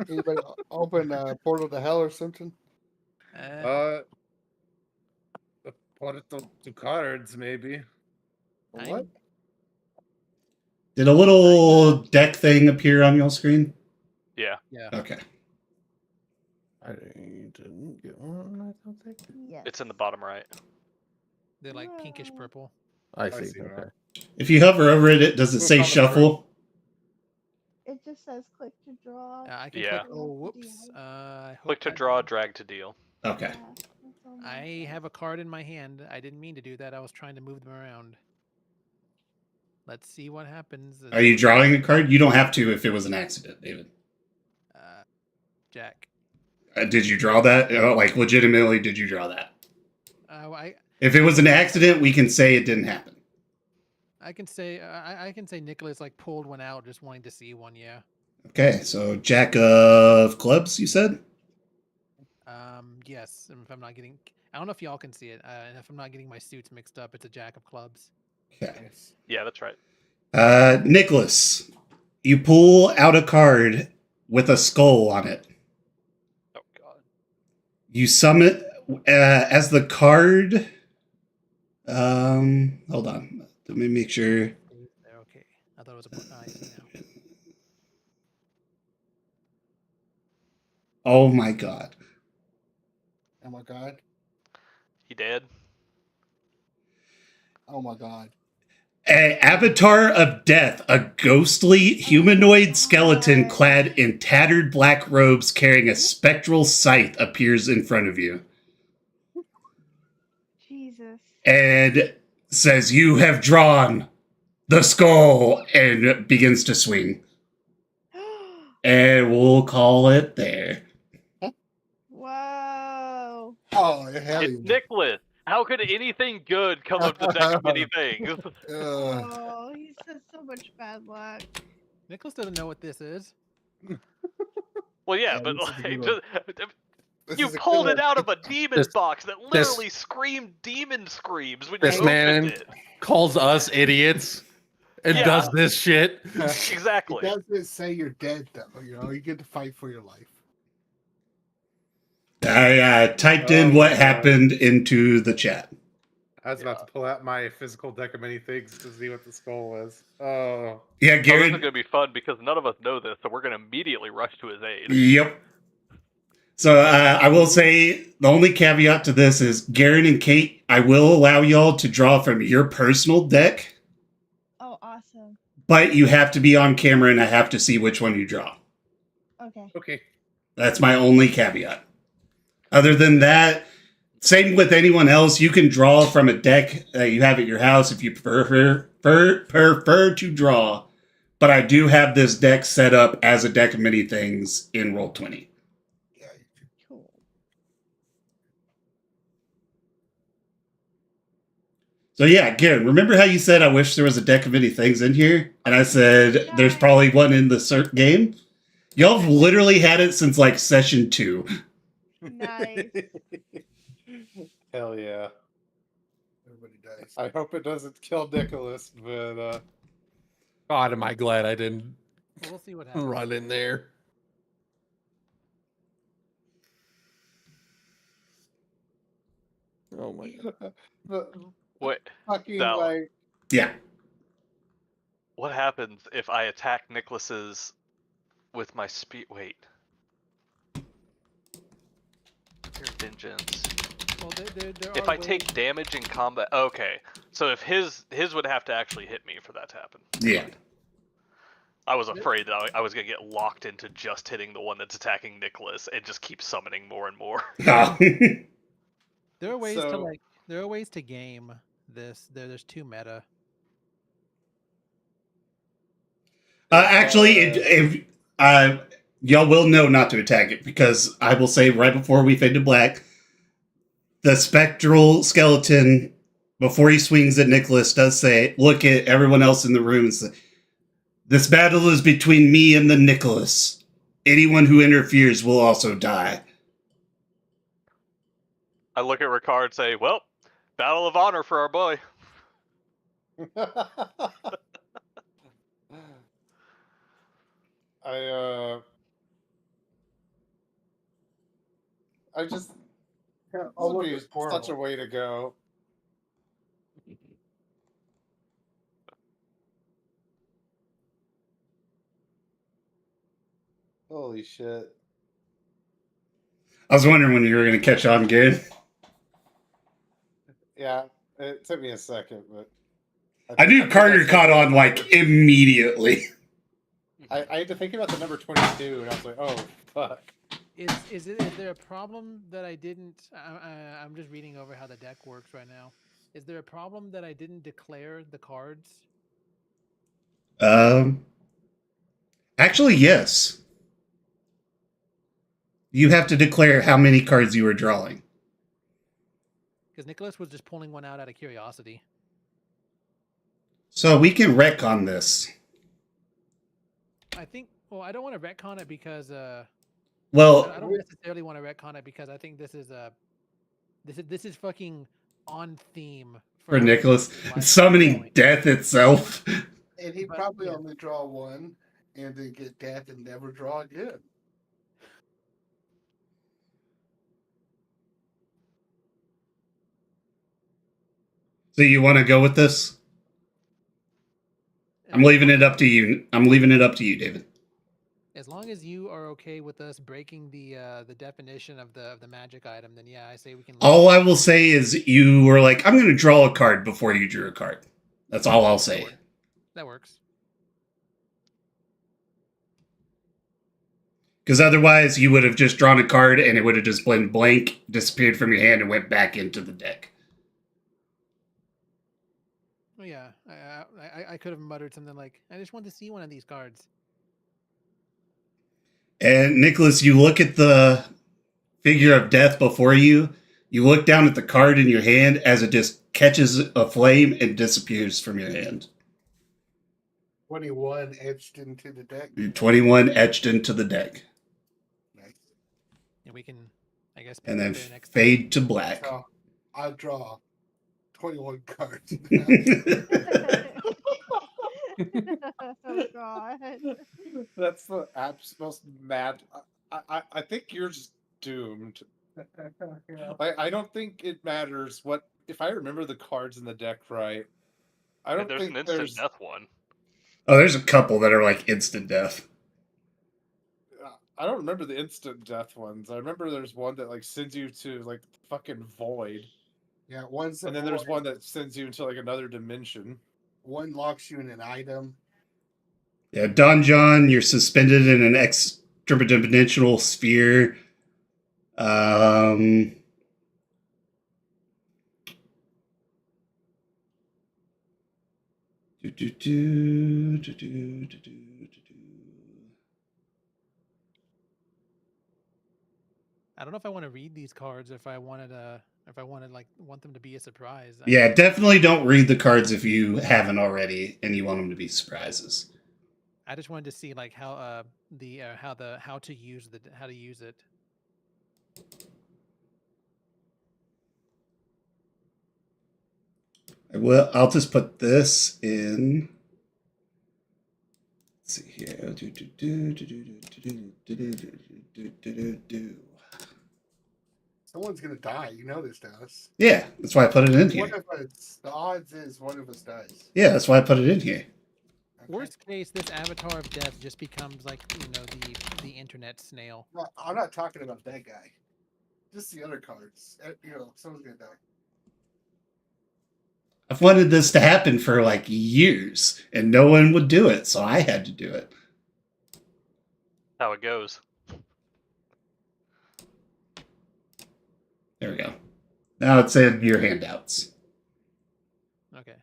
Anybody open portal to hell or something? A portal to cards, maybe. What? Did a little deck thing appear on your screen? Yeah. Yeah. Okay. I didn't get one. I don't think. Yes. It's in the bottom right. They're like pinkish purple. I see. see Okay. If you hover over it, does it Click say on the shuffle? It just says click to draw. I can Yeah. click. Oh, whoops. I hope Click to that- draw, drag to deal. Okay. Yeah, that's all mine I says. have a card in my hand. I didn't mean to do that. I was trying to move them around. Let's see what happens. Are you drawing a card? You don't have to if it was an accident, David. Jack? Did you draw that? Like, legitimately, did you draw that? I If it was an accident, we can say it didn't happen. I can say I can say Nicholas like pulled one out, just wanting to see one. Yeah. Okay, so Jack of clubs, you said? Yes. If I'm not getting, I don't know if y'all can see it. And if I'm not getting my suits mixed up, it's a Jack of clubs. Okay. Yeah, that's right. Nicholas, you pull out a card with a skull on it. Oh god. You summon as the card. Hold on. Let me make sure. Okay. I thought it was a. I see now. Oh my god. Oh my god. He dead? Oh my god. An avatar of death, a ghostly humanoid skeleton clad in tattered black robes carrying a spectral scythe appears in front of you Jesus. and says, "You have drawn the skull," and begins to swing. And we'll call it there. Whoa. Oh, hell It's yeah. Nicholas! How could anything good come of the deck of many things? Oh, he said so much bad luck. Nicholas doesn't know what this is. Well, yeah, Yeah, but this is a like, good This you is a good pulled it one. out of a demon This- box that this- literally screamed demon screams when This you opened man it. calls us idiots and Yeah. does this shit. It Exactly. doesn't say you're dead, though. You know, you get to fight for your life. I typed in Oh what my God. happened into the chat. I was about to pull out my physical deck of many things to see what the skull was. Oh. Yeah, Oh, this is Garrett. going to be fun because none of us know this, so we're going to immediately rush to his aid. Yep. So I will say the only caveat to this is Garen and Kate, I will allow y'all to draw from your personal deck, Oh, awesome. but you have to be on camera and I have to see which one you draw. Okay. Okay. That's my only caveat. Other than that, same with anyone else. You can draw from a deck that you have at your house if you prefer to draw. But I do have this deck set up as a deck of many things in Roll20. Yeah. Cool. So yeah, Garen, remember how you said I wish there was a deck of many things in here? And I said there's probably one in the game? Y'all have literally had it since like session 2. Nice. Hell yeah. Everybody dies. I hope it doesn't kill Nicholas, but God, am I glad I didn't We'll see what happens. run in there. Oh my god. the Wait, fucking No. like Yeah. what happens if I attack Nicholas's with my speed? Wait. Your vengeance. Well, there If are I take damage in combat, okay. So if his would have to actually hit me for that to happen. Yeah. I was afraid that I was gonna get locked into just hitting the one that's attacking Nicholas and just keep summoning more and more. there are ways to So- like there are ways to game this. There's two meta. Actually, if y'all will know not to attack it because I will say right before we fade to black, the spectral skeleton before he swings at Nicholas does say, "Look at everyone else in the room and say, this battle is between me and the Nicholas. anyone who interferes will also die. I look at Ricard and say, well, battle of honor for our boy. I just Yeah, this oh, would look, be it's such a horrible. way to go. Holy shit. I was wondering when you were going to catch on again. Yeah, it took me a second, but I knew think Carter said caught the on number- like immediately. I had to think about the number 22, and I was like, oh fuck. Is there a problem that I didn't? I'm just reading over how the deck works right now. Is there a problem that I didn't declare the cards? Actually, yes. You have to declare how many cards you are drawing. Because Nicholas was just pulling one out of curiosity. So we can retcon this. I think. Well, I don't want to retcon it because Well, I don't necessarily want to retcon it because I think this is fucking on theme for how Nicholas, life is summoning going. death itself. And he'd But, probably yeah. only draw one and then get death and never draw again. So you want to go with this? I'm leaving it up to you. I'm leaving it up to you, David. As long as you are okay with us breaking the definition of the magic item, then yeah, I say we can. All I will say is you were like, I'm going to draw a card before you drew a card. That's all I'll say. That works. Because otherwise, you would have just drawn a card and it would have just been blank, disappeared from your hand, and went back into the deck. Oh yeah, I could have muttered something like, "I just want to see one of these cards." And Nicholas, you look at the figure of death before you. You look down at the card in your hand as it just catches a flame and disappears from your hand. 21 etched into the deck. 21 etched into the deck. Nice. And we can, I guess, And then there next fade to black. So I'll draw 21 cards. Oh god. That's the app's most mad. I think you're just doomed. I don't think it matters what if I remember the cards in the deck right. I don't There's think an instant there's. death one. Oh, there's a couple that are like instant death. I don't remember the instant death ones. I remember there's one that like sends you to like fucking void. Yeah, one's and then there's one that sends you into like another dimension. One locks you in an item. Yeah, Don John, you're suspended in an extra-dimensional sphere. I don't know if I want to read these cards. If I want them to be a surprise. Yeah, definitely don't read the cards if you haven't already and you want them to be surprises. I just wanted to see like how to use it. I'll just put this in. Let's see here. Someone's gonna die. You know this, Dallas. Yeah, that's why I put it in here. The odds is one of us dies. Yeah, that's why I put it in here. Okay. Worst case, this avatar of death just becomes like the internet snail. No, I'm not talking about that guy. Just the other cards. Someone's gonna die. I've wanted this to happen for like years, and no one would do it, so I had to do it. How it goes. There we go. Now it's in your handouts. Okay.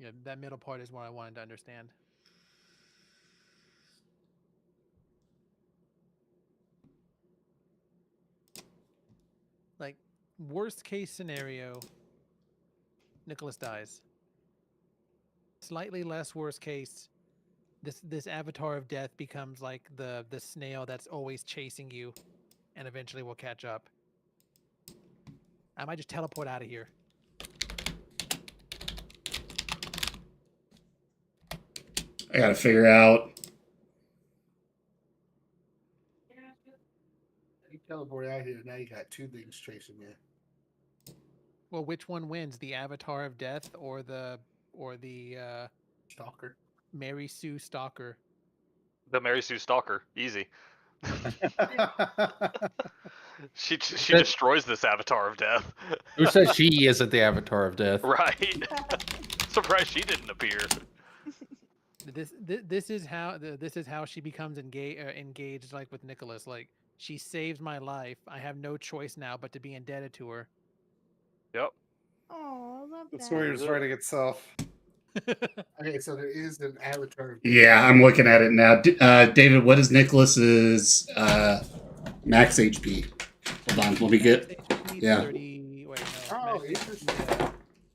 Yeah, that middle part is what I wanted to understand. Like, worst case scenario, Nicholas dies. Slightly less worst case, this avatar of death becomes like the snail that's always chasing you, and eventually will catch up. I might just teleport out of here. I gotta figure out. You teleport out here, now you got two things chasing you. Well, which one wins, the avatar of death or the Stalker. Mary Sue Stalker? The Mary Sue Stalker, easy. She That- destroys this avatar of death. Who says she isn't the avatar of death? Right. Surprised she didn't appear. This is how she becomes engaged, like with Nicholas. Like, she saved my life. I have no choice now but to be indebted to her. Yep. Oh, I love That's that. Warrior's writing itself. Okay, so there is an avatar. Yeah, I'm looking at it now. David, what is Nicholas's max HP? Hold on, let me get. Yeah. 30, wait, no, Oh, max interesting. HP,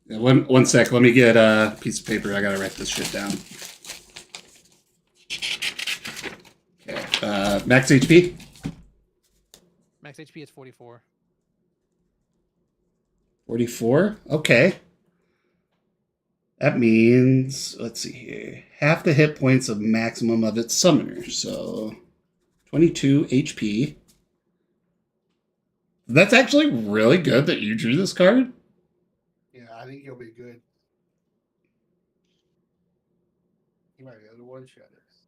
Yeah, one sec. Let me get a piece of paper. I gotta write this shit down. Okay. Max HP. max HP is 44. 44. Okay. That means, let's see here, half the hit points of maximum of its summoner. So 22 HP. That's actually really good that you drew this card. Yeah, I think he'll be good. He might be able to one-shot us.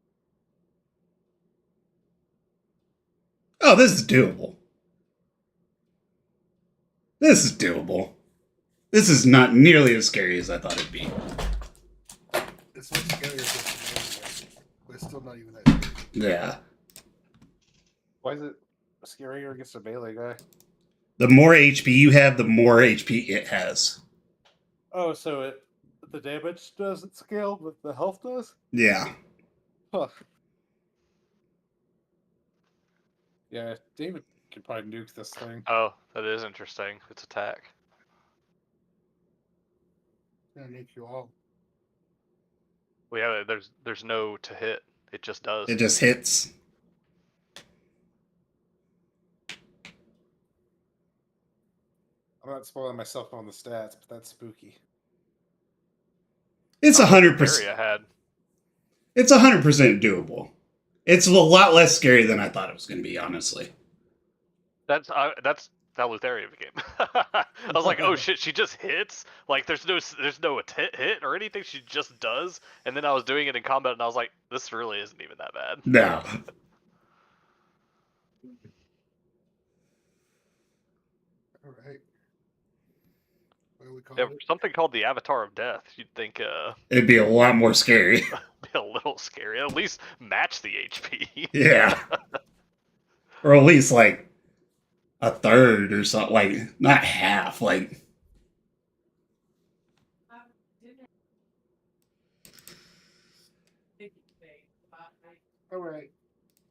Oh, this is doable. This is doable. This is not nearly as scary as I thought it'd be. It's much scarier than the but it's still not even that scary. Yeah. Why is it scarier against a melee guy? The more HP you have, the more HP it has. Oh, so the damage doesn't scale, but the health does? Yeah. Huh. Yeah, David could probably nuke this thing. Oh, that is interesting. Its attack. It's gonna make you all. Well, yeah, there's no to hit. It just does. It just hits. I'm not spoiling myself on the stats, but that's spooky. It's Oh, 100%. Area had. It's 100% doable. It's a lot less scary than I thought it was going to be, honestly. That Lutheria game. I was like, oh shit, she just hits. Like there's no hit or anything. She just does. And then I was doing it in combat, and I was like, this really isn't even that bad. No. All right. What do we call Yeah, it? for something called the Avatar of Death, you'd think It'd be a lot more scary. be a little scary. At least match the HP. Yeah. Or at least, like, a third or something. Like, not half. Like, All right.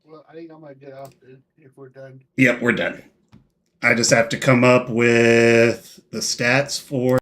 Well, I think I'm gonna get off then if we're done. yep, we're done. I just have to come up with the stats for